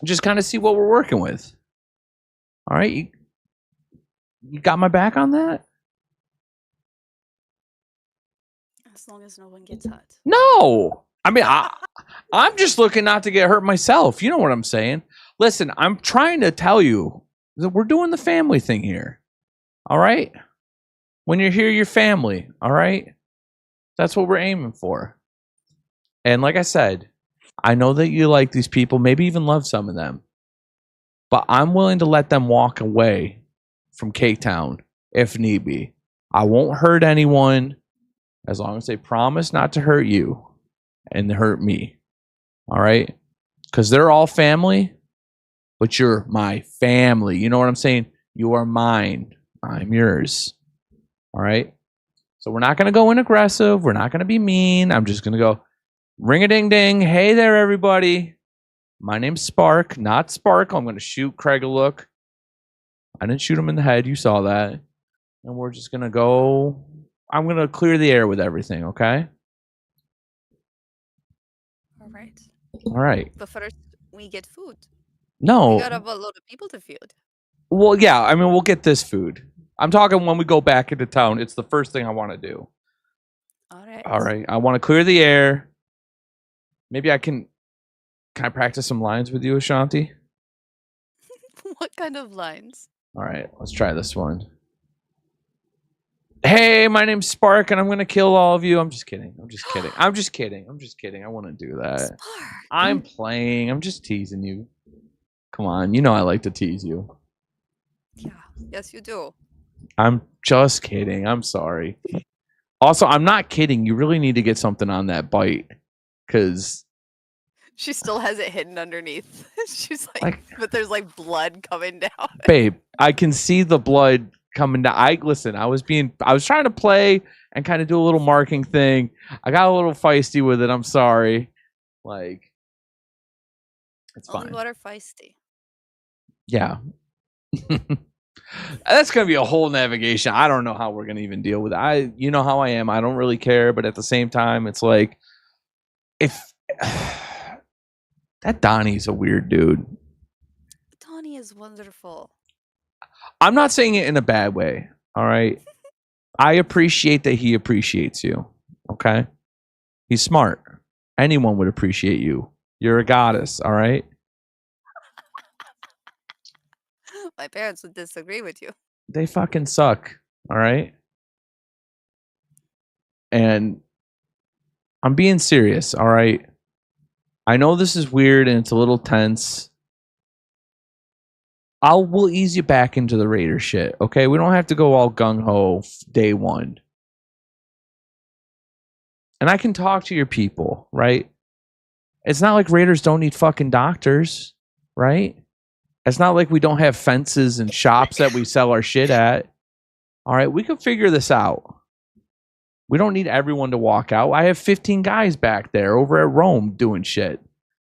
just kind of see what we're working with. All right. You got my back on that? As long as no one gets hurt. No. I mean, I'm just looking not to get hurt myself. You know what I'm saying? Listen, I'm trying to tell you that we're doing the family thing here. All right? When you're here, you're family. All right? That's what we're aiming for. And like I said, I know that you like these people, maybe even love some of them. But I'm willing to let them walk away from K-Town if need be. I won't hurt anyone as long as they promise not to hurt you and hurt me. All right? Because they're all family, but you're my family. You know what I'm saying? You are mine. I'm yours. All right? So we're not going to go in aggressive. We're not going to be mean. I'm just going to go ring-a-ding-ding. Hey there, everybody. My name's Spark, not Sparkle. I'm going to shoot Craig a look. I didn't shoot him in the head. You saw that. And we're just going to go. I'm going to clear the air with everything, okay? All right. All right. But first, we get food. No. We got a lot of people to feed. Well, yeah. I mean, we'll get this food. I'm talking when we go back into town. It's the first thing I want to do. All right. All right. I want to clear the air. Maybe I can I practice some lines with you, Ashanti? What kind of lines? All right. Let's try this one. Hey, my name's Spark, and I'm going to kill all of you. I'm just kidding. I'm just kidding. I'm just kidding. I'm just kidding. I want to do that. Spark. I'm playing. I'm just teasing you. Come on. You know I like to tease you. Yeah. Yes, you do. I'm just kidding. I'm sorry. Also, I'm not kidding. You really need to get something on that bite, because She still has it hidden underneath. She's like, but there's like blood coming down. babe, I can see the blood coming down. I was trying to play and kind of do a little marking thing. I got a little feisty with it. I'm sorry. Like, it's Only fine. water feisty. Yeah. That's gonna be a whole navigation. I don't know how we're gonna even deal with it. You know how I am. I don't really care, but at the same time, it's like if That Donnie's a weird dude. Donnie is wonderful. I'm not saying it in a bad way. All right. I appreciate that he appreciates you. Okay. He's smart. Anyone would appreciate you. You're a goddess. All right. My parents would disagree with you. They fucking suck. All right. And I'm being serious. All right. I know this is weird and it's a little tense. We'll ease you back into the Raider shit. Okay. We don't have to go all gung ho day one. And I can talk to your people, right? It's not like Raiders don't need fucking doctors, right? It's not like we don't have fences and shops that we sell our shit at. All right, we can figure this out. We don't need everyone to walk out. I have 15 guys back there over at Rome doing shit.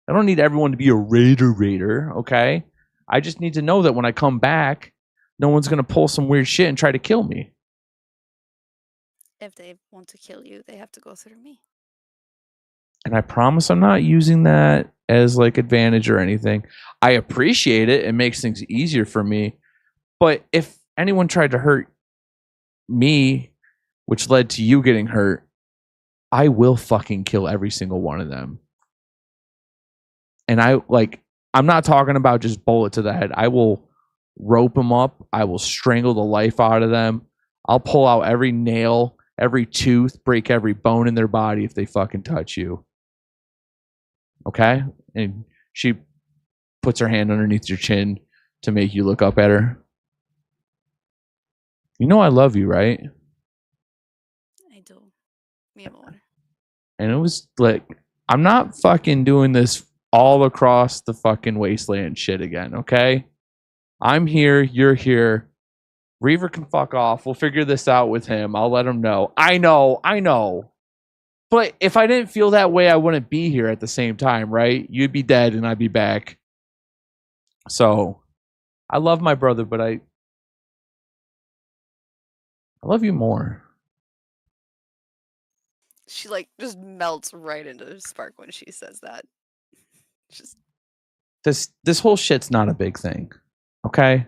I don't need everyone to be a raider, okay? I just need to know that when I come back, no one's going to pull some weird shit and try to kill me. If they want to kill you, they have to go through me. And I promise I'm not using that as like advantage or anything. I appreciate it. It makes things easier for me. But if anyone tried to hurt me, which led to you getting hurt, I will fucking kill every single one of them. And I'm not talking about just bullet to the head. I will rope them up. I will strangle the life out of them. I'll pull out every nail, every tooth, break every bone in their body if they fucking touch you. Okay? And she puts her hand underneath your chin to make you look up at her. You know I love you, right? I do. Me more. And it was like, I'm not fucking doing this all across the fucking wasteland shit again, okay? I'm here, you're here. Reaver can fuck off. We'll figure this out with him. I'll let him know. I know. But if I didn't feel that way, I wouldn't be here at the same time, right? You'd be dead and I'd be back. So, I love my brother, but I love you more. She like just melts right into Spark when she says that. Just This whole shit's not a big thing, okay?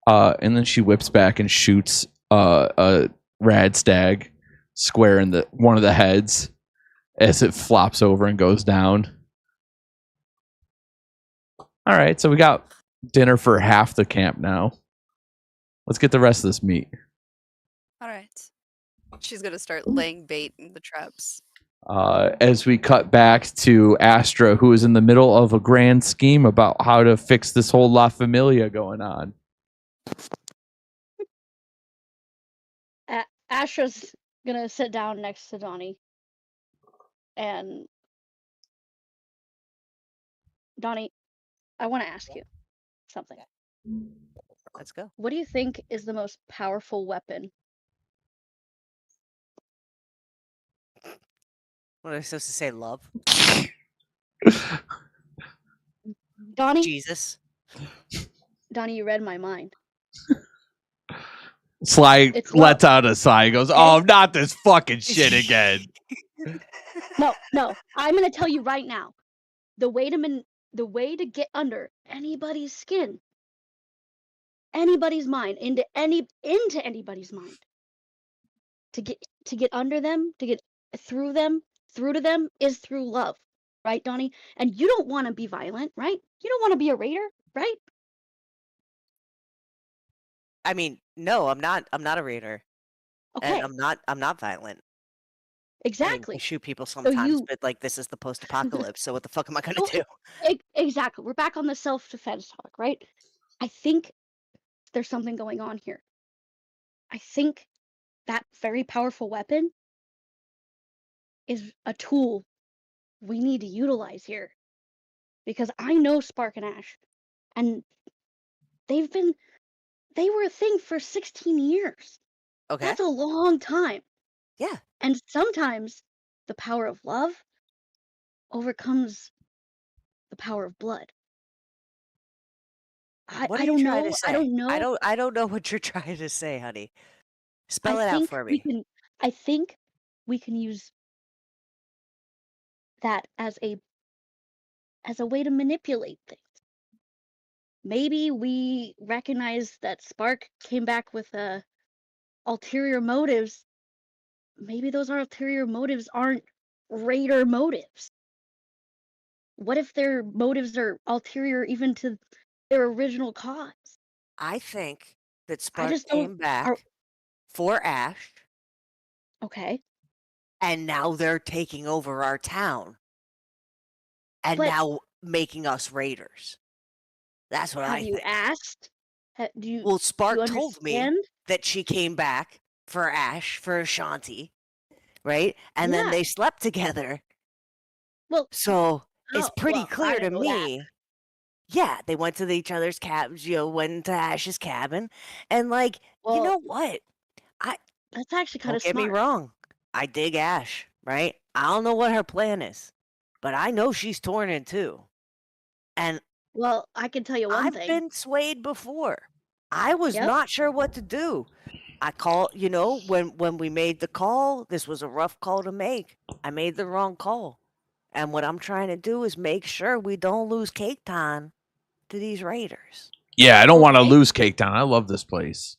all right. And then she whips back and shoots a rad stag square in one of the heads as it flops over and goes down. All right, so we got dinner for half the camp now. Let's get the rest of this meat. All right. She's gonna start laying bait in the traps. As we cut back to Astra, who is in the middle of a grand scheme about how to fix this whole La Familia going on. Astra's gonna sit down next to Donnie. And Donnie, I want to ask you something. Let's go. What do you think is the most powerful weapon? What am I supposed to say? Love? Donnie? Jesus. Donnie, you read my mind. Sly It's lets love. out a sigh. He goes, "Oh, not this fucking shit again." No. I'm gonna tell you right now. The way to get under anybody's skin, anybody's mind, into anybody's mind. To get under them, to get through to them is through love. Right, Donnie? And you don't want to be violent, right? You don't want to be a raider, right? I mean, no, I'm not a raider. Okay. And I'm not violent. Exactly. I mean, I shoot people sometimes, you but like this is the post-apocalypse, so what the fuck am I gonna do? Exactly. We're back on the self-defense talk, right? I think there's something going on here. I think that very powerful weapon is a tool we need to utilize here. Because I know Spark and Ash, and they were a thing for 16 years. Okay. That's a long time. Yeah. And sometimes the power of love overcomes the power of blood. What I are you don't trying know. to say? I don't know. I don't know what you're trying to say, honey. Spell it out for me. I think we can use that as a way to manipulate things. Maybe we recognize that Spark came back with ulterior motives. Maybe those ulterior motives aren't raider motives. What if their motives are ulterior even to their original cause? I think that I Spark just don't. came back for Ash, Okay, and now they're taking over our town, and But- now making us raiders. That's what I have you think. asked? Do you? Well, Spark you told me understand? that she came back for Ash, for Ashanti, right? And then Yeah. they slept together. Well, So it's oh, pretty well, I clear to didn't know that. me. Yeah, they went to each other's cabins, went to Ash's cabin. And you Well, know what? that's actually kind Don't of get me smart. wrong. I dig Ash, right? I don't know what her plan is, but I know she's torn in two. And Well, I can tell you one I've thing. been swayed before. I was Yep. not sure what to do. I called, when we made the call, this was a rough call to make. I made the wrong call. And what I'm trying to do is make sure we don't lose Cake Time to these raiders. Yeah, I don't want to Okay. lose Cake Town. I love this place.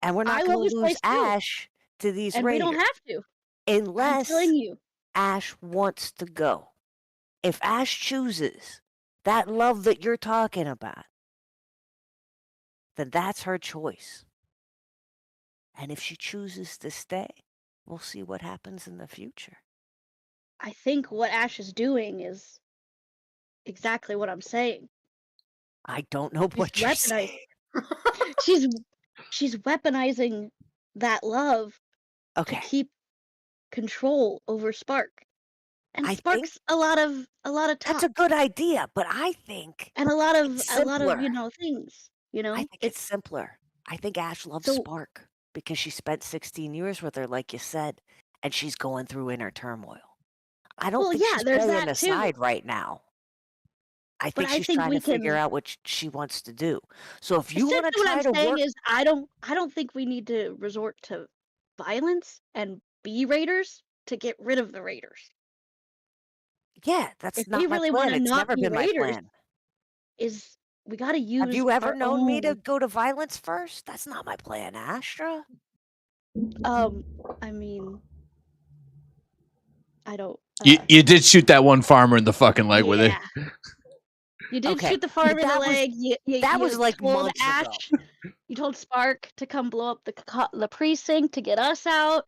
And we're not I going love to this lose place too. Ash to these And we raiders. don't have to. I'm Unless telling you. Ash wants to go. If Ash chooses that love that you're talking about, then that's her choice. And if she chooses to stay, we'll see what happens in the future. I think what Ash is doing is exactly what I'm saying. I don't know what you're weaponized. saying. She's weaponizing that love Okay. to keep control over Spark. And I think Spark's a lot of that's talk a good idea, but I think and a lot of it's things. I think it's simpler. I think Ash loves So- Spark because she spent 16 years with her, like you said, and she's going through inner turmoil. I don't Well, think yeah, she's there's playing that too. aside right now. I think I she's think trying we to figure can- out what she wants to do. So if you want to essentially what try I'm to saying work, is I don't think we need to resort to violence and be raiders to get rid of the raiders. yeah, that's If not we my really plan. wanna It's not never be been my raiders, plan. Is we got to use Have you ever our known me to own- go to violence first? That's not my plan, Astra. I mean, I don't You did shoot that one farmer in the fucking leg with it. yeah. You did Okay, shoot the farm but in the that was- leg. that was, like, told months Ash. ago. You told Spark to come blow up the precinct to get us out.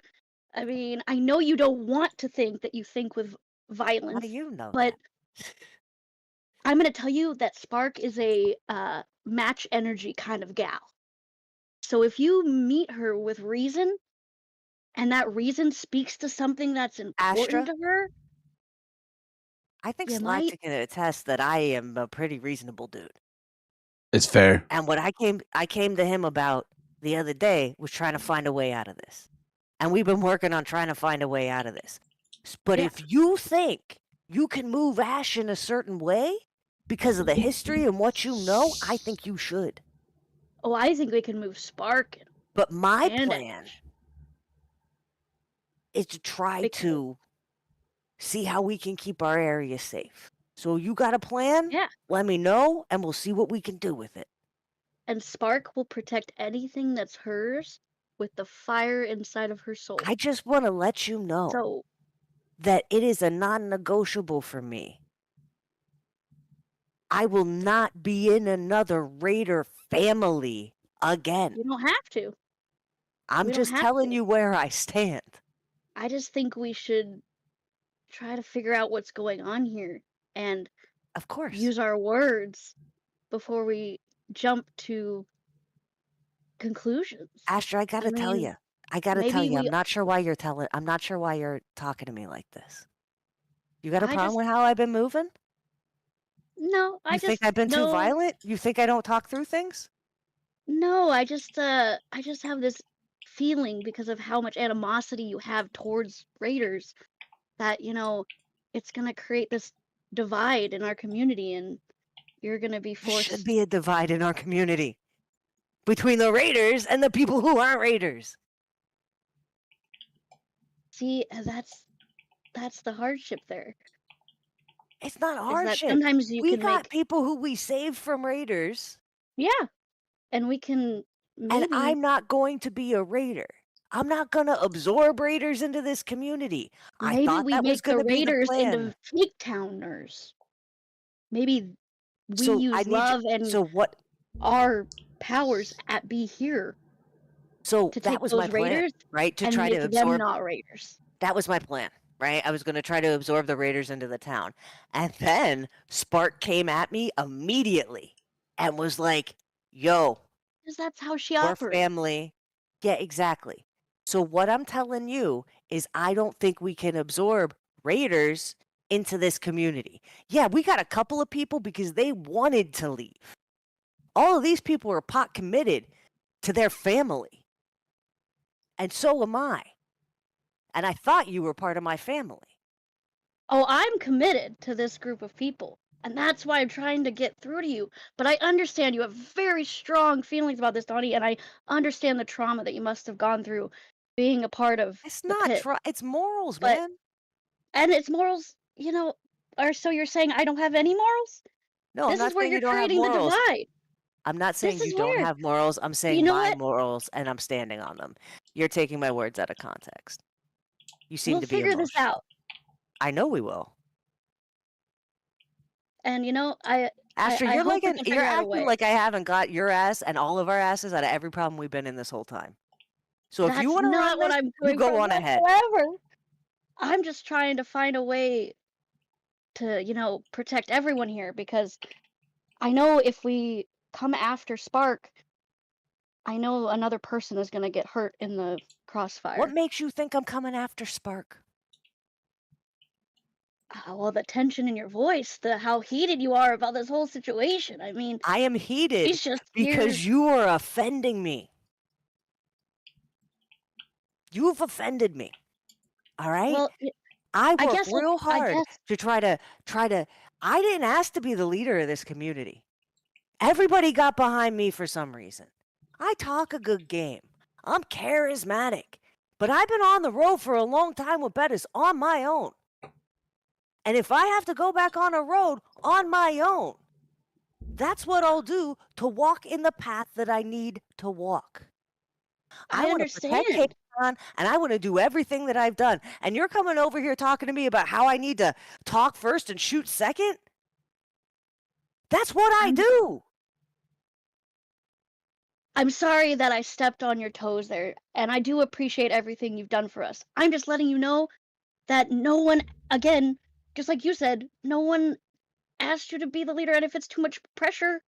I mean, I know you don't want to think that you think with How violence, do you know but that? I'm gonna tell you that Spark is a match energy kind of gal. So if you meet her with reason, and that reason speaks to something that's important Astra? to her, I think You Slack might- can attest that I am a pretty reasonable dude. It's fair. And what I came to him about the other day was trying to find a way out of this. And we've been working on trying to find a way out of this. But Yeah. if you think you can move Ash in a certain way because of the history and what you know, I think you should. oh, I think we can move Spark. But my And plan is to try Because- to see how we can keep our area safe. So you got a plan? Yeah. Let me know and we'll see what we can do with it. And Spark will protect anything that's hers with the fire inside of her soul. I just want to let you know So that it is a non-negotiable for me. I will not be in another Raider family again. you don't have to. I'm we don't just have telling to. you where I stand. I just think we should try to figure out what's going on here and Of course. use our words before we jump to conclusions. Astra, I gotta tell mean, you. I gotta tell maybe you. I'm we- not sure why you're talking to me like this. You got a I problem just- with how I've been moving? No, You think I've been too violent? You think I don't talk through things? No, I just have this feeling because of how much animosity you have towards Raiders that, it's gonna create this divide in our community and you're gonna be There forced. should be a divide in our community between the Raiders and the people who aren't Raiders. See, that's the hardship there. It's not Is that hardship. sometimes you We can got make people who we saved from raiders, yeah, and we can and maybe I'm not going to be a raider. I'm not going to absorb raiders into this community. I maybe thought we that was make the going to be the raiders plan. into fake towners. Maybe we So I use need you. love and So what? our powers at be here So to that take was my those plan, raiders right? To and try make to them absorb. not raiders. That was my plan, right? I was going to try to absorb the raiders into the town. And then Spark came at me immediately and was like, yo, Because that's how she we're operates. family. Yeah, exactly. So what I'm telling you is I don't think we can absorb raiders into this community. Yeah, we got a couple of people because they wanted to leave. All of these people are pot committed to their family. And so am I. And I thought you were part of my family. Oh, I'm committed to this group of people. And that's why I'm trying to get through to you. But I understand you have very strong feelings about this, Donnie, and I understand the trauma that you must have gone through being a part of It's the not pit. it's morals, But man. and it's morals, or so you're saying I don't have any morals? No, I'm This is not where saying you're you don't have creating the morals. divide. I'm not saying This you is don't where. have morals. I'm You saying know my what? morals, and I'm standing on them. You're taking my words out of context. You seem We'll to be figure this emotional. out. I know we will. And Asher, I you're hope like we can you're figure out a acting way. like I haven't got your ass and all of our asses out of every problem we've been in this whole time. So if you That's want to run not what this, I'm you doing go for on ahead. whatsoever. I'm just trying to find a way to, protect everyone here because I know if we come after Spark, I know another person is going to get hurt in the crossfire. What makes you think I'm coming after Spark? Well, the tension in your voice, how heated you are about this whole situation. I mean, I am heated she's just here. because you are offending me. You've offended me. All right? Well, I I work guess real I hard guess to try to I didn't ask to be the leader of this community. Everybody got behind me for some reason. I talk a good game. I'm charismatic. But I've been on the road for a long time with Bettis on my own. And if I have to go back on a road on my own, that's what I'll do to walk in the path that I need to walk. I want to protect understand. Cape Town, and I want to do everything that I've done. And you're coming over here talking to me about how I need to talk first and shoot second? That's what I do. I'm sorry that I stepped on your toes there, and I do appreciate everything you've done for us. I'm just letting you know that no one, again, just like you said, no one asked you to be the leader, and if it's too much pressure,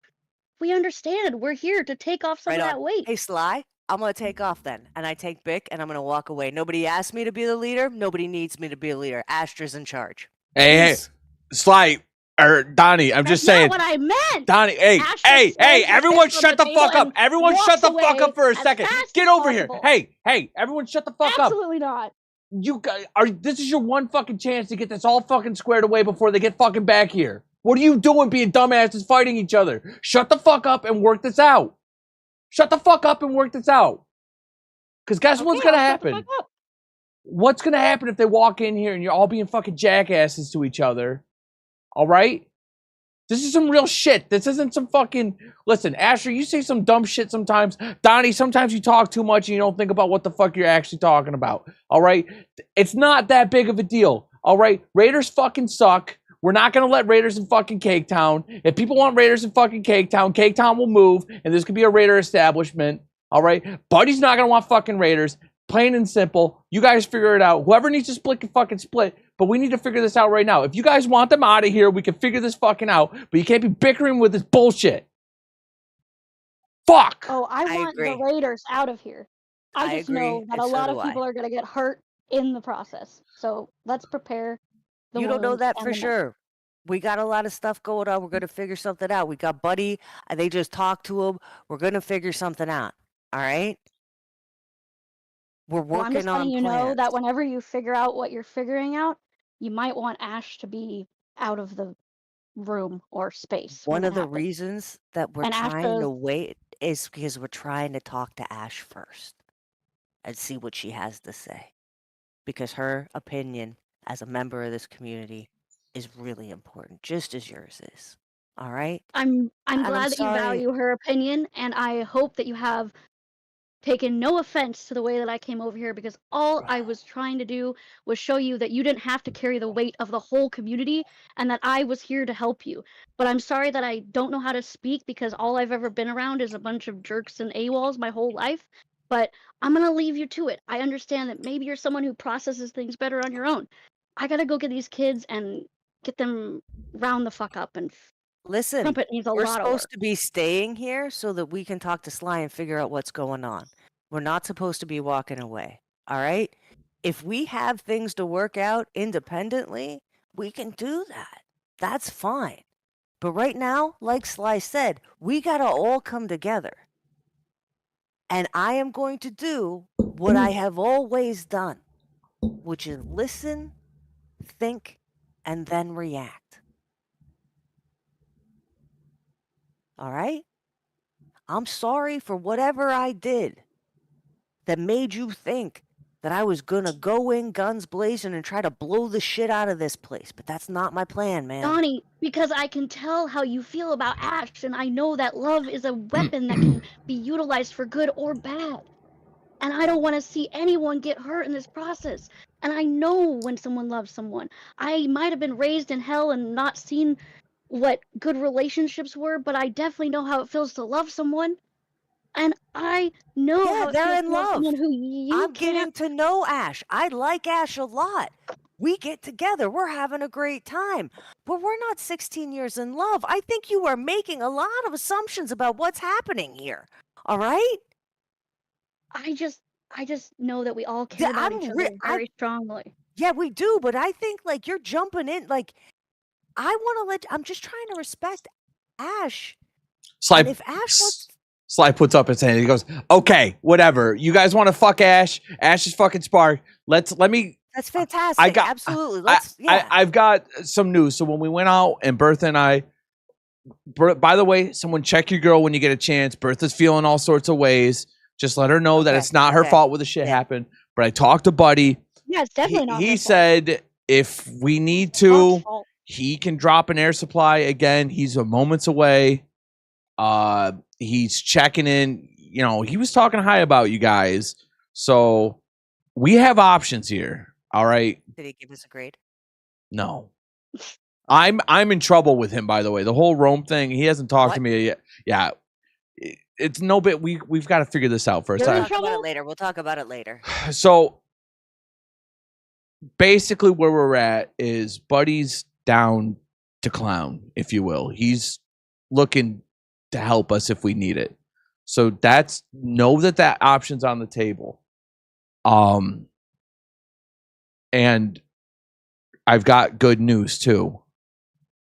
we understand. We're here to take off some Right of on. that weight. Hey, Sly, I'm going to take off then. And I take Bick, and I'm going to walk away. Nobody asked me to be the leader. Nobody needs me to be a leader. Astra's in charge. Hey, Peace. Sly or Donnie, I'm That's just saying. not what I meant. Donnie, hey, Astra hey, slams hey, her everyone fist on shut the the fuck table up. and Everyone shut walks the fuck away up for a as second. fast Get as over here. possible. Hey, everyone shut the fuck up. Absolutely not. You guys this is your one fucking chance to get this all fucking squared away before they get fucking back here. What are you doing being dumbasses fighting each other? Shut the fuck up and work this out. Shut the fuck up and work this out. Because guess Okay, what's gonna I'll shut the happen? fuck up. What's gonna happen if they walk in here and you're all being fucking jackasses to each other? Alright? This is some real shit. This isn't some fucking... Listen, Asher, you say some dumb shit sometimes. Donnie, sometimes you talk too much and you don't think about what the fuck you're actually talking about. Alright? It's not that big of a deal. Alright? Raiders fucking suck. We're not going to let Raiders in fucking Cake Town. If people want Raiders in fucking Cake Town will move, and this could be a Raider establishment. Alright? Buddy's not going to want fucking Raiders. Plain and simple. You guys figure it out. Whoever needs to split can fucking split. But we need to figure this out right now. If you guys want them out of here, we can figure this fucking out. But you can't be bickering with this bullshit. Fuck! Oh, I want agree. the Raiders out of here. I just agree, know that and a so lot do of people I. are going to get hurt in the process. So let's prepare the You don't know wounds that and for the sure. We got a lot of stuff going on. We're going to figure something out. We got Buddy, and they just talked to him. We're going to figure something out. All right? We're Well, I'm just working letting on you know that plans. whenever you figure out what you're figuring out, you might want Ash to be out of the room or space One when of it the happens. reasons that we're And trying to Ash's wait is because we're trying to talk to Ash first and see what she has to say. because her opinion as a member of this community is really important, just as yours is. All right? I'm I'm glad that you sorry. value her opinion, and I hope that you have taken no offense to the way that I came over here, because all I was trying to do was show you that you didn't have to carry the weight of the whole community and that I was here to help you. But I'm sorry that I don't know how to speak, because all I've ever been around is a bunch of jerks and AWOLs my whole life. But I'm going to leave you to it. I understand that maybe you're someone who processes things better on your own. I got to go get these kids and get them round the fuck up, and Listen, Trumpet needs a we're lot of work. supposed to be staying here so that we can talk to Sly and figure out what's going on. We're not supposed to be walking away. All right? If we have things to work out independently, we can do that. That's fine. But right now, like Sly said, we got to all come together. And I am going to do what I have always done, which is listen, think, and then react. All right? I'm sorry for whatever I did that made you think that I was going to go in guns blazing and try to blow the shit out of this place. But that's not my plan, man. Donnie, because I can tell how you feel about Ash, and I know that love is a weapon that can be utilized for good or bad. And I don't want to see anyone get hurt in this process. And I know when someone loves someone. I might have been raised in hell and not seen what good relationships were, but I definitely know how it feels to love someone. And I know Yeah, how it they're feels in to love love. someone who you I'm can't. getting to know Ash. I like Ash a lot. We get together. We're having a great time. But we're not 16 years in love. I think you are making a lot of assumptions about what's happening here. All right? I just know that we all care about each other very strongly. Yeah, we do, but I think like you're jumping in. Like, I'm just trying to respect Ash. And if Ash wants. Sly puts up his hand. He goes, "Okay, whatever. You guys want to fuck Ash? Ash is fucking Spark. Let me." That's fantastic. Absolutely. I've got some news. So when we went out and Bertha and I, by the way, someone check your girl when you get a chance. Bertha's feeling all sorts of ways. Just let her know that it's not her fault when the shit happened. But I talked to Buddy. Yeah, it's definitely not. He said if we need to, he can drop an air supply again. He's a moments away. He's checking in. You know, he was talking high about you guys. So we have options here. All right. Did he give us a grade? No. I'm in trouble with him, by the way. The whole Rome thing, he hasn't talked to me yet. Yeah. It's no bit. We've got to figure this out first. We'll talk about it later. We'll talk about it later. So basically where we're at is Buddy's down to clown, if you will. He's looking to help us if we need it. So know that option's on the table. And I've got good news too.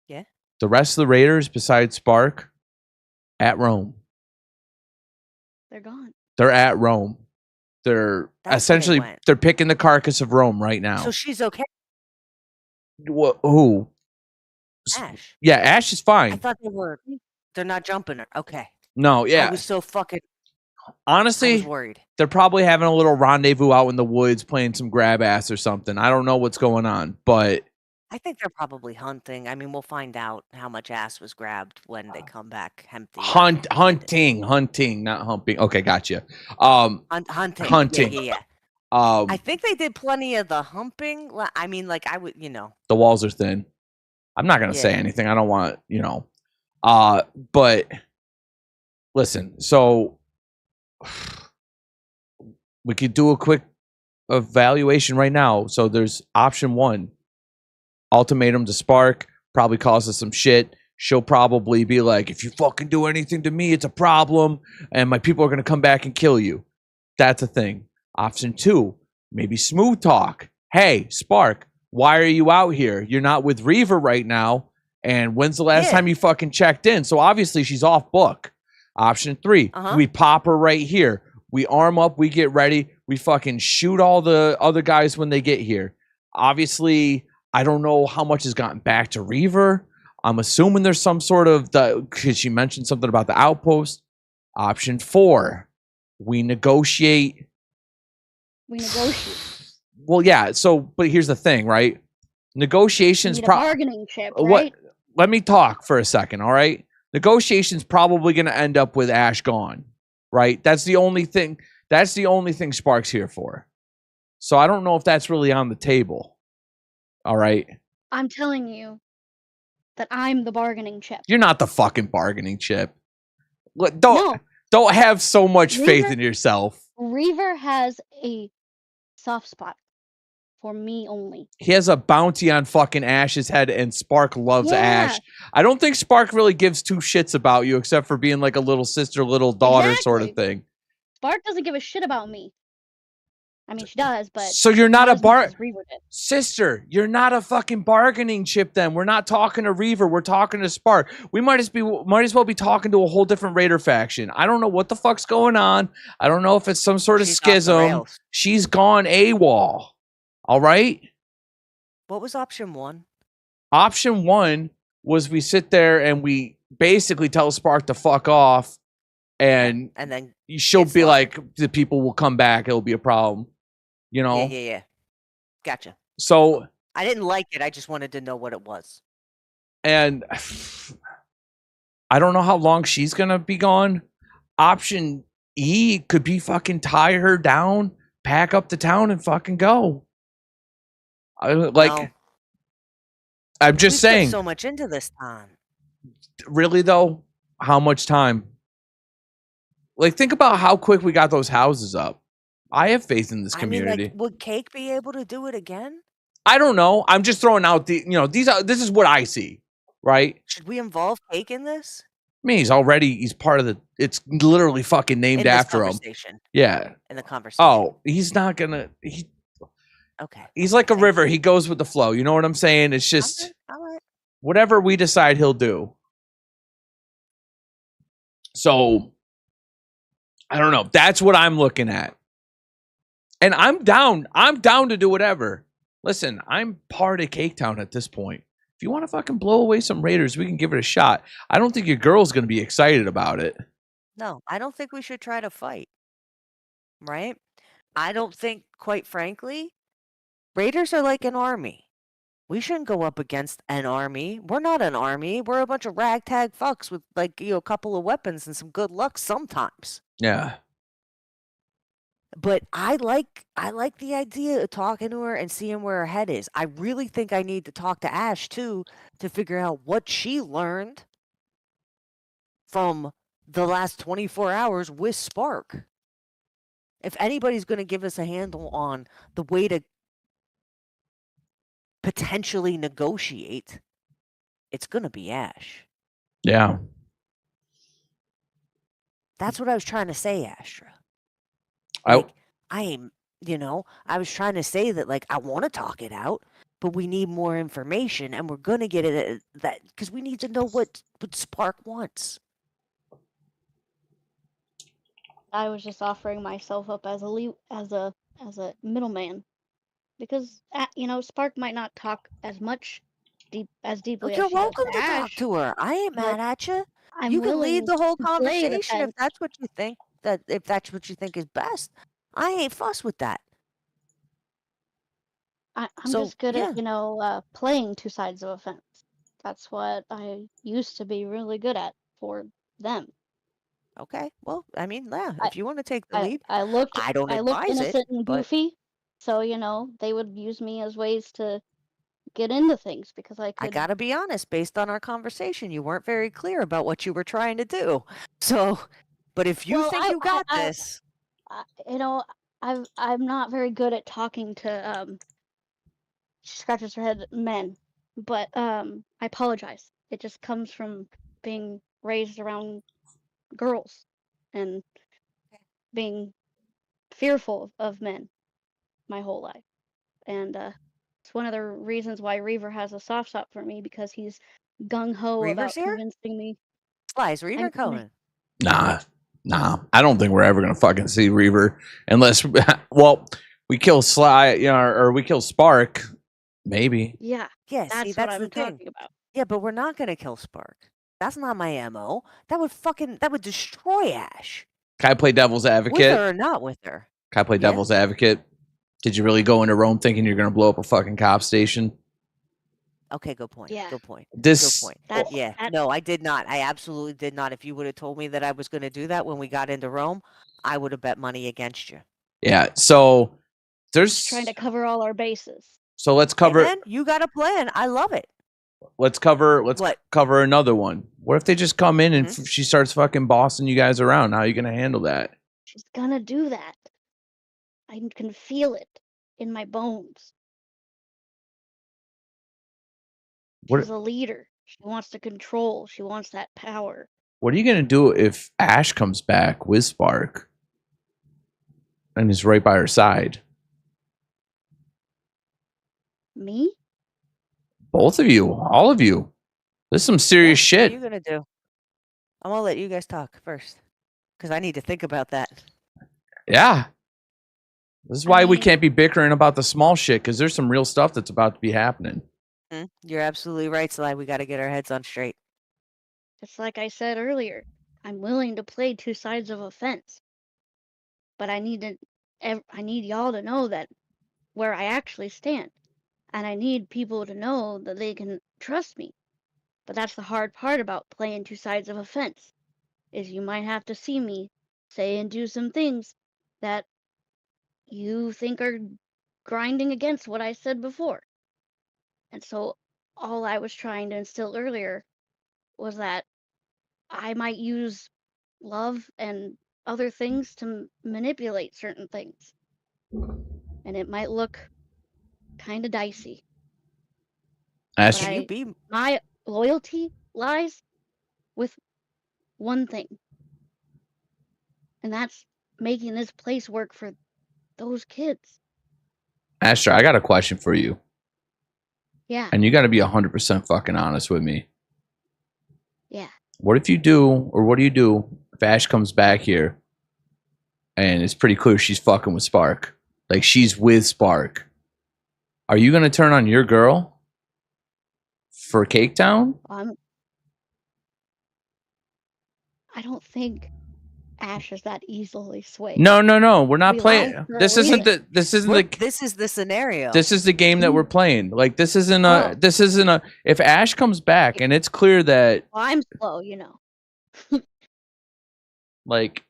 Yeah. The rest of the Raiders, besides Spark, at Rome. They're gone. They're at Rome. They're essentially they're picking the carcass of Rome right now. So she's okay. Who? Ash. Yeah, Ash is fine. I thought they're not jumping her. Okay. No, yeah. I was so fucking. Honestly, I was worried. They're probably having a little rendezvous out in the woods, playing some grab ass or something. I don't know what's going on, but I think they're probably hunting. I mean, we'll find out how much ass was grabbed when they come back empty. Hunting, not humping. Okay, gotcha. Hunting. Yeah. I think they did plenty of the humping. I mean, like I would, the walls are thin. I'm not gonna say anything. I don't want, but listen. So we could do a quick evaluation right now. So there's option 1. Ultimatum to Spark, probably causes some shit. She'll probably be like, if you fucking do anything to me, it's a problem, and my people are going to come back and kill you. That's a thing. Option 2, maybe smooth talk. Hey, Spark, why are you out here? You're not with Reaver right now, and when's the last time you fucking checked in? So obviously she's off book. Option 3, we pop her right here. We arm up, we get ready, we fucking shoot all the other guys when they get here. Obviously, I don't know how much has gotten back to Reaver. I'm assuming there's some sort of because she mentioned something about the outpost. Option 4, we negotiate. Well, yeah. So, but here's the thing, right? You Negotiations. need a bargaining chip, What? right? Let me talk for a second, all right? Negotiations probably going to end up with Ash gone, right? That's the only thing. That's the only thing Spark's here for. So I don't know if that's really on the table. All right. I'm telling you that I'm the bargaining chip. You're not the fucking bargaining chip. Don't No, have so much faith Reaver- in yourself. Reaver has a soft spot for me only. He has a bounty on fucking Ash's head, and Spark loves Yeah. Ash. I don't think Spark really gives two shits about you, except for being like a little sister, little daughter sort of Exactly. thing. Spark doesn't give a shit about me. I mean, she does, but So you're not a as much as Reaver did. sister. You're not a fucking bargaining chip. Then we're not talking to Reaver. We're talking to Spark. We might as well be talking to a whole different Raider faction. I don't know what the fuck's going on. I don't know if it's some sort of She's off the schism. rails. She's gone AWOL. All right. What was option 1? Option 1 was we sit there and we basically tell Spark to fuck off, and then she'll get be slaughtered. like, the people will come back. It'll be a problem. You know? Yeah. Gotcha. So I didn't like it. I just wanted to know what it was. and I don't know how long she's gonna be gone. Option E could be fucking tie her down, pack up the town, and fucking go. Well, I'm just we put saying. so much into this time. Really though, how much time? Like, think about how quick we got those houses up. I have faith in this community. I mean, like, would Cake be able to do it again? I don't know. I'm just throwing out this is what I see, right? Should we involve Cake in this? I mean, he's part of it's literally fucking named In this after him. conversation. Yeah. In the conversation. Oh, he's not gonna. Okay. He's like a Thank river. you. He goes with the flow. You know what I'm saying? It's just All right. whatever we decide he'll do. So I don't know. That's what I'm looking at. And I'm down. I'm down to do whatever. Listen, I'm part of Cake Town at this point. If you want to fucking blow away some Raiders, we can give it a shot. I don't think your girl's going to be excited about it. No, I don't think we should try to fight. Right? I don't think, quite frankly, Raiders are like an army. We shouldn't go up against an army. We're not an army. We're a bunch of ragtag fucks with, like, a couple of weapons and some good luck sometimes. Yeah. But I like the idea of talking to her and seeing where her head is. I really think I need to talk to Ash too to figure out what she learned from the last 24 hours with Spark. If anybody's going to give us a handle on the way to potentially negotiate, it's going to be Ash. Yeah. That's what I was trying to say, Astra. I was trying to say that, like, I want to talk it out, but we need more information, and we're going to get it that because we need to know what Spark wants. I was just offering myself up as a middleman, because Spark might not talk as deeply as You're she does welcome to talk Ash. to her. I ain't mad but at you. I'm You can lead willing the whole to play the conversation if fence. that's what you think. If that's what you think is best, I ain't fuss with that. I'm So, just good yeah. at playing two sides of a fence. That's what I used to be really good at for them. Okay. Well, I mean, yeah. I- If you want to take the lead, I looked I don't advise it. innocent and but- goofy, so they would use me as ways to get into things because I could. I gotta be honest. Based on our conversation, you weren't very clear about what you were trying to do. So, but if you Well, think you got this, I'm not very good at talking to she scratches her head, men, but I apologize. It just comes from being raised around girls and being fearful of men my whole life, and it's one of the reasons why Reaver has a soft spot for me, because he's gung ho Reaver's about here? convincing me. Slice, Reaver I'm- coming. Nah. I don't think we're ever gonna fucking see Reaver unless, we kill Sly, or we kill Spark, maybe. Yeah, Yeah, see, that's what that's I'm the thing. talking about. Yeah, but we're not gonna kill Spark. That's not my MO. That would destroy Ash. Can I play devil's With advocate? her or not with her. Can I play Yeah. devil's advocate? Did you really go into Rome thinking you're going to blow up a fucking cop station? Okay, good point. Yeah. Good point. This Good point. That's Yeah. that, No, I did not. I absolutely did not. If you would have told me that I was going to do that when we got into Rome, I would have bet money against you. yeah. So there's trying to cover all our bases. so let's Hey, cover man, you got a plan. I love it. let's cover What? cover another one. What if they just come in and Mhm. she starts fucking bossing you guys around? How are you going to handle that? She's gonna do that. I can feel it in my bones. What She's a leader. She wants to control. She wants that power. What are you going to do if Ash comes back with Spark and is right by her side? Me? Both of you, all of you. This is some serious What are shit. you going to do? I'm going to let you guys talk first because I need to think about that. Yeah. This is I why we mean- can't be bickering about the small shit, because there's some real stuff that's about to be happening. You're absolutely right, Sly. We got to get our heads on straight. Just like I said earlier, I'm willing to play two sides of a fence. But I need y'all to know that where I actually stand. And I need people to know that they can trust me. But that's the hard part about playing two sides of a fence, is you might have to see me say and do some things that you think are grinding against what I said before. And so all I was trying to instill earlier was that I might use love and other things to manipulate certain things. And it might look kind of dicey. Ash, But Can you be? my loyalty lies with one thing. And that's making this place work for those kids. Asher, I got a question for you. Yeah, And you got to be 100% fucking honest with me. yeah. What if you do, or what do you do if Ash comes back here and it's pretty clear she's fucking with Spark? Like, she's with Spark. Are you going to turn on your girl for Cake Town? I don't think Ash is that easily swayed. No. We're not We playing. lied for a This isn't reason. the. This isn't the. This is the scenario. This is the game that we're playing. Like, this isn't a. Oh. This isn't a. If Ash comes back and it's clear that, Well, I'm slow, you know. like,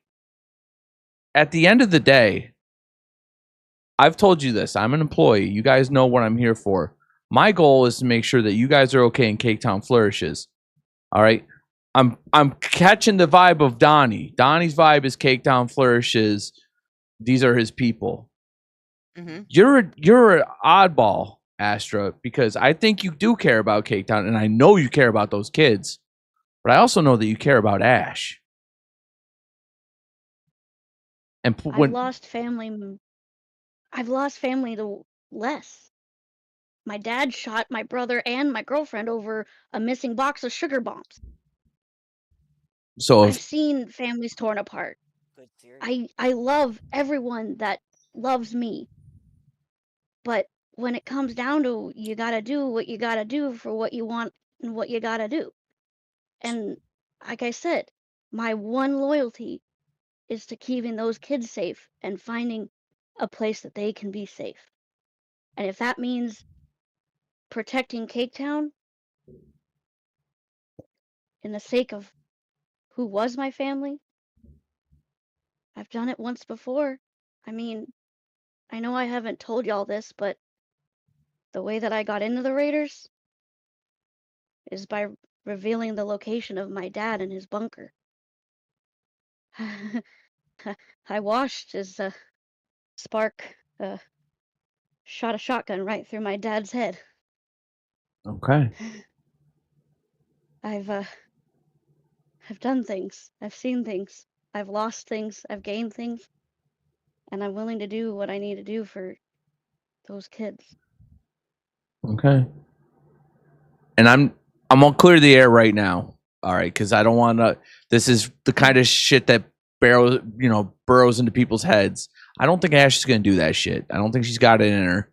at the end of the day, I've told you this. I'm an employee. You guys know what I'm here for. My goal is to make sure that you guys are okay and Cake Town flourishes. All right. I'm catching the vibe of Donnie. Donnie's vibe is Cake Town flourishes. These are his people. Mm-hmm. You're an oddball, Astra, because I think you do care about Cake Town, and I know you care about those kids, but I also know that you care about Ash. And I've lost family to less. My dad shot my brother and my girlfriend over a missing box of sugar bombs. so I've seen families torn apart. Good theory. I love everyone that loves me. But when it comes down to you gotta do what you gotta do for what you want and what you gotta do. And like I said, my one loyalty is to keeping those kids safe and finding a place that they can be safe. And if that means protecting Cake Town in the sake of who was my family, I've done it once before. I mean, I know I haven't told y'all this, but the way that I got into the Raiders is by revealing the location of my dad in his bunker. I watched as Spark shot a shotgun right through my dad's head. okay. I've done things. I've seen things. I've lost things. I've gained things. And I'm willing to do what I need to do for those kids. Okay. And I'm gonna clear the air right now. All right, because I don't want to. This is the kind of shit that burrows into people's heads. I don't think Ash is gonna do that shit. I don't think she's got it in her.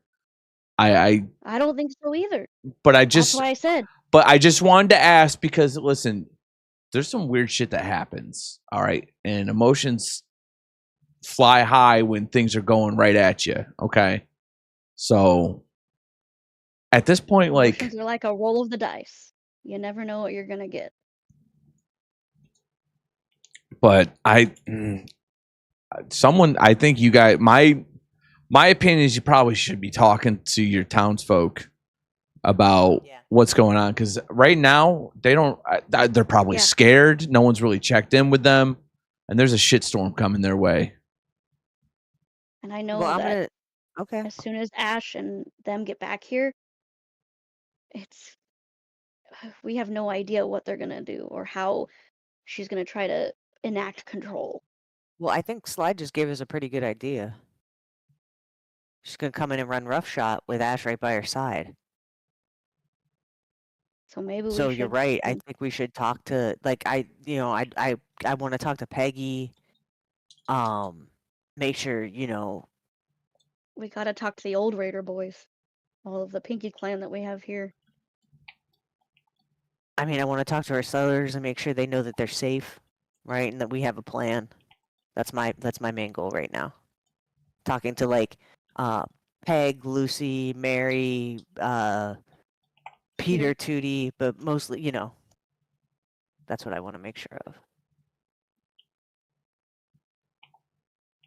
I don't think so either. But That's why I said. But I just wanted to ask because listen, there's some weird shit that happens. All right, and emotions fly high when things are going right at you. Okay, so at this point, like, Emotions are like a roll of the dice. You never know what you're gonna get. but I think you guys, my opinion is you probably should be talking to your townsfolk about what's going on, because right now they're probably scared. No one's really checked in with them, and there's a shitstorm coming their way. And I know Well, that okay. as soon as Ash and them get back here, we have no idea what they're gonna do or how she's gonna try to enact control. Well, I think Slide just gave us a pretty good idea. She's gonna come in and run roughshod with Ash right by her side. So maybe So we you're should. right. I think we should talk to I want to talk to Peggy. Make sure We gotta talk to the old Raider boys, all of the Pinky clan that we have here. I mean, I want to talk to our settlers and make sure they know that they're safe, right, and that we have a plan. That's my main goal right now. Talking to Peg, Lucy, Mary, Peter, Tootie, but mostly, that's what I want to make sure of.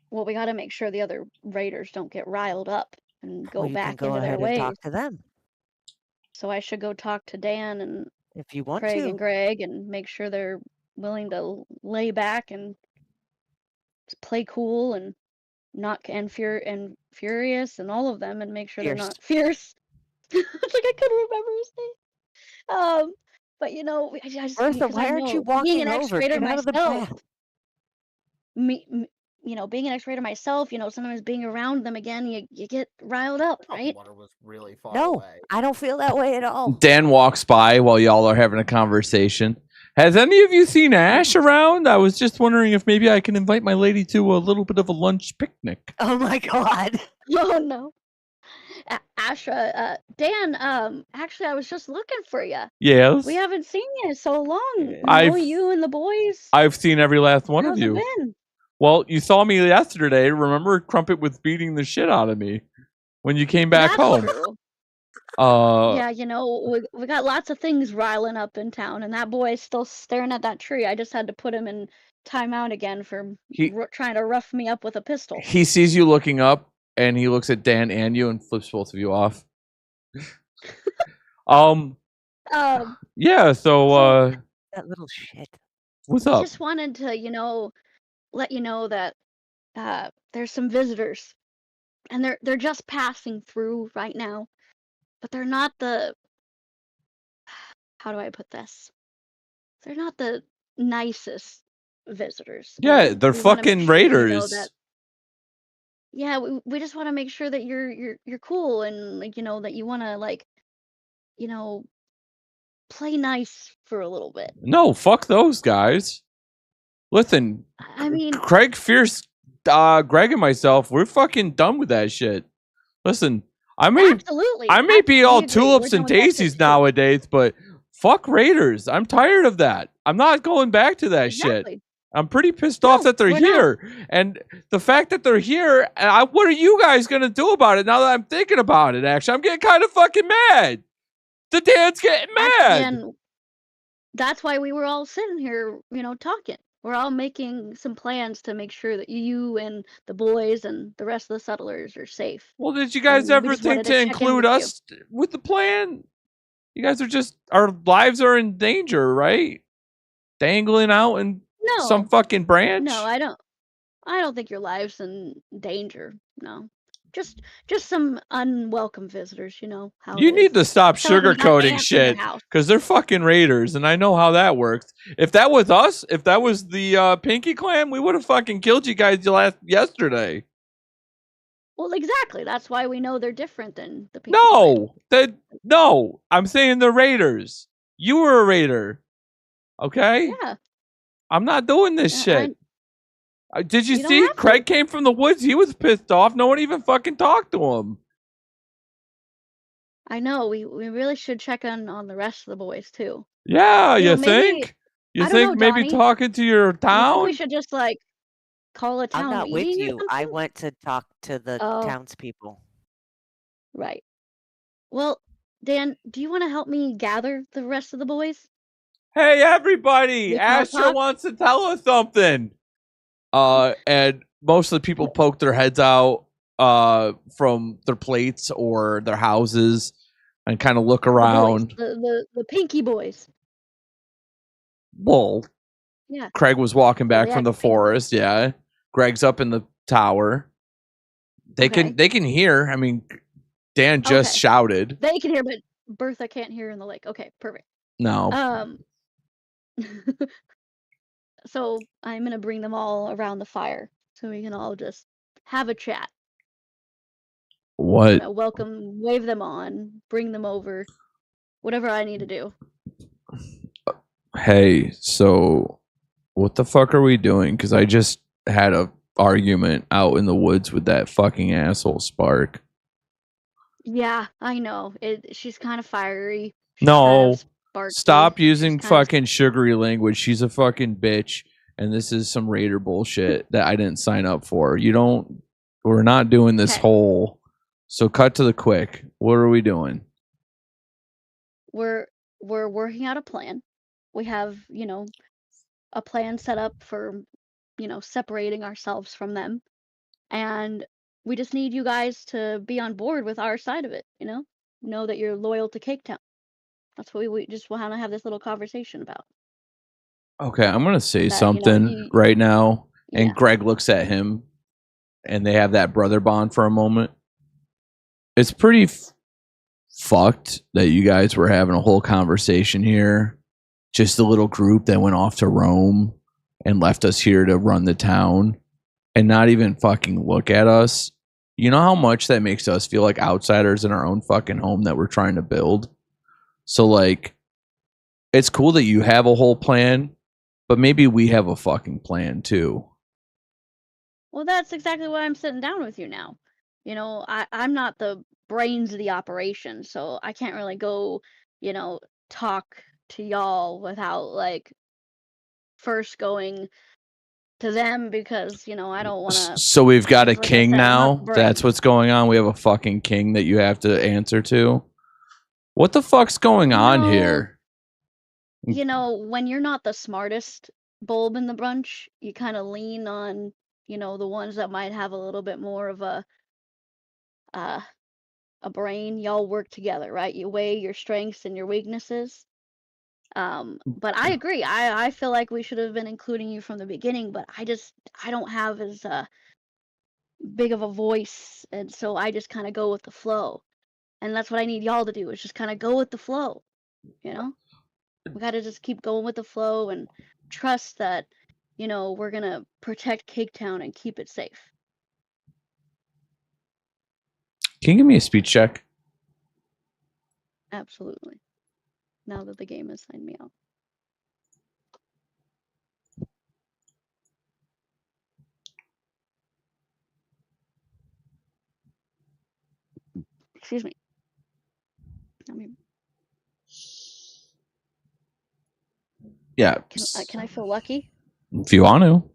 Well, we gotta make sure the other Raiders don't get riled up and go Well, you can back go into their ahead and ways. talk to them So I should go talk to Dan and if you want Craig to. and Greg and make sure they're willing to lay back and play cool and not furious and all of them, and make sure they're not fierce. It's like I couldn't remember his name. But I just Bertha, because why I aren't you know being walking an over? X-Raider Get out of the myself, path. being an X-Raider myself, sometimes being around them again, you get riled up, Oh, the right? water was really far No, away. I don't feel that way at all. Dan walks by while y'all are having a conversation. Has any of you seen Ash around? I was just wondering if maybe I can invite my lady to a little bit of a lunch picnic. Oh my god. Oh no. Asha, Dan, actually I was just looking for you. Yes. We haven't seen you in so long. I've- You and the boys. I've seen every last one How's of you. it been? Well, you saw me yesterday. Remember, Crumpet was beating the shit out of me when you came back That's home. True. Yeah, we got lots of things riling up in town, and that boy is still staring at that tree. I just had to put him in timeout again for trying to rough me up with a pistol. He sees you looking up, and he looks at Dan and you, and flips both of you off. Yeah. So, that little shit. What's I up? just wanted to, let you know that there's some visitors, and they're just passing through right now, but they're not the. How do I put this? They're not the nicest visitors. Yeah, they're we wanna make fucking sure that you know raiders. that- yeah, we just want to make sure that you're cool, and that you want to play nice for a little bit. No, fuck those guys. Listen, I mean, Craig Fierce, Greg and myself, we're fucking done with that shit. Listen, I may absolutely. be all we agree. tulips We're and done with that shit daisies too. nowadays, but fuck Raiders. I'm tired of that. I'm not going back to that shit. Exactly. I'm pretty pissed off that they're we're not. here. And the fact that they're here, what are you guys going to do about it now that I'm thinking about it, actually? I'm getting kind of fucking mad. The Dan's getting mad. And that's why we were all sitting here, talking. We're all making some plans to make sure that you and the boys and the rest of the settlers are safe. Well, did you guys And we ever just wanted think to check in include with you. us with the plan? You guys are just, our lives are in danger, right? Dangling out in some fucking branch? No, I don't think your life's in danger. No. Just some unwelcome visitors, how You it need is. to stop Tell them you got sugarcoating ants in your shit, house. because they're fucking raiders, and I know how that works. If that was us, if that was the Pinky Clan, we would have fucking killed you guys yesterday. Well, exactly. That's why we know they're different than the Pinky Clan. No, I'm saying the raiders. You were a raider, okay? Yeah. I'm not doing this shit. Did you don't see? have to. Craig came from the woods. He was pissed off. No one even fucking talked to him. I know. We really should check on the rest of the boys too. Yeah, You you know, maybe- think? You I don't think know, maybe Donnie. talking to your I think town? we should just call a I'm town not with meeting or you. I something? went to talk to the Oh, townspeople. right. Well, Dan, do you want to help me gather the rest of the boys? Hey, everybody! We can all Astra talk? wants to tell us something. And most of the people poke their heads out from their plates or their houses and kind of look The boys, around. the pinky boys. Well, Yeah. Craig was walking back yeah, from the the pinky boys. forest. Yeah, Greg's up in the tower. They Okay. can hear. I mean, Dan just Okay. shouted. They can hear, but Bertha can't hear in the lake. Okay, perfect. No. So I'm gonna bring them all around the fire so we can all just have a chat. What? Welcome, wave them on, bring them over, whatever I need to do. Hey, so what the fuck are we doing? Because I just had a argument out in the woods with that fucking asshole Spark. Yeah, I know. She's kind of fiery. She's No, kind of sparky. stop She's using kind of fucking sugary language. She's a fucking bitch, and this is some raider bullshit that I didn't sign up for. We're not doing this Okay. whole. So cut to the quick. What are we doing? We're working out a plan. We have, a plan set up for, separating ourselves from them. And we just need you guys to be on board with our side of it, Know that you're loyal to Cake Town. That's what we just want to have this little conversation about. Okay, I'm gonna say That, something right now, and Yeah. Greg looks at him, and they have that brother bond for a moment. It's pretty fucked that you guys were having a whole conversation here, just a little group that went off to Rome and left us here to run the town and not even fucking look at us. You know how much that makes us feel like outsiders in our own fucking home that we're trying to build? So, like, it's cool that you have a whole plan, but maybe we have a fucking plan too. Well, that's exactly why I'm sitting down with you now. I'm not the brains of the operation, so I can't really go, talk to y'all without, like, first going to them because, I don't want to. So we've got a Like I king said, I'm not now. the That's brains. what's going on. We have a fucking king that you have to answer to. What the fuck's going on here? When you're not the smartest bulb in the bunch, you kind of lean on, the ones that might have a little bit more of a brain. Y'all work together, right? You weigh your strengths and your weaknesses. But I agree. I feel like we should have been including you from the beginning, but I don't have as big of a voice, and so I just kind of go with the flow. And that's what I need y'all to do, is just kind of go with the flow, We got to just keep going with the flow and trust that, we're going to protect Cake Town and keep it safe. Can you give me a speech check? Absolutely. Now that the game has signed me out. Excuse me. Yeah. Can I feel lucky? If you want to.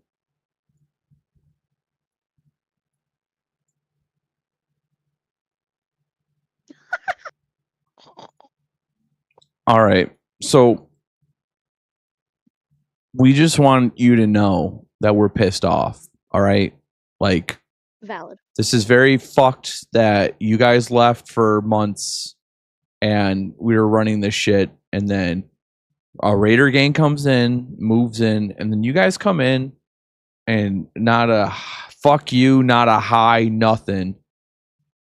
All right. So we just want you to know that we're pissed off. All right. Like, valid. This is very fucked that you guys left for months and we were running this shit, and then a raider gang comes in, moves in, and then you guys come in and not a fuck you, not a hi, nothing.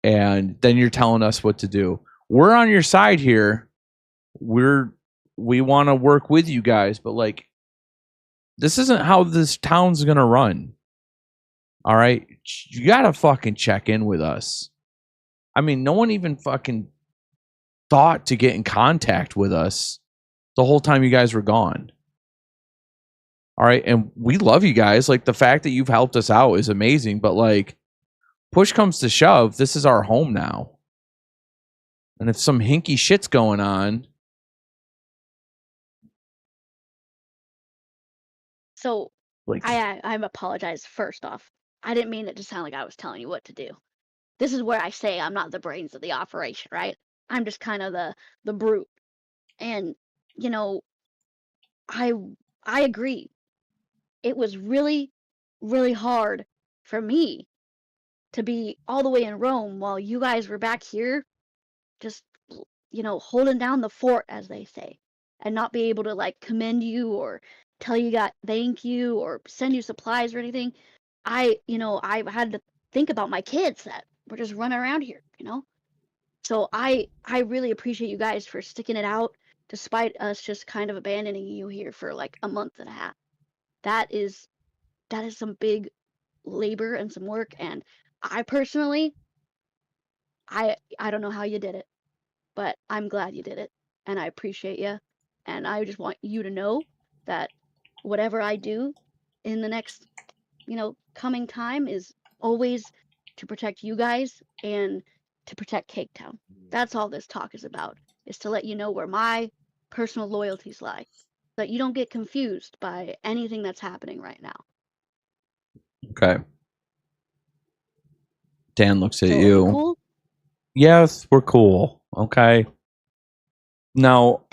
And then you're telling us what to do. We're on your side here. We want to work with you guys, but like, this isn't how this town's gonna run. All right, you gotta fucking check in with us. I mean, no one even fucking thought to get in contact with us the whole time you guys were gone. All right, and we love you guys. Like, the fact that you've helped us out is amazing, but like, push comes to shove, this is our home now. And if some hinky shit's going on. So Like, I apologize first off. I didn't mean it to sound like I was telling you what to do. This is where I say I'm not the brains of the operation, right? I'm just kind of the brute. And you know, I I agree. It was really, really hard for me to be all the way in Rome while you guys were back here, just holding down the fort, as they say, and not be able to like commend you or tell you got thank you or send you supplies or anything. I had to think about my kids that were just running around here. So I really appreciate you guys for sticking it out despite us just kind of abandoning you here for like a month and a half. That is some big labor and some work, and I personally I don't know how you did it, but I'm glad you did it, and I appreciate you, and I just want you to know that whatever I do in the next, coming time is always to protect you guys and to protect Cake Town. That's all this talk is about, is to let you know where my personal loyalties lie, so that you don't get confused by anything that's happening right now. okay. Dan looks at So are you. we cool? Yes, we're cool. Okay. Now,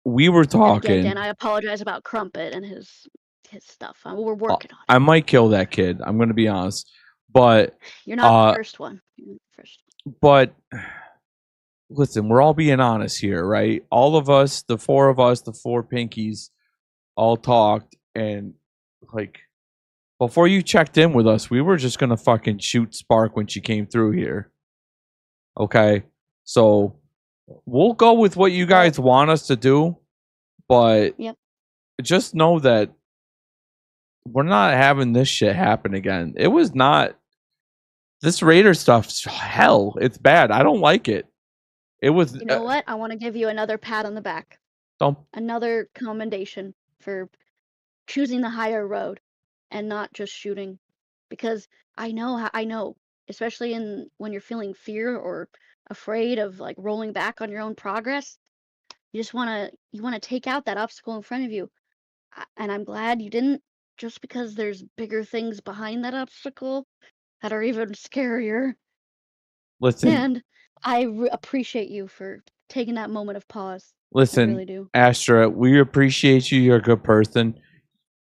we were And talking. again, Dan, I apologize about Crumpet and his stuff. We're working on it. I might kill that kid. I'm going to be honest. But You're not the first one. You're not the first. But listen, we're all being honest here, right? All of us, the four pinkies, all talked, and like before you checked in with us, we were just gonna fucking shoot Spark when she came through here. Okay, so we'll go with what you guys want us to do, but Yep. just know that we're not having this shit happen again. It was not. This Raider stuff's hell. It's bad. I don't like it. It was. You know what? I want to give you another pat on the back. Don't. Another commendation for choosing the higher road and not just shooting, because I know, especially when you're feeling fear or afraid of like rolling back on your own progress, you want to take out that obstacle in front of you. And I'm glad you didn't, just because there's bigger things behind that obstacle that are even scarier. Listen, And I appreciate you for taking that moment of pause. listen, I really do. Astra, we appreciate you. You're a good person.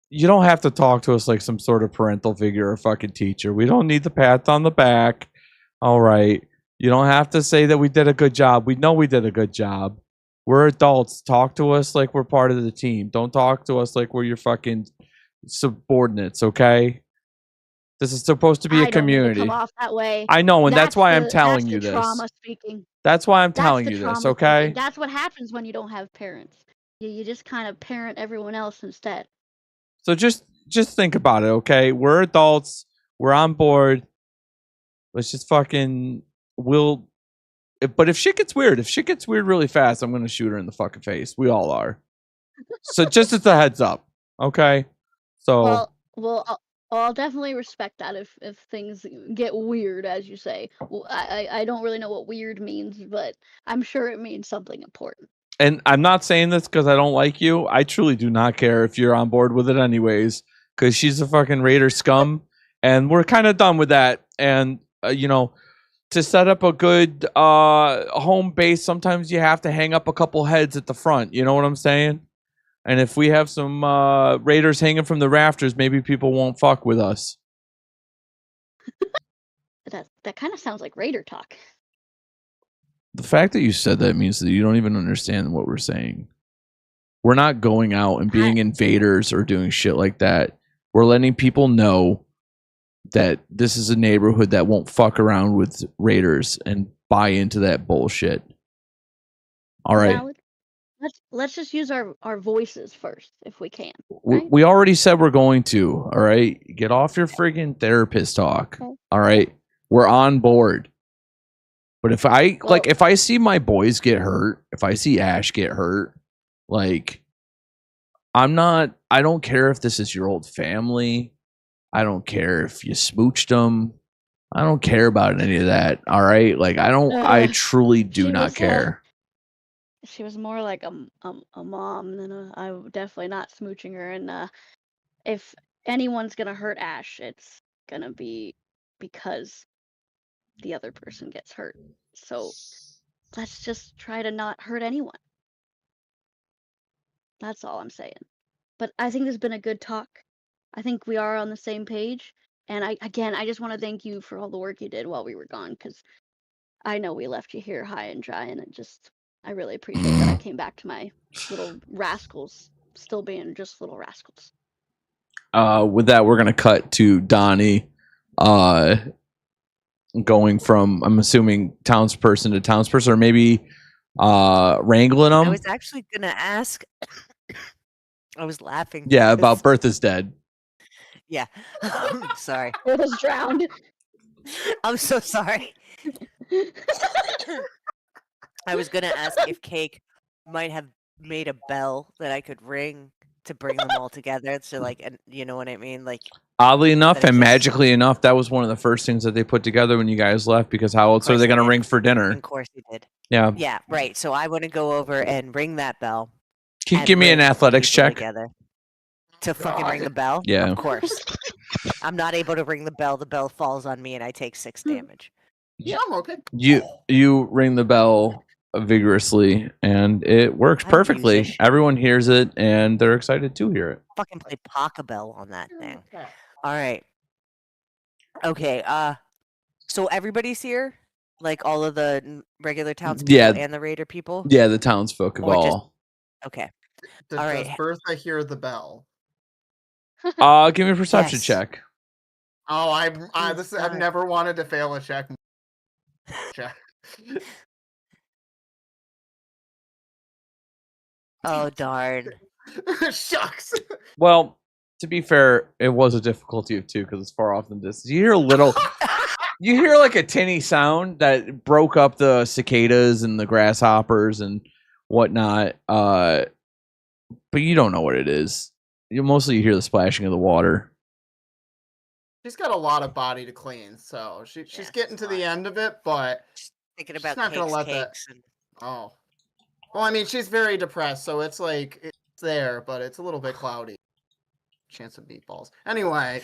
You don't have to talk to us like some sort of parental figure or fucking teacher. We don't need the pat on the back. All right. You don't have to say that we did a good job. We know we did a good job. We're adults. Talk to us like we're part of the team. Don't talk to us like we're your fucking subordinates, okay? This is supposed to be a community. Come off that way. I know, and that's why I'm telling you this. Trauma speaking. That's why I'm telling you this, okay? Speaking. That's what happens when you don't have parents. You just kind of parent everyone else instead. So just think about it, okay? We're adults. We're on board. Let's just fucking but if shit gets weird really fast, I'm gonna shoot her in the fucking face. We all are. So just as a heads up, okay? So well, I'll definitely respect that if things get weird, as you say. Well, I don't really know what weird means, but I'm sure it means something important. And I'm not saying this because I don't like you. I truly do not care if you're on board with it anyways, because she's a fucking Raider scum, and we're kind of done with that. And, to set up a good home base, sometimes you have to hang up a couple heads at the front. You know what I'm saying? And if we have some Raiders hanging from the rafters, maybe people won't fuck with us. That kind of sounds like Raider talk. The fact that you said that means that you don't even understand what we're saying. We're not going out and being invaders or doing shit like that. We're letting people know that this is a neighborhood that won't fuck around with Raiders and buy into that bullshit. All right. Valid. Let's just use our voices first, if we can. Right? We already said we're going to. All right. Get off your friggin' therapist talk. Okay. All right. We're on board. But if I see my boys get hurt, if I see Ash get hurt, like, I don't care if this is your old family. I don't care if you smooched them. I don't care about any of that. All right. Like, I truly do not care. she was more like a mom than I'm definitely not smooching her. And if anyone's gonna hurt Ash, it's gonna be because the other person gets hurt. So let's just try to not hurt anyone. That's all I'm saying. But I think there's been a good talk. I think we are on the same page. And I just want to thank you for all the work you did while we were gone, because I know we left you here high and dry, and I really appreciate that I came back to my little rascals still being just little rascals. With that, we're gonna cut to Donnie, going from, I'm assuming, townsperson to townsperson, or maybe wrangling them. I was actually gonna ask. I was laughing. Yeah, because- about Bertha's dead. Yeah. Sorry. It was drowned. I'm so sorry. I was gonna ask if Cake might have made a bell that I could ring to bring them all together. So, like, and you know what I mean? Like, Oddly enough, But it and just- magically enough, that was one of the first things that they put together when you guys left. Because how else are course they they gonna did. ring for dinner? of course you did. Yeah. Yeah, right. So I want to go over and ring that bell. Can you and give me an bring athletics people check? together. To fucking ring the bell? Yeah. Of course. I'm not able to ring the bell. The bell falls on me and I take 6 damage. Yeah, I'm okay. You ring the bell vigorously, and it works I'm a perfectly. musician. Everyone hears it, and they're excited to hear it. Fucking play Paca Bell on that thing. Okay. All right. Okay. So everybody's here, like all of the regular townspeople Yeah. and the raider people. Yeah, the townsfolk of Or just- all. Okay. Does, All does right. Bertha hear the bell? Give me a perception Yes. check. Oh, I've God. never wanted to fail a check. Check. Oh darn. Shucks. Well, to be fair, it was a difficulty of 2 because it's far off in the distance. You hear a little. You hear like a tinny sound that broke up the cicadas and the grasshoppers and whatnot. But you don't know what it is. You mostly hear the splashing of the water. She's got a lot of body to clean, so she's Yeah, getting to the end of it, but Thinking She's about not gonna let that- cakes and oh. Well, I mean, she's very depressed, so it's like it's there, but it's a little bit cloudy. Chance of meatballs. Anyway.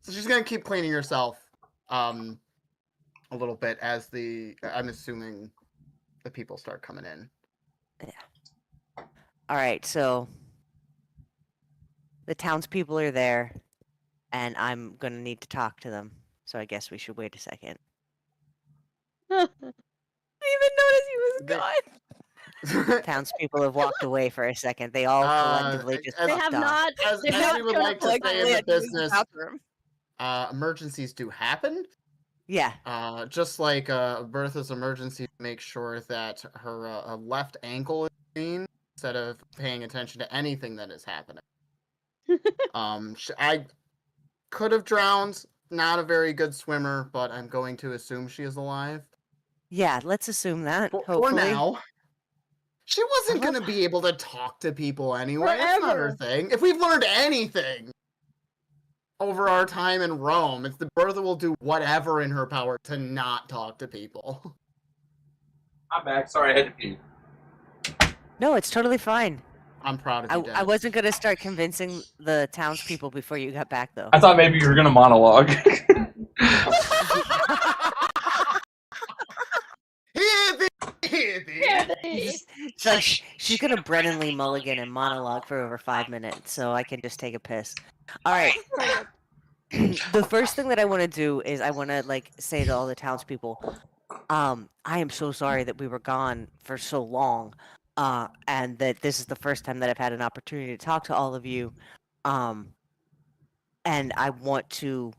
So she's gonna keep cleaning herself a little bit as I'm assuming the people start coming in. All right, so the townspeople are there, and I'm gonna need to talk to them. So I guess we should wait a second. I didn't even notice he was gone. Townspeople have walked away for a second. They all collectively just as- They fucked have off. not. As, They've as not we would come like to up say with- in the business, Bathroom. emergencies do happen. Yeah, Just like Bertha's emergency, make sure that her left ankle is clean instead of paying attention to anything that is happening. I could have drowned. Not a very good swimmer, but I'm going to assume she is alive. yeah. Let's assume that. For Hopefully, now. She wasn't I love- going to be able to talk to people anyway. That's not her Forever. thing. If we've learned anything over our time in Rome, it's that Bertha will do whatever in her power to not talk to people. I'm back. Sorry, I had to pee. no, it's totally fine. I'm proud of you, I Dad. wasn't gonna start convincing the townspeople before you got back, though. I thought maybe you were gonna monologue. It's like she's gonna Brennan Lee Mulligan and monologue for over 5 minutes, so I can just take a piss. All right. The first thing that I want to do is I want to say to all the townspeople, I am so sorry that we were gone for so long, and that this is the first time that I've had an opportunity to talk to all of you, and I want to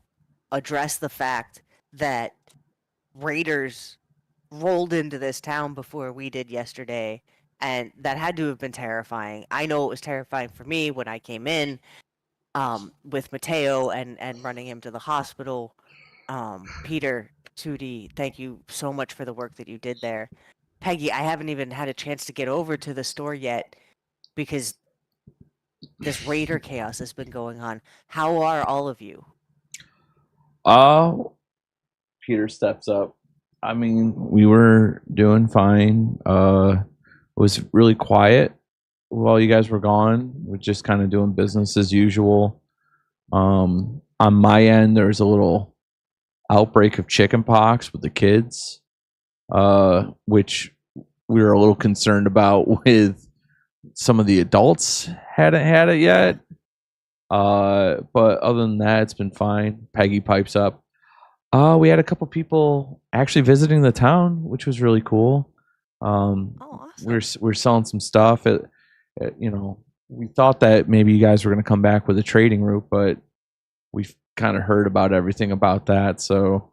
address the fact that raiders rolled into this town before we did yesterday, and that had to have been terrifying. I know it was terrifying for me when I came in with Mateo and running him to the hospital. Peter, Tootie, thank you so much for the work that you did there. Peggy, I haven't even had a chance to get over to the store yet because this raider chaos has been going on. How are all of you? Peter steps up. I mean, we were doing fine. It was really quiet while you guys were gone. We're just kind of doing business as usual. On my end, there was a little outbreak of chickenpox with the kids, which we were a little concerned about with some of the adults hadn't had it yet. But other than that, it's been fine. Peggy pipes up. We had a couple people actually visiting the town, which was really cool. Oh, awesome. We're selling some stuff. We thought that maybe you guys were going to come back with a trading route, but we've kind of heard about everything about that, so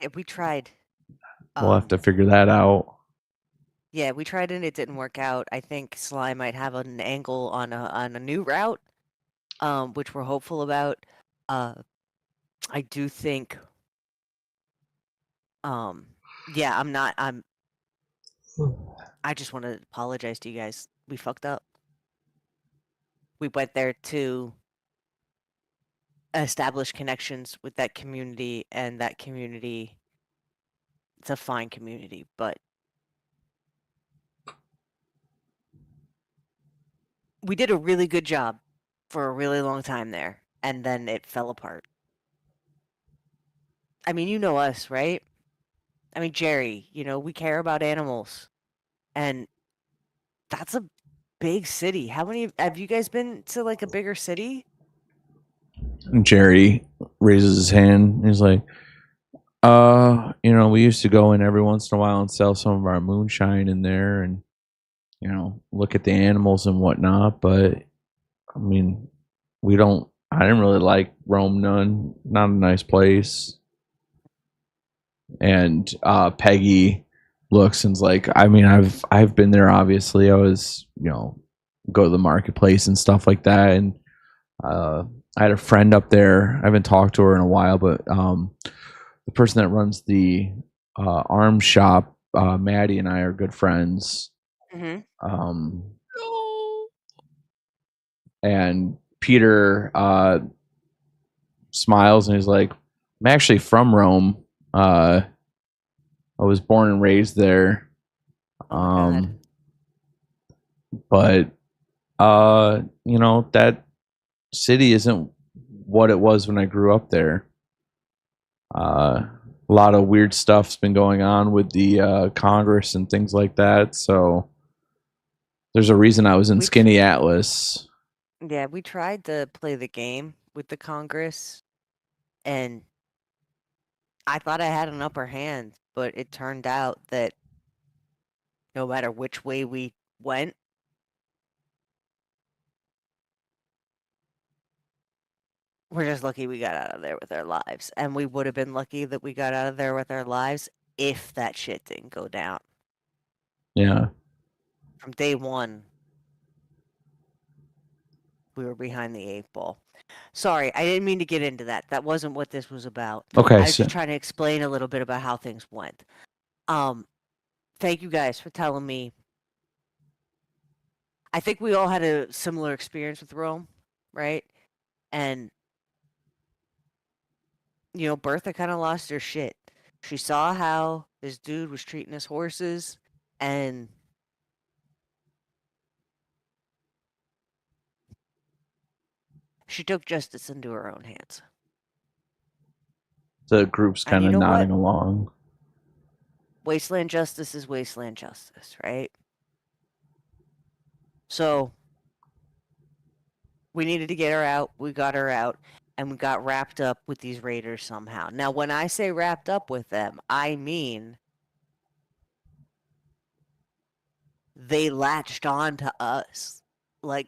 Yeah, we tried. we'll have to figure that out. Yeah, we tried and it didn't work out. I think Sly might have an angle on a new route, which we're hopeful about. I do think, yeah, I just want to apologize to you guys. We fucked up. We went there to establish connections with that community, and that community, it's a fine community, but we did a really good job for a really long time there, and then it fell apart. I mean, you know us, right? I mean, Jerry, we care about animals, and that's a big city. How many have you guys been to, like, a bigger city? And Jerry raises his hand. He's like, we used to go in every once in a while and sell some of our moonshine in there and, look at the animals and whatnot. But, I mean, I didn't really like Rome none. Not a nice place. And Peggy looks and's like, I mean, I've been there, obviously. I was, go to the marketplace and stuff like that. And I had a friend up there. I haven't talked to her in a while, but the person that runs the arms shop, Maddie and I are good friends. Mm-hmm. And Peter smiles and he's like, I'm actually from Rome. I was born and raised there. God. But that city isn't what it was when I grew up there. A lot of weird stuff's been going on with the Congress and things like that. So there's a reason I was in Skinny Atlas. Yeah, we tried to play the game with the Congress, and I thought I had an upper hand, but it turned out that no matter which way we went, we're just lucky we got out of there with our lives. And we would have been lucky that we got out of there with our lives if that shit didn't go down. Yeah. From day one, we were behind the 8 ball. Sorry, I didn't mean to get into that. That wasn't what this was about. Okay. I was just trying to explain a little bit about how things went. Thank you guys for telling me. I think we all had a similar experience with Rome, right? And, Bertha kind of lost her shit. She saw how this dude was treating his horses, and she took justice into her own hands. The group's kind of nodding along. Wasteland justice is wasteland justice, right? So we needed to get her out. We got her out, and we got wrapped up with these raiders somehow. Now, when I say wrapped up with them, I mean they latched on to us like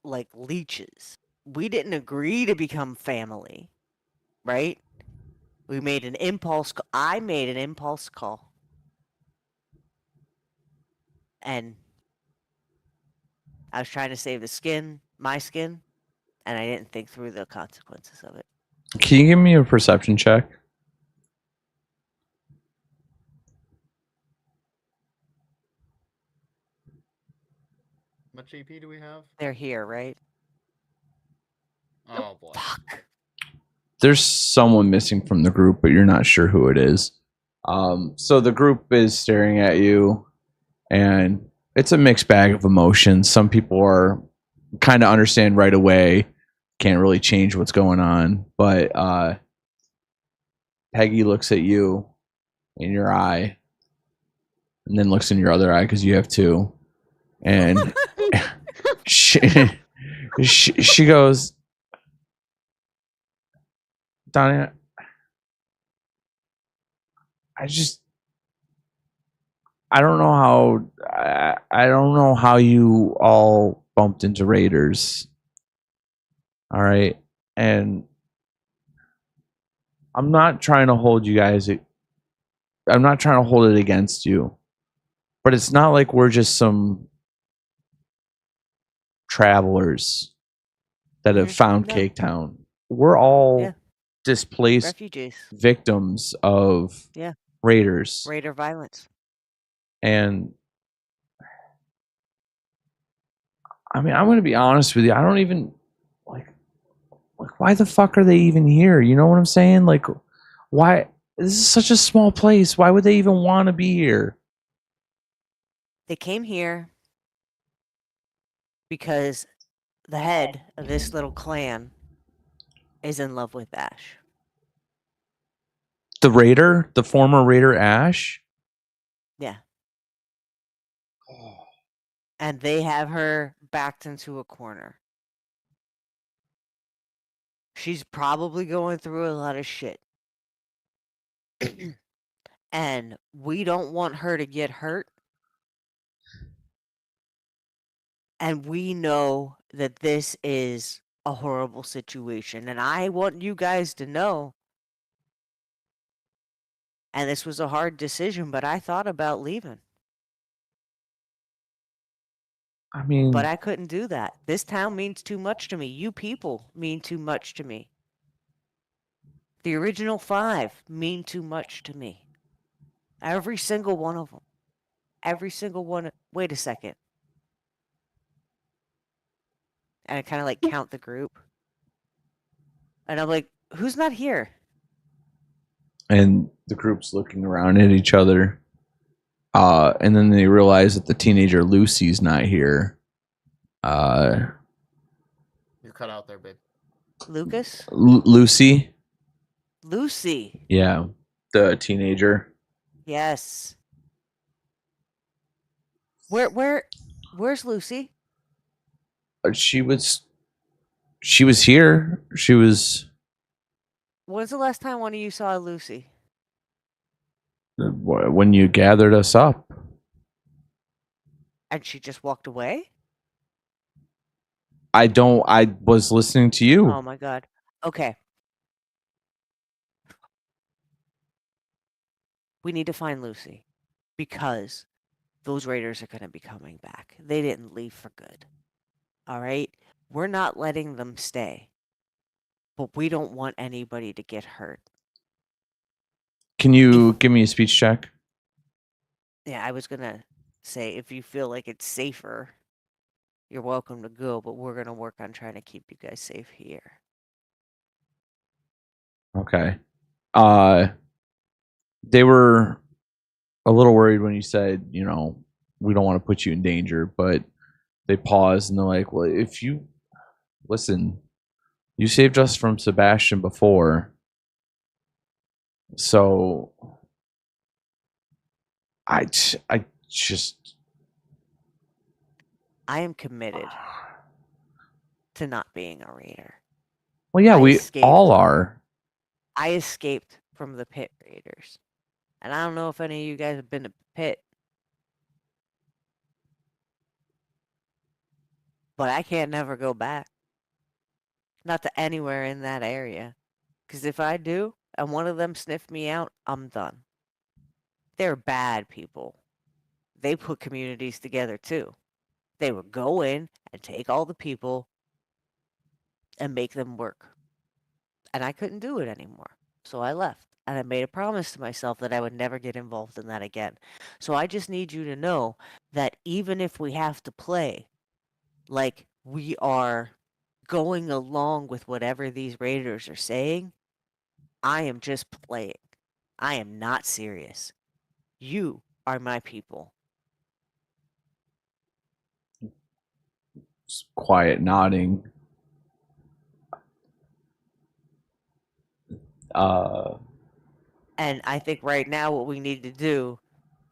leeches. We didn't agree to become family, right? We made an impulse. I made an impulse call, and I was trying to save my skin, and I didn't think through the consequences of it. Can you give me a perception check? What GP do we have? They're here, right? Oh boy. Fuck. There's someone missing from the group, but you're not sure who it is. So the group is staring at you, and it's a mixed bag of emotions. Some people are kind of understand right away, can't really change what's going on, but Peggy looks at you in your eye, and then looks in your other eye because you have two, and she she goes, Donnie, I don't know how I don't know how you all bumped into Raiders. All right. And I'm not trying to hold you guys I'm not trying to hold it against you. But it's not like we're just some travelers that have found No. Cake Town. We're all Yeah. displaced Refugees. victims of Yeah. Raiders. Raider violence. And I mean, I'm going to be honest with you. I don't even like why the fuck are they even here? You know what I'm saying? Like, why? This is such a small place. Why would they even want to be here? They came here because the head of this little clan is in love with Ash. The Raider, the former Raider Ash. Yeah. And they have her backed into a corner. She's probably going through a lot of shit. And we don't want her to get hurt. And we know that this is a horrible situation. And I want you guys to know. And this was a hard decision, but I thought about leaving. I mean, But I couldn't do that. This town means too much to me. You people mean too much to me. The original 5 mean too much to me. Every single one of them. Every single one. Wait a second. And I kind of like count the group. And I'm like, who's not here? and the group's looking around at each other. And then they realize that the teenager Lucy's not here. You're cut out there, babe. Lucas? Lucy. Lucy. Yeah, the teenager. Yes. Where's Lucy? She was here. She was When's the last time one of you saw Lucy? when you gathered us up. And she just walked away? I was listening to you. Oh my god. Okay. We need to find Lucy. Because those raiders are going to be coming back. They didn't leave for good. All right? We're not letting them stay. But we don't want anybody to get hurt. Can you give me a speech check? Yeah, I was going to say, if you feel like it's safer, you're welcome to go, but we're going to work on trying to keep you guys safe here. Okay. They were a little worried when you said, we don't want to put you in danger, but they paused and they're like, well, if you listen, you saved us from Sebastian before. So I am committed to not being a raider. well, yeah, I we escaped. all are. I escaped from the pit raiders. And I don't know if any of you guys have been to pit. But I can't never go back. Not to anywhere in that area. Because if I do, and one of them sniffed me out, I'm done. They're bad people. They put communities together too. They would go in and take all the people and make them work. And I couldn't do it anymore. So I left. And I made a promise to myself that I would never get involved in that again. So I just need you to know that even if we have to play like we are going along with whatever these raiders are saying, I am just playing. I am not serious. You are my people. Quiet nodding. And I think right now what we need to do,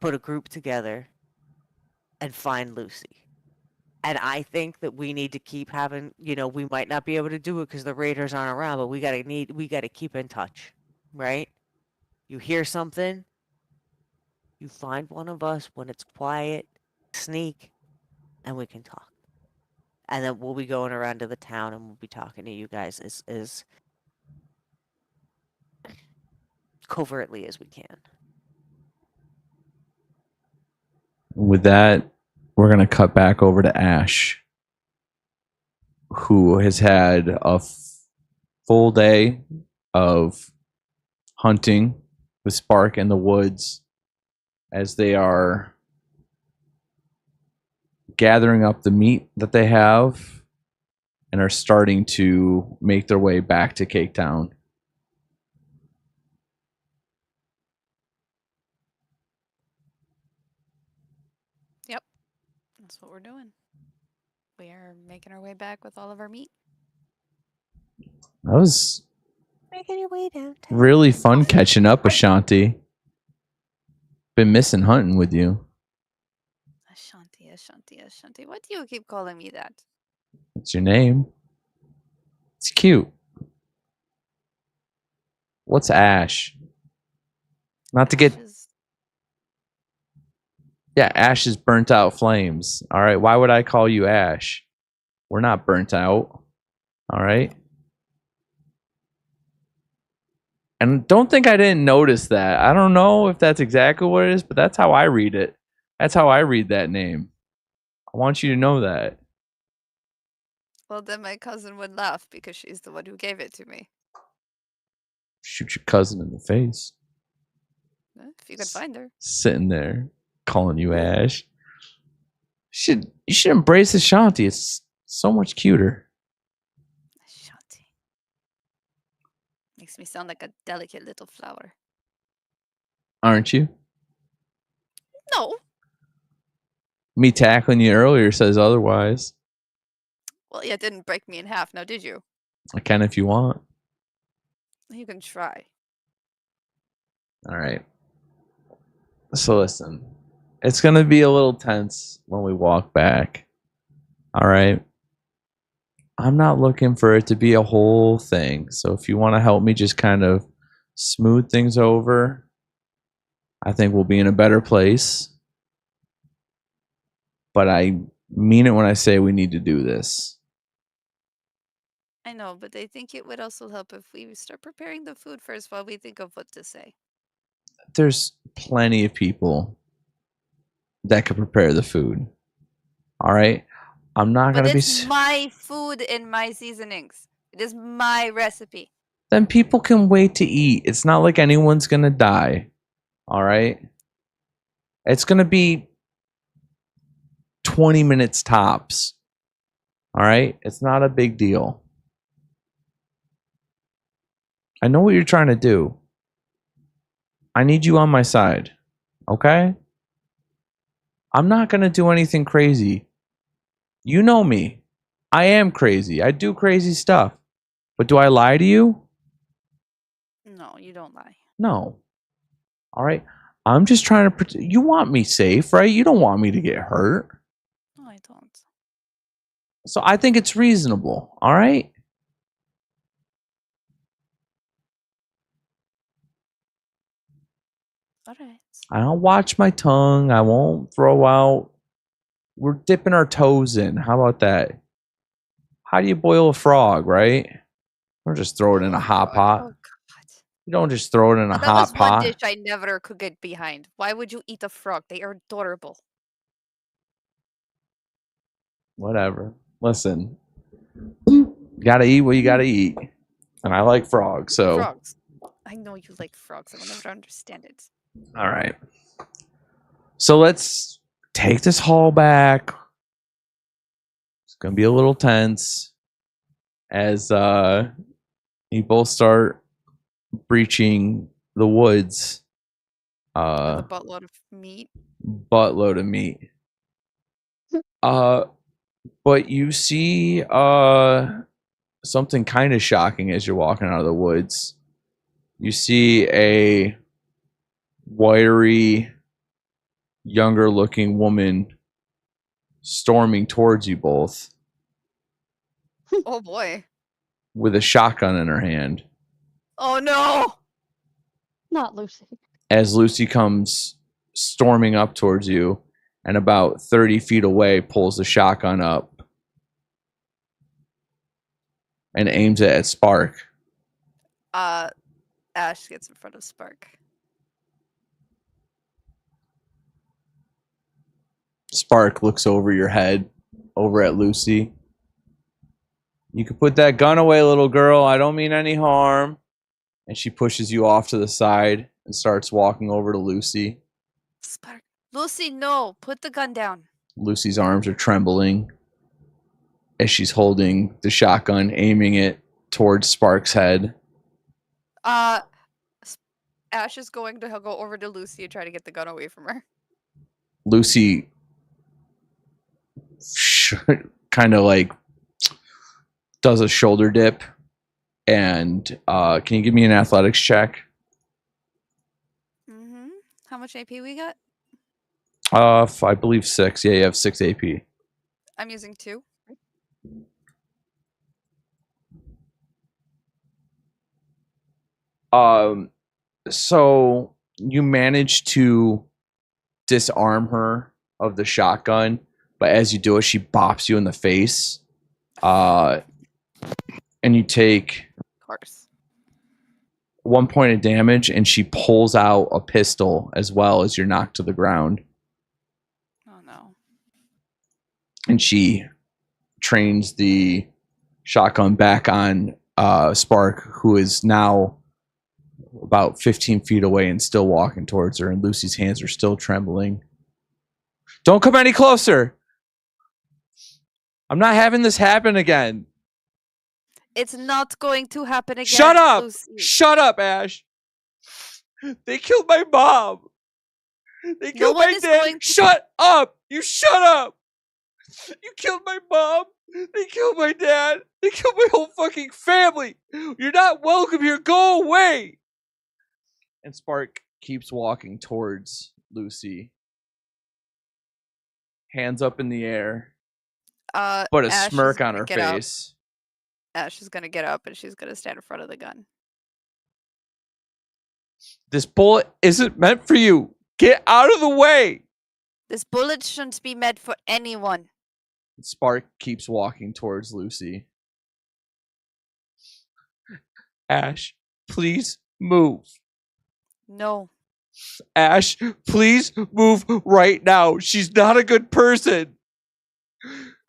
put a group together and find Lucy. And I think that we need to keep having, we might not be able to do it because the raiders aren't around, but we gotta keep in touch, right? You hear something, you find one of us when it's quiet, sneak, and we can talk. And then we'll be going around to the town and we'll be talking to you guys as covertly as we can. With that, we're going to cut back over to Ash, who has had a full day of hunting with Spark in the woods as they are gathering up the meat that they have and are starting to make their way back to Cake Town. Yep. That's what we're doing. We are making our way back with all of our meat. That was Making your way downtown. really fun catching up, Ashanti. Been missing hunting with you. Ashanti. Why do you keep calling me that? What's your name? It's cute. What's Ash? Not to get... Yeah, Ash is burnt out flames. All right, why would I call you Ash? We're not burnt out. All right. And don't think I didn't notice that. I don't know if that's exactly what it is, but that's how I read it. That's how I read that name. I want you to know that. Well, then my cousin would laugh because she's the one who gave it to me. Shoot your cousin in the face. If you could find her. Sitting there calling you Ash. You should embrace Ashanti. It's so much cuter. Ashanti. Makes me sound like a delicate little flower. Aren't you? No. Me tackling you earlier says otherwise. Well, you didn't break me in half, now did you? I can if you want. You can try. All right. So listen, it's going to be a little tense when we walk back. All right. I'm not looking for it to be a whole thing. So if you want to help me just kind of smooth things over, I think we'll be in a better place. But I mean it when I say we need to do this. I know, but I think it would also help if we start preparing the food first while we think of what to say. There's plenty of people that could prepare the food. All right? I'm not going to be... It's my food and my seasonings. It is my recipe. Then people can wait to eat. It's not like anyone's going to die. All right? It's going to be 20 minutes tops. All right? It's not a big deal. I know what you're trying to do. I need you on my side. Okay? I'm not going to do anything crazy. You know me. I am crazy. I do crazy stuff. But do I lie to you? No, you don't lie. No. All right? I'm just trying to... You want me safe, right? You don't want me to get hurt. No, I don't. So I think it's reasonable. All right? All right. I'll watch my tongue. I won't throw out. We're dipping our toes in. How about that? How do you boil a frog, right? Don't just throw it in a hot pot. Oh, God. You don't just throw it in a That hot was one pot. dish I never could get behind. Why would you eat a frog? They are adorable. Whatever. Listen. You gotta eat what you gotta eat. And I like frogs, so. Frogs. I know you like frogs. I will never understand it. All right. So let's take this haul back. It's gonna be a little tense as you both start breaching the woods. With a buttload of meat. Buttload of meat. But you see something kind of shocking as you're walking out of the woods. You see a wiry, younger looking woman storming towards you both Oh boy. with a shotgun in her hand. Oh no! Not Lucy. As Lucy comes storming up towards you and about 30 feet away pulls the shotgun up and aims it at Spark. Ash gets in front of Spark. Spark looks over your head, over at Lucy. You can put that gun away, little girl. I don't mean any harm. And she pushes you off to the side and starts walking over to Lucy. Spark. Lucy, no! Put the gun down. Lucy's arms are trembling as she's holding the shotgun, aiming it towards Spark's head. Ash is going to go over to Lucy and try to get the gun away from her. Lucy kind of like does a shoulder dip. And can you give me an athletics check? Mm-hmm. How much AP we got? I believe 6. Yeah, you have 6 AP. I'm using 2. So you manage to disarm her of the shotgun, but as you do it, she bops you in the face. And you take Of course. 1 point of damage, and she pulls out a pistol as well as you're knocked to the ground. Oh no. And she trains the shotgun back on Spark, who is now about 15 feet away and still walking towards her, and Lucy's hands are still trembling. Don't come any closer. I'm not having this happen again. It's not going to happen again. Shut up! Lucy. Shut up, Ash. They killed my mom. They killed one my is dad. going to- Shut up! You shut up! You killed my mom. They killed my dad. They killed my whole fucking family. You're not welcome here. Go away. And Spark keeps walking towards Lucy. Hands up in the air, but a Ash is smirk on gonna her get up. face. Ash is gonna get up and she's gonna stand in front of the gun. This bullet isn't meant for you. Get out of the way. This bullet shouldn't be meant for anyone. Spark keeps walking towards Lucy. Ash, please move. No. Ash, please move right now. She's not a good person.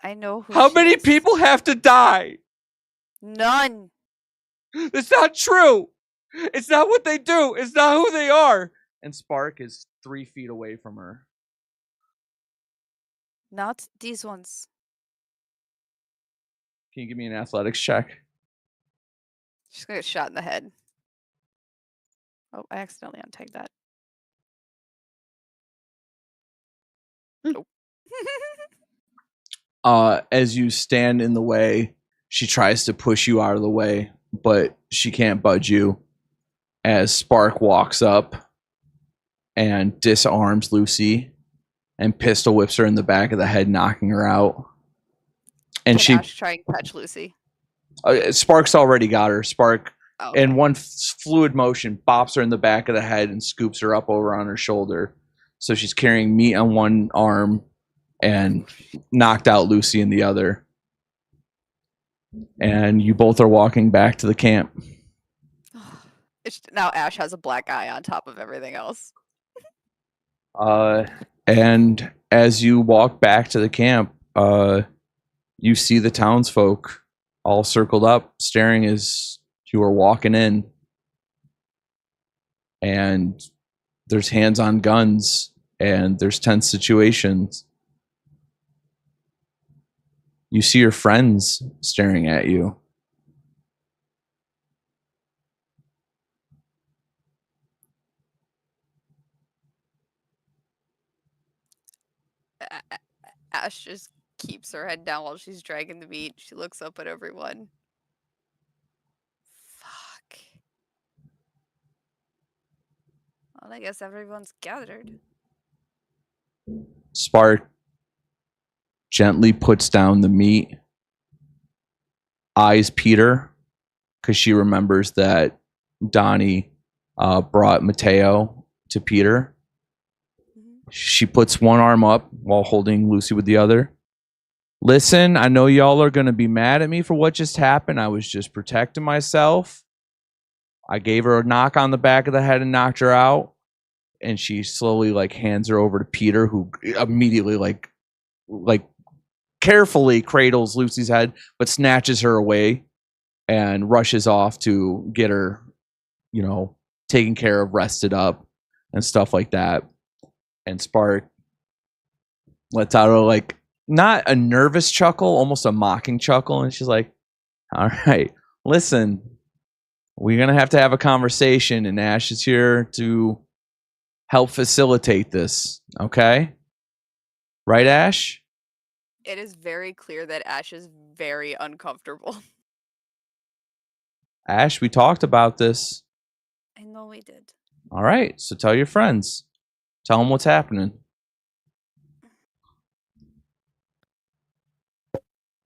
I know who How she many is. people have to die? None. That's not true. It's not what they do. It's not who they are. And Spark is 3 feet away from her. Not these ones. Can you give me an athletics check? She's gonna get shot in the head. Oh, I accidentally untagged that. Nope. As you stand in the way, she tries to push you out of the way, but she can't budge you. As Spark walks up and disarms Lucy and pistol whips her in the back of the head, knocking her out. And Can she Ash try and catch Lucy. Spark's already got her. Spark, Oh, in one fluid motion, bops her in the back of the head and scoops her up over on her shoulder. So she's carrying meat on one arm and knocked out Lucy in the other. And you both are walking back to the camp. Now Ash has a black eye on top of everything else. And as you walk back to the camp, you see the townsfolk all circled up, staring as you are walking in. And there's hands on guns, and there's tense situations. You see your friends staring at you. Ash just keeps her head down while she's dragging the meat. She looks up at everyone. Fuck. Well, I guess everyone's gathered. Spark gently puts down the meat, eyes Peter, because she remembers that Donnie brought Mateo to Peter. She puts one arm up while holding Lucy with the other. Listen, I know y'all are going to be mad at me for what just happened. I was just protecting myself. I gave her a knock on the back of the head and knocked her out. And she slowly like hands her over to Peter, who immediately like carefully cradles Lucy's head, but snatches her away and rushes off to get her, taken care of, rested up and stuff like that. And Spark lets out a not a nervous chuckle, almost a mocking chuckle. And she's like, all right, listen, we're going to have a conversation, and Ash is here to help facilitate this. Okay. Right, Ash? It is very clear that Ash is very uncomfortable. Ash, we talked about this. I know we did. All right. So tell your friends. Tell them what's happening.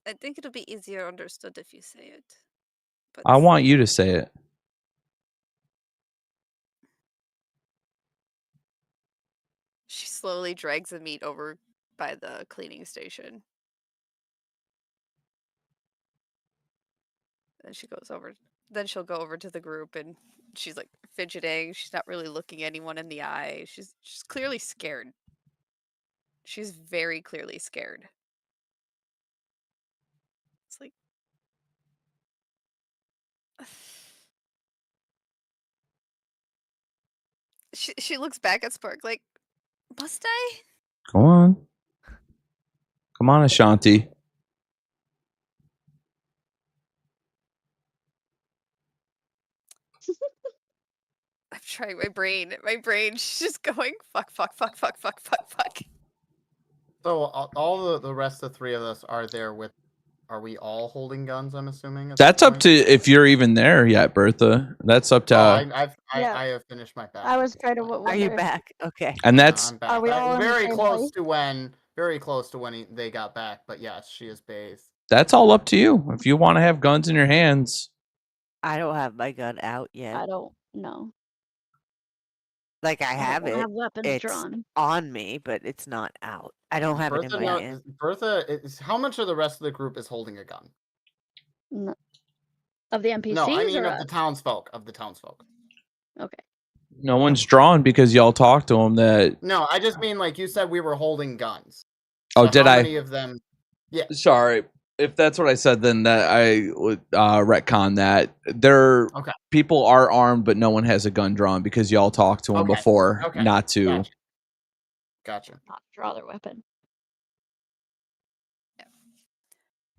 I think it'll be easier understood if you say it. But I want you to say it. she slowly drags the meat over by the cleaning station. Then she'll go over to the group, and she's like fidgeting. She's not really looking anyone in the eye. She's clearly scared. She's very clearly scared. It's like she looks back at Spark like, must I? Go on. Come on, Ashanti. I'm trying my brain. My brain's just going fuck. So all the rest of the three of us are there with. Are we all holding guns? I'm assuming. That's up to if you're even there yet, Bertha. That's up to. I Yeah. have finished my back. I was trying to. Are you back? Okay. And that's I'm back. Are we all in the very same close place? to when they got back. But yes, she is bathed. that's all up to you. If you want to have guns in your hands. I don't have my gun out I yet. don't know. Like I have don't it. have weapons It's drawn. on me, but it's not out. I don't have it in my hand. Bertha is how much of the rest of the group is holding a gun? Of the NPCs? No, I mean or of the townsfolk. Okay. No one's drawn because y'all talked to them that. No, I just mean like you said we were holding guns. Oh, So did how I? many of them? Yeah. Sorry. If that's what I said, then that I would retcon that. Okay. People are armed, but no one has a gun drawn because y'all talked to them Okay. before Okay. not to. Gotcha. Not draw their weapon.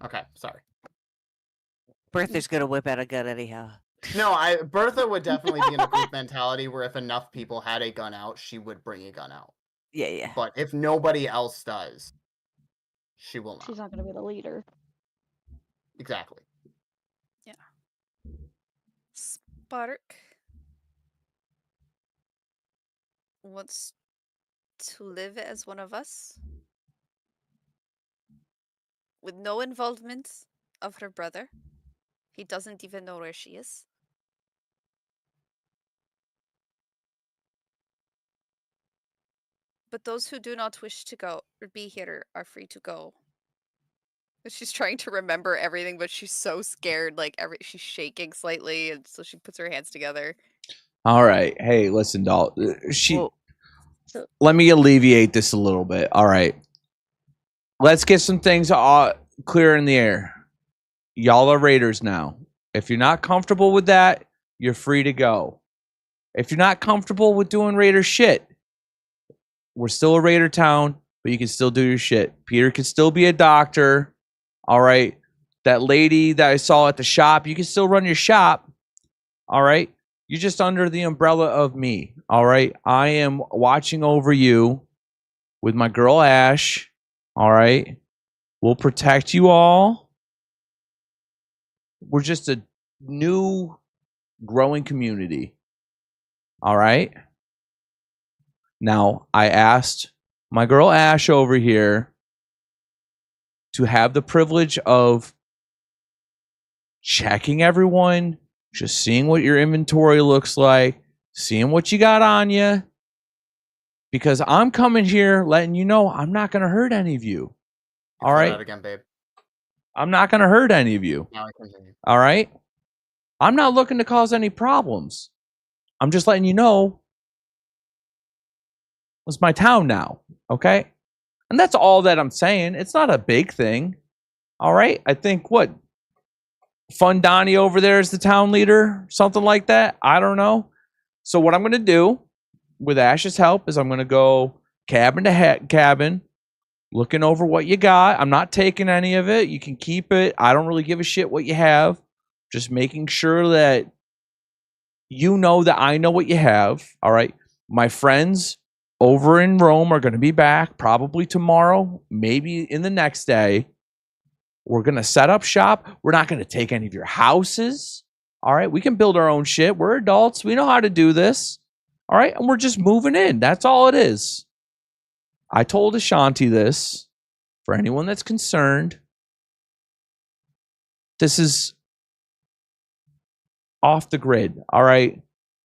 Okay, sorry. Bertha's gonna whip out a gun anyhow. No, Bertha would definitely be in a group mentality where if enough people had a gun out, she would bring a gun out. Yeah. But if nobody else does, she will not. She's not going to be the leader. Exactly. Spark wants to live as one of us with no involvement of her brother. He doesn't even know where she is. But those who do not wish to go or be here are free to go. She's trying to remember everything, but she's so scared. She's shaking slightly, and so she puts her hands together. All right. Hey, listen, doll. Well, Let me alleviate this a little bit. All right. Let's get some things clear in the air. Y'all are raiders now. If you're not comfortable with that, you're free to go. If you're not comfortable with doing raider shit, we're still a raider town, but you can still do your shit. Peter can still be a doctor. All right. That lady that I saw at the shop, you can still run your shop. All right. You're just under the umbrella of me. All right. I am watching over you with my girl Ash. All right. We'll protect you all. We're just a new growing community. All right. Now, I asked my girl Ash over here to have the privilege of checking everyone, just seeing what your inventory looks like, seeing what you got on you. Because I'm coming here letting you know I'm not going to hurt any of you. All Cut right. out again, babe. I'm not going to hurt any of you. Now I continue. All right. I'm not looking to cause any problems. I'm just letting you know it's my town now. Okay. And that's all that I'm saying. It's not a big thing. All right. I think what? Fun Donnie over there is the town leader, something like that. I don't know. So what I'm going to do with Ash's help is I'm going to go cabin to cabin, looking over what you got. I'm not taking any of it. You can keep it. I don't really give a shit what you have. Just making sure that you know that I know what you have. All right. My friends over in Rome are going to be back probably tomorrow, maybe in the next day. We're going to set up shop. We're not going to take any of your houses. All right. We can build our own shit. We're adults. We know how to do this. All right. And we're just moving in. That's all it is. I told Ashanti this for anyone that's concerned. This is off the grid. All right.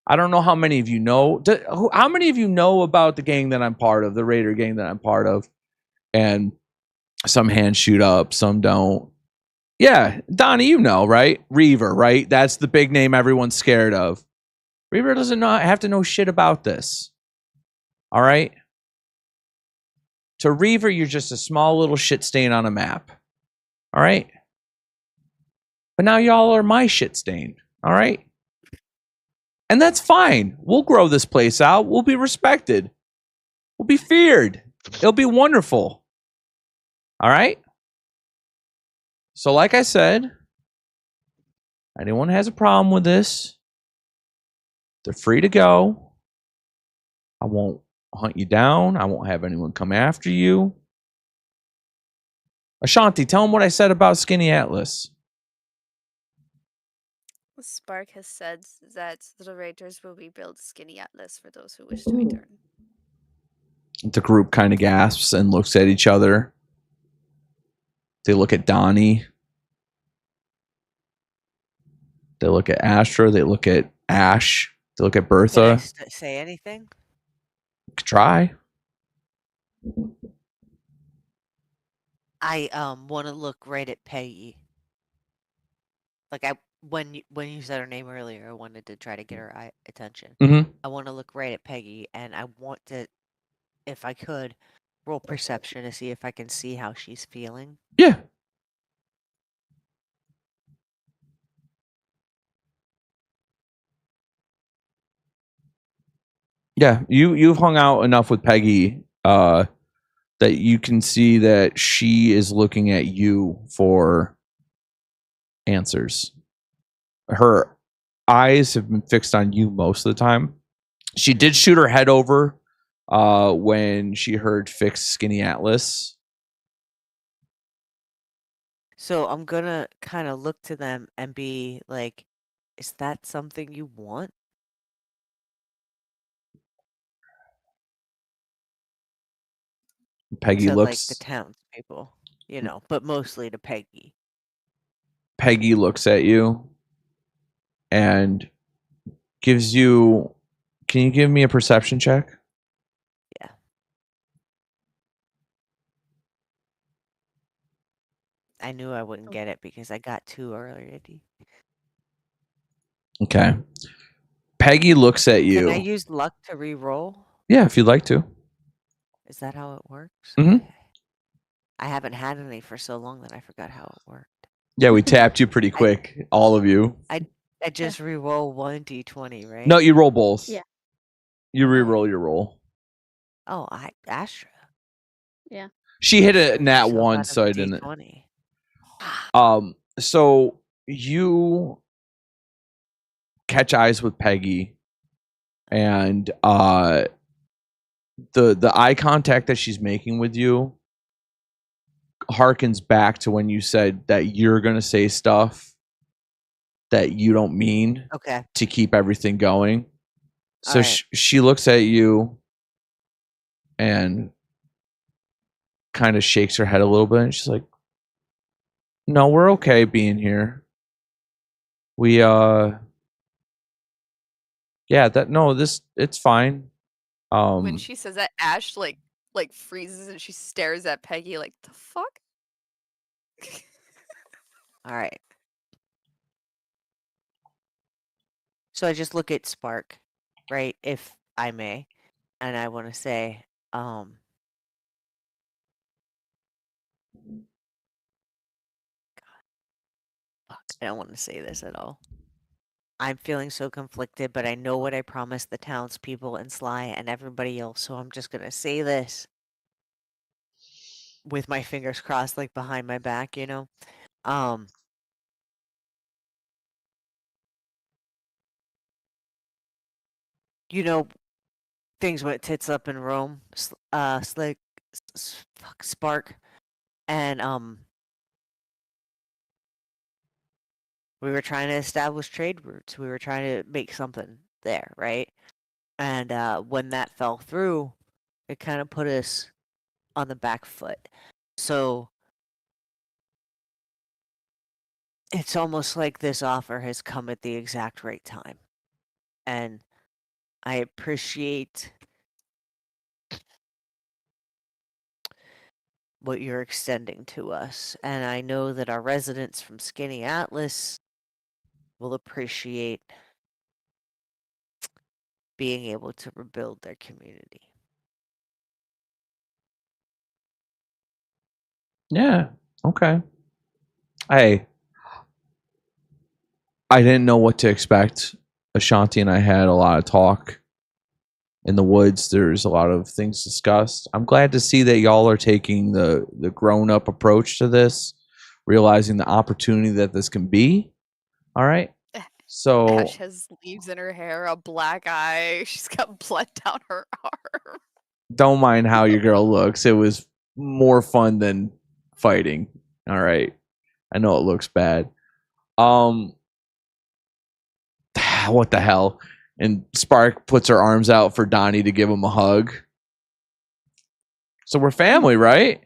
I don't know how many of you know. How many of you know about the gang that I'm part of, the Raider gang that I'm part of? And some hands shoot up, some don't. Yeah, Donnie, you know, right? Reaver, right? That's the big name everyone's scared of. Reaver doesn't have to know shit about this. All right? To Reaver, you're just a small little shit stain on a map. All right? But now y'all are my shit stain. All right? And that's fine. We'll grow this place out. We'll be respected. We'll be feared. It'll be wonderful. All right? So like I said, anyone has a problem with this, they're free to go. I won't hunt you down. I won't have anyone come after you. Ashanti, tell them what I said about Skinny Atlas. Spark has said that the Raiders will rebuild Skinny Atlas for those who wish to return. The group kind of gasps and looks at each other. They look at Donnie. They look at Astra. They look at Ash. They look at Bertha. Did I say anything? Could try. I want to look right at Peggy. Like when you said her name earlier, I wanted to try to get her attention. Mm-hmm. I want to look right at Peggy, and I want to, if I could, roll perception to see if I can see how she's feeling. Yeah. Yeah, you've hung out enough with Peggy that you can see that she is looking at you for answers. Her eyes have been fixed on you most of the time. She did shoot her head over when she heard "Fix Skinny Atlas." So I'm gonna kind of look to them and be like, "Is that something you want?" Peggy to looks. like the townspeople, but mostly to Peggy. Peggy looks at you and gives you. Can you give me a perception check? Yeah. I knew I wouldn't get it because I got 2 already. Okay. Peggy looks at you. Can I use luck to re-roll? Yeah, if you'd like to. Is that how it works? Mhm. Okay. I haven't had any for so long that I forgot how it worked. Yeah, we tapped you pretty quick, all of you. I just re-roll 1d20, right? No, you roll both. Yeah. You re-roll your roll. Oh, Astra. She hit a nat So 1, out so of I didn't. D20. So you catch eyes with Peggy, and the eye contact that she's making with you harkens back to when you said that you're gonna say stuff that you don't mean Okay. to keep everything going. So Alright. she looks at you and kind of shakes her head a little bit, and she's like, "No, we're okay being here. We yeah, it's fine." When she says that, Ash like freezes and she stares at Peggy like, the fuck? Alright. So I just look at Spark, right? If I may. And I want to say, God, fuck, I don't want to say this at all. I'm feeling so conflicted, but I know what I promised the townspeople and Sly and everybody else, so I'm just gonna say this with my fingers crossed, like behind my back, you know. You know, things went tits up in Rome. Slick, fuck, Spark, and we were trying to establish trade routes. We were trying to make something there, right? And when that fell through, it kind of put us on the back foot. So it's almost like this offer has come at the exact right time. And I appreciate what you're extending to us. And I know that our residents from Skinny Atlas will appreciate being able to rebuild their community. Yeah. Okay. Hey, I didn't know what to expect. Ashanti and I had a lot of talk in the woods. There's a lot of things discussed. I'm glad to see that y'all are taking the grown up approach to this, realizing the opportunity that this can be. All right. So Ash has leaves in her hair, a black eye. She's got blood down her arm. don't mind how your girl looks. It was more fun than fighting. All right. I know it looks bad. What the hell? And Spark puts her arms out for Donnie to give him a hug. So we're family, right?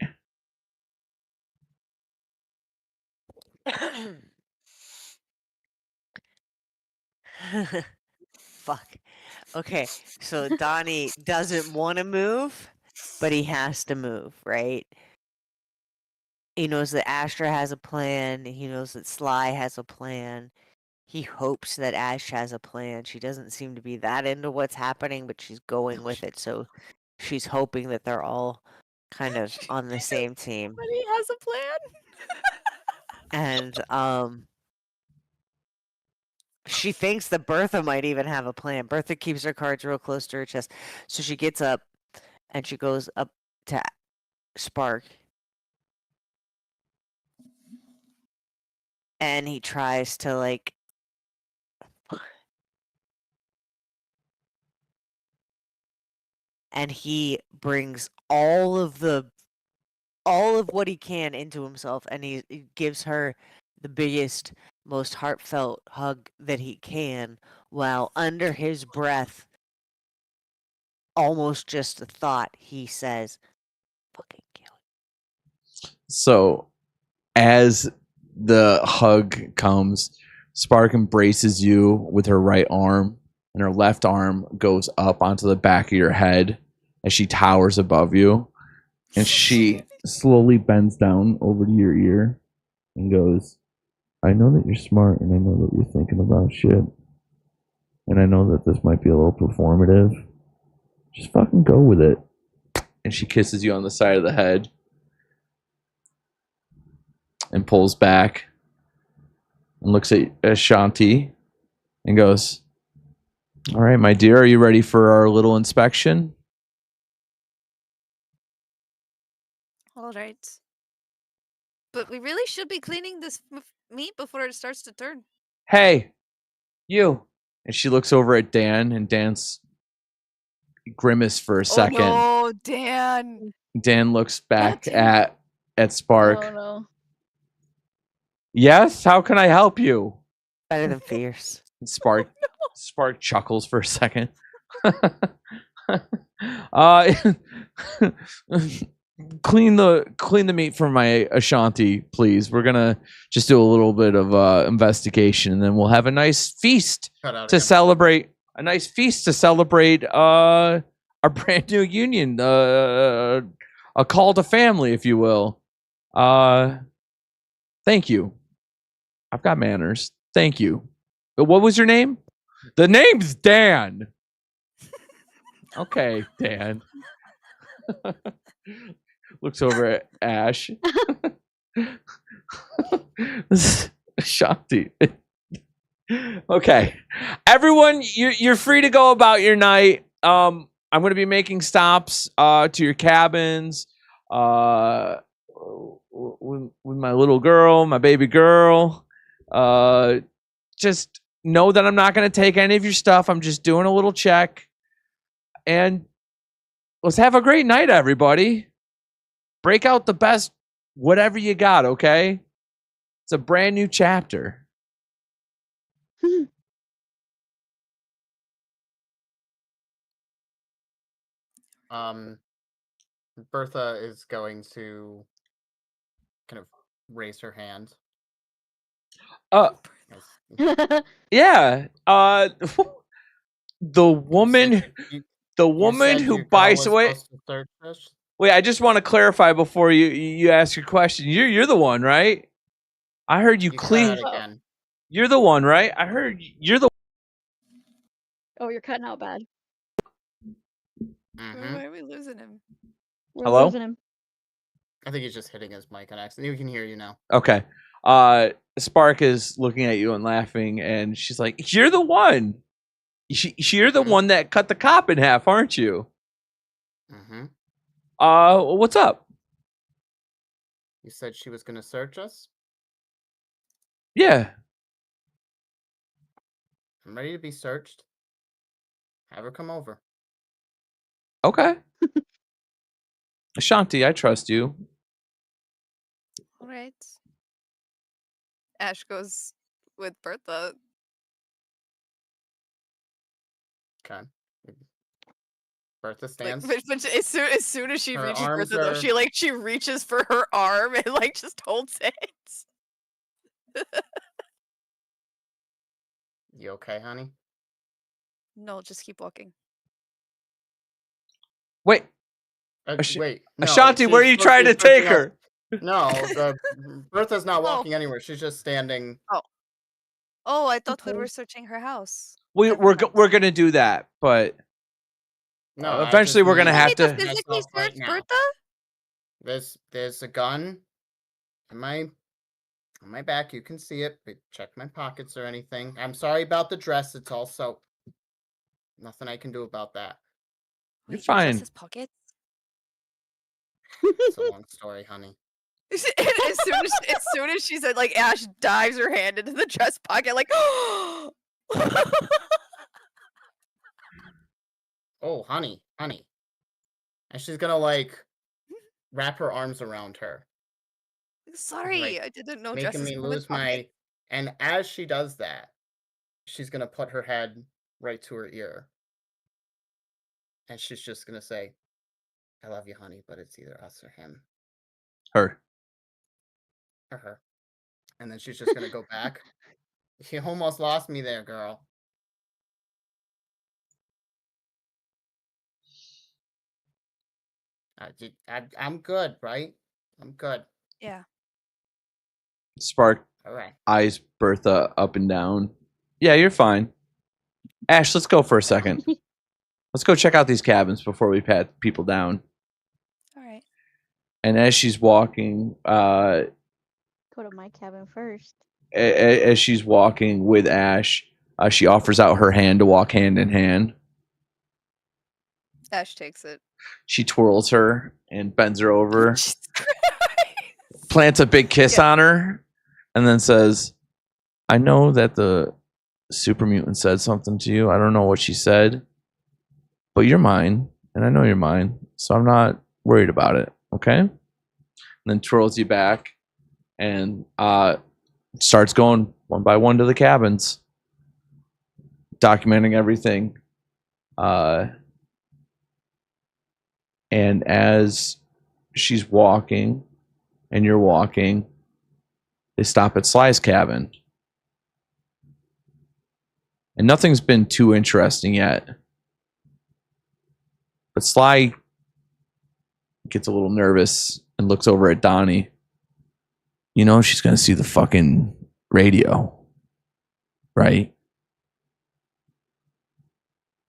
Fuck. Okay, so Donnie doesn't want to move, but he has to move, right? He knows that Astra has a plan. He knows that Sly has a plan. He hopes that Ash has a plan. She doesn't seem to be that into what's happening, but she's going with it. So she's hoping that they're all kind of on the same team. But he has a plan. And she thinks that Bertha might even have a plan. Bertha keeps her cards real close to her chest. So she gets up and she goes up to Spark. And he tries to like and he brings all of what he can into himself, and he gives her the biggest, most heartfelt hug that he can, while under his breath, almost just a thought, he says, "Fucking kill him." So as the hug comes, Spark embraces you with her right arm, and her left arm goes up onto the back of your head as she towers above you. And she slowly bends down over to your ear and goes, "I know that you're smart, and I know that you're thinking about shit. And I know that this might be a little performative. Just fucking go with it." And she kisses you on the side of the head and pulls back and looks at Ashanti and goes, "All right, my dear, are you ready for our little inspection?" All right. But we really should be cleaning this meat before it starts to turn. "Hey, you." And she looks over at Dan, and Dan's grimace for a second. Oh no, Dan. Dan looks back Dan. at at Spark. Oh no. Yes, how can I help you? Better than fierce. Spark Spark chuckles for a second. uh clean the meat for my Ashanti, please. We're gonna just do a little bit of investigation, and then we'll have a nice feast to celebrate. A nice feast to celebrate our brand new union, a call to family, if you will. Thank you. I've got manners. Thank you. What was your name? The name's Dan. Okay, Dan. Looks over at Ash. Shanti. Okay. Everyone, you're free to go about your night. I'm going to be making stops to your cabins with my little girl, my baby girl. Just know that I'm not going to take any of your stuff. I'm just doing a little check. And let's have a great night, everybody. Break out the best whatever you got, okay? It's a brand new chapter. Bertha is going to kind of raise her hand. Yeah. The woman who buys away. Wait, I just want to clarify before you ask your question. You're the one, right? I heard you clean. You're the one, right? I heard you're the. Oh, you're cutting out bad. Why are we losing him? We're Hello? losing him. I think he's just hitting his mic on accident. We can hear you now. Okay. Spark is looking at you and laughing, and she's like, "You're the one. You're the one that cut the cop in half, aren't you?" Mm-hmm. What's up? You said she was going to search us? Yeah. I'm ready to be searched. Have her come over. Okay. Ashanti, I trust you. All right. Ash goes with Bertha. Okay. Bertha stands. But as soon as she Her reaches arms Bertha, though, she reaches for her arm and just holds it. You okay, honey? No, just keep walking. Wait. Wait. No, Ashanti, where are you trying to take her? No, Bertha's not walking anywhere. She's just standing. Oh, I thought we were searching her house. We're gonna do that, but no. Eventually, we're gonna have to physically search Bertha. There's a gun on my back. You can see it. But check my pockets or anything. I'm sorry about the dress. It's also nothing I can do about that. You're fine. His pockets. It's a long story, honey. As soon as she said, Ash dives her hand into the dress pocket, Oh, honey. And she's gonna wrap her arms around her. Sorry, I didn't know. Making me lose my. And as she does that, she's gonna put her head right to her ear, and she's just gonna say, "I love you, honey, but it's either us or him." Her. Or her. And then she's just gonna go back. You almost lost me there, girl. I'm good, right? I'm good. Yeah. Spark All right. eyes Bertha up and down. Yeah, you're fine. Ash, let's go for a second. Let's go check out these cabins before we pat people down. All right. And as she's walking, Go to my cabin first. As she's walking with Ash, she offers out her hand to walk hand in hand. Ash takes it. She twirls her and bends her over, plants a big kiss on her, and then says, "I know that the super mutant said something to you. I don't know what she said, but you're mine, and I know you're mine, so I'm not worried about it, okay? then twirls you back, and starts going one by one to the cabins, documenting everything. And as she's walking and you're walking, they stop at Sly's cabin. And nothing's been too interesting yet. But Sly gets a little nervous and looks over at Donnie. You know, she's going to see the fucking radio, right?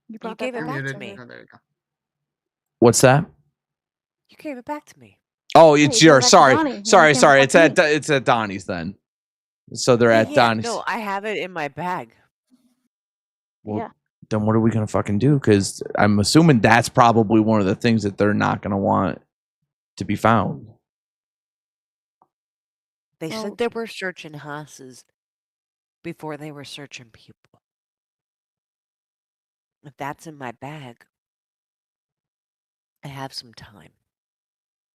You brought gave that it back back to to me. me. Oh, there you go. What's that? You gave it back to me. Oh, it's you your gave it back to sorry, Donnie, and sorry, it came sorry. back It's to at me. it's at Donnie's then. So they're at Donnie's. No, I have it in my bag. Well, Yeah. then what are we gonna fucking do? Because I'm assuming that's probably one of the things that they're not gonna want to be found. They Well- said they were searching houses before they were searching people. If that's in my bag, I have some time,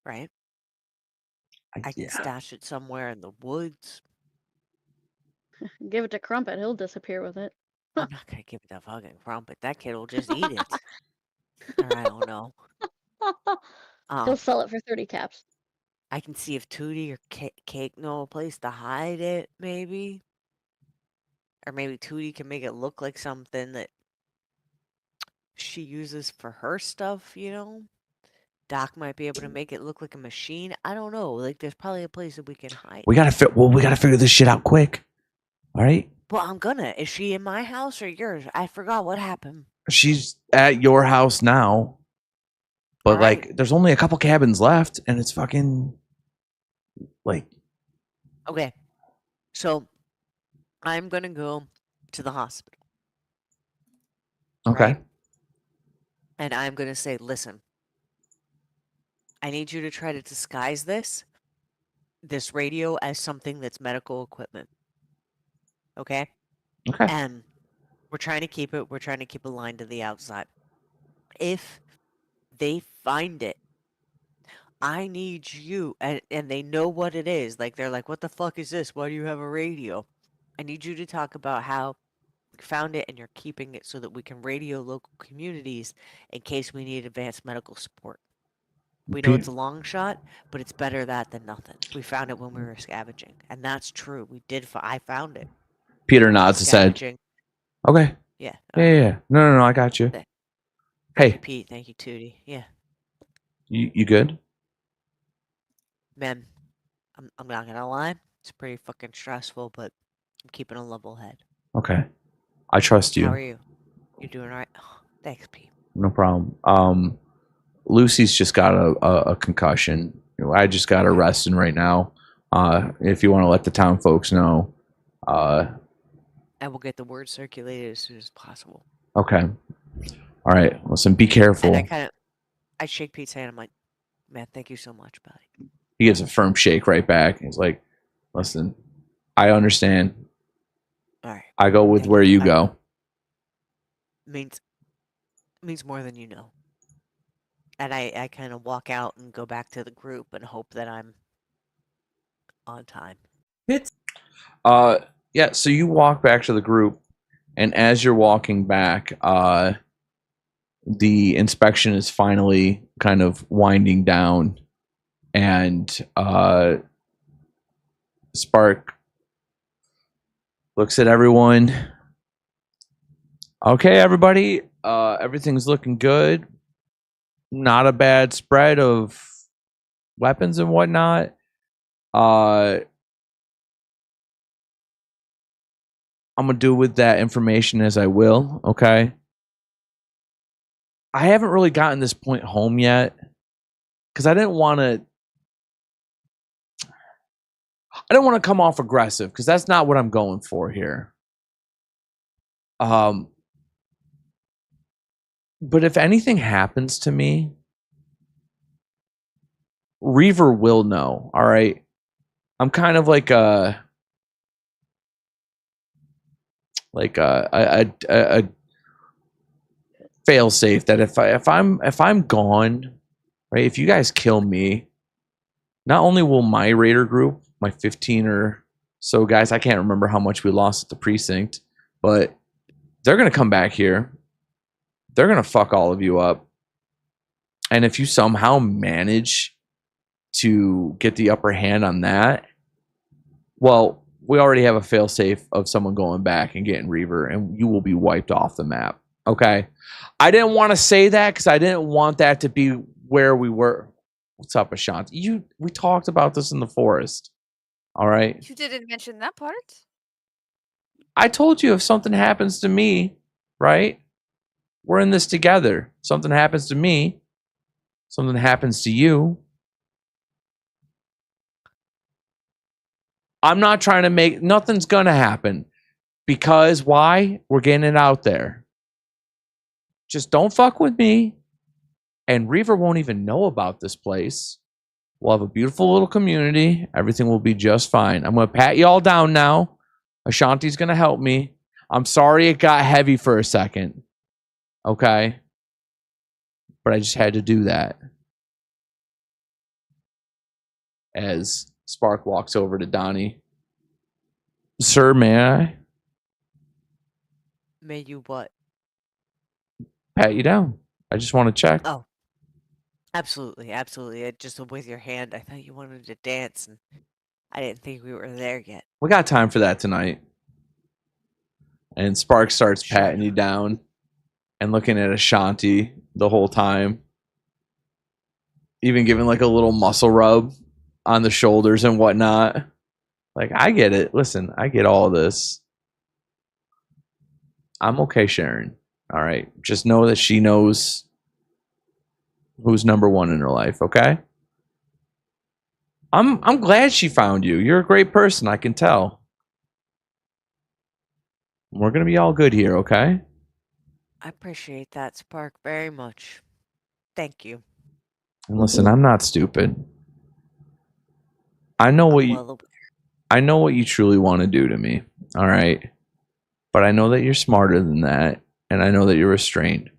right? I can stash it somewhere in the woods. Give it to Crumpet. He'll disappear with it. I'm not gonna give it to fucking Crumpet. That kid will just eat it. Or I don't know. He'll sell it for 30 caps. I can see if Tootie or Cake know a place to hide it, maybe. Or maybe Tootie can make it look like something that she uses for her stuff, you know? Doc might be able to make it look like a machine. I don't know. Like, there's probably a place that we can hide. We gotta figure this shit out quick. All right. Well, I'm gonna. Is she in my house or yours? I forgot what happened. She's at your house now, but Alright. like, there's only a couple cabins left, and it's fucking like. Okay. So, I'm gonna go to the hospital. Okay. Right? And I'm gonna say, listen, I need you to try to disguise this radio as something that's medical equipment. Okay? Okay. And we're trying to keep a line to the outside. If they find it, I need you, and they know what it is. Like, they're like, what the fuck is this? Why do you have a radio? I need you to talk about how you found it and you're keeping it so that we can radio local communities in case we need advanced medical support. We know it's a long shot, but it's better that than nothing. We found it when we were scavenging, and that's true. We did. I found it. Peter nods his head. Scavenging. Okay. Yeah. Yeah. No. I got you. Thank Hey, you, Pete. Thank you, Tootie. Yeah, you good? man. I'm not gonna lie. It's pretty fucking stressful, but I'm keeping a level head. Okay. I trust you. How are you? You doing all right? Oh, thanks, Pete. No problem. Lucy's just got a concussion. I just got her resting right now. If you want to let the town folks know. And we'll get the word circulated as soon as possible. Okay. All right. Listen, be careful. And I shake Pete's hand. I'm like, man, thank you so much, buddy. He gives a firm shake right back. He's like, listen, I understand. All right. I go with where you go. Means more than you know. And I kind of walk out and go back to the group and hope that I'm on time. Yeah, so you walk back to the group, and as you're walking back, the inspection is finally kind of winding down, and Spark looks at everyone. Okay, everybody, everything's looking good. Not a bad spread of weapons and whatnot. I'm gonna do with that information as I will, okay? I haven't really gotten this point home yet because I didn't want to come off aggressive because that's not what I'm going for here. But if anything happens to me, Reaver will know, all right? I'm kind of like a fail safe that if I'm gone, right? If you guys kill me, not only will my raider group, my 15 or so guys, I can't remember how much we lost at the precinct, but they're going to come back here. They're going to fuck all of you up. And if you somehow manage to get the upper hand on that, well, we already have a failsafe of someone going back and getting Reaver, and you will be wiped off the map. Okay? I didn't want to say that because I didn't want that to be where we were. What's up, Ashanti? We talked about this in the forest. All right? You didn't mention that part. I told you if something happens to me, right? We're in this together. Something happens to me, something happens to you. I'm not trying to make nothing's gonna happen because why? We're getting it out there. Just don't fuck with me. And Reaver won't even know about this place. We'll have a beautiful little community. Everything will be just fine. I'm gonna pat you all down now. Ashanti's gonna help me. I'm sorry it got heavy for a second. Okay. But I just had to do that. As Spark walks over to Donnie. Sir, may I? May you what? Pat you down. I just want to check. Oh. Absolutely, absolutely. Just with your hand, I thought you wanted to dance, and I didn't think we were there yet. We got time for that tonight. And Spark starts Sure. patting you down and looking at Ashanti the whole time. Even giving like a little muscle rub on the shoulders and whatnot. Like, I get it. Listen, I get all of this. I'm okay, Sharon. All right. Just know that she knows who's number one in her life, okay? I'm glad she found you. You're a great person, I can tell. We're gonna be all good here, okay? I appreciate that, Spark, very much. Thank you. And listen, I'm not stupid. I know what you truly want to do to me, all right? But I know that you're smarter than that, and I know that you're restrained.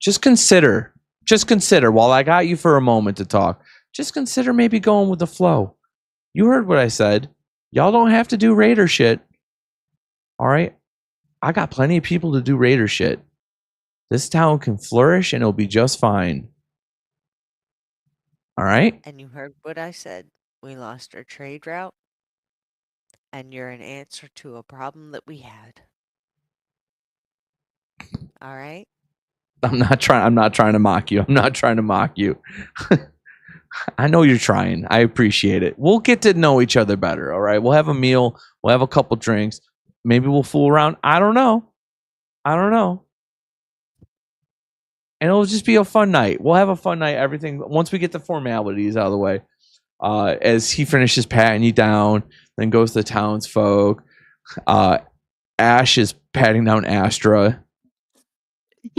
Just consider while I got you for a moment to talk, just consider maybe going with the flow. You heard what I said. Y'all don't have to do raider shit. All right? I got plenty of people to do raider shit. This town can flourish and it'll be just fine. All right? And you heard what I said. We lost our trade route, and you're an answer to a problem that we had. All right? I'm not trying to mock you. I'm not trying to mock you. I know you're trying. I appreciate it. We'll get to know each other better, all right? We'll have a meal. We'll have a couple drinks. Maybe we'll fool around. I don't know. And it'll just be a fun night. We'll have a fun night. Everything, once we get the formalities out of the way. As he finishes patting you down, then goes to the townsfolk. Ash is patting down Astra.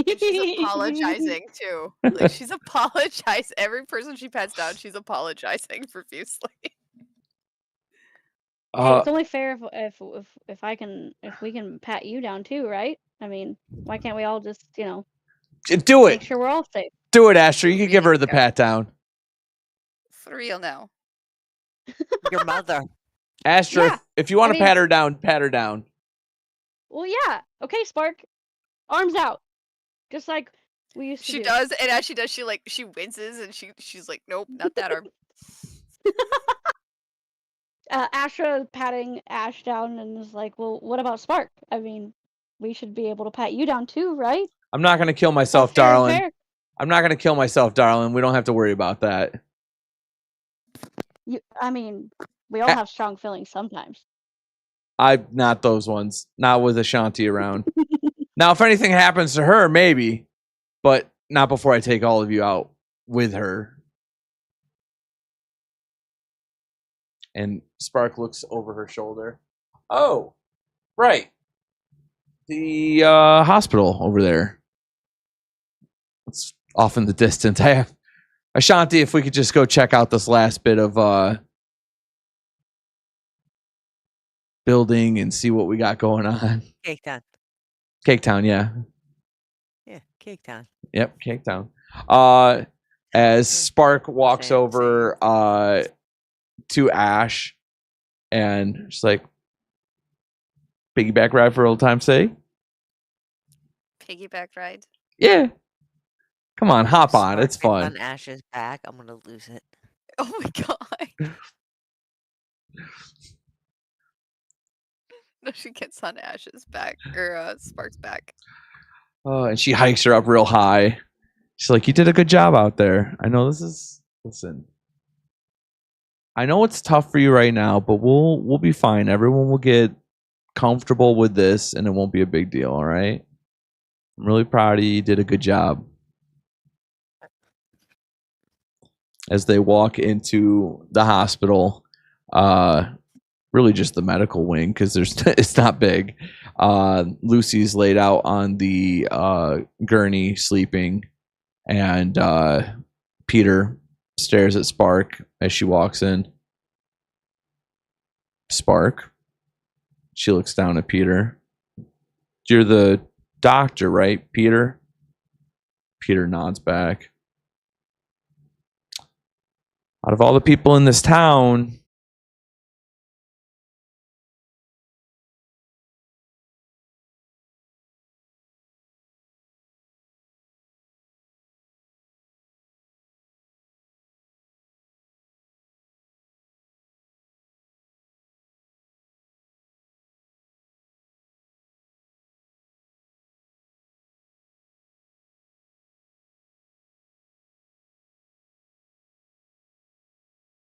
And she's apologizing too. Like, she's apologized. Every person she pats down, she's apologizing profusely. Hey, it's only fair if we can pat you down too, right? I mean, why can't we all just, do it. make sure we're all safe? Do it, Astra. You can give her the pat down. For real now. Your mother. Astra, Yeah, if you want I to mean- pat her down, pat her down. Well, yeah. Okay, Spark. Arms out. Just like we used to She do. does, and as she does, she winces and she's like, nope, not that arm. Astra patting Ash down and is like, well, what about Spark? I mean, we should be able to pat you down too, right? I'm not going to kill myself, That's fair and darling. fair. I'm not going to kill myself, darling. We don't have to worry about that. I mean, we all have strong feelings sometimes. Not those ones. Not with Ashanti around. Now, if anything happens to her, maybe. But not before I take all of you out with her. And Spark looks over her shoulder. Oh, right. The hospital over there. It's off in the distance. I have Ashanti, if we could just go check out this last bit of building and see what we got going on. Cake Town. Cake Town, yeah. Yeah, Cake Town. Yep, Cake Town. as Spark walks Same, over to Ash and she's like, piggyback ride for old time's sake? Piggyback ride. Yeah. Come on, hop on. Spark It's gets fun. on Ash's back. I'm gonna lose it. Oh my god. No, she gets on Ash's back or Spark's back. Oh, and she hikes her up real high. She's like, you did a good job out there. I know listen. I know it's tough for you right now, but we'll be fine. Everyone will get comfortable with this and it won't be a big deal, all right? I'm really proud of you. You did a good job. As they walk into the hospital, really just the medical wing because it's not big. Lucy's laid out on the gurney sleeping, and Peter stares at Spark as she walks in. Spark. She looks down at Peter. You're the doctor, right, Peter? Peter nods back. Out of all the people in this town,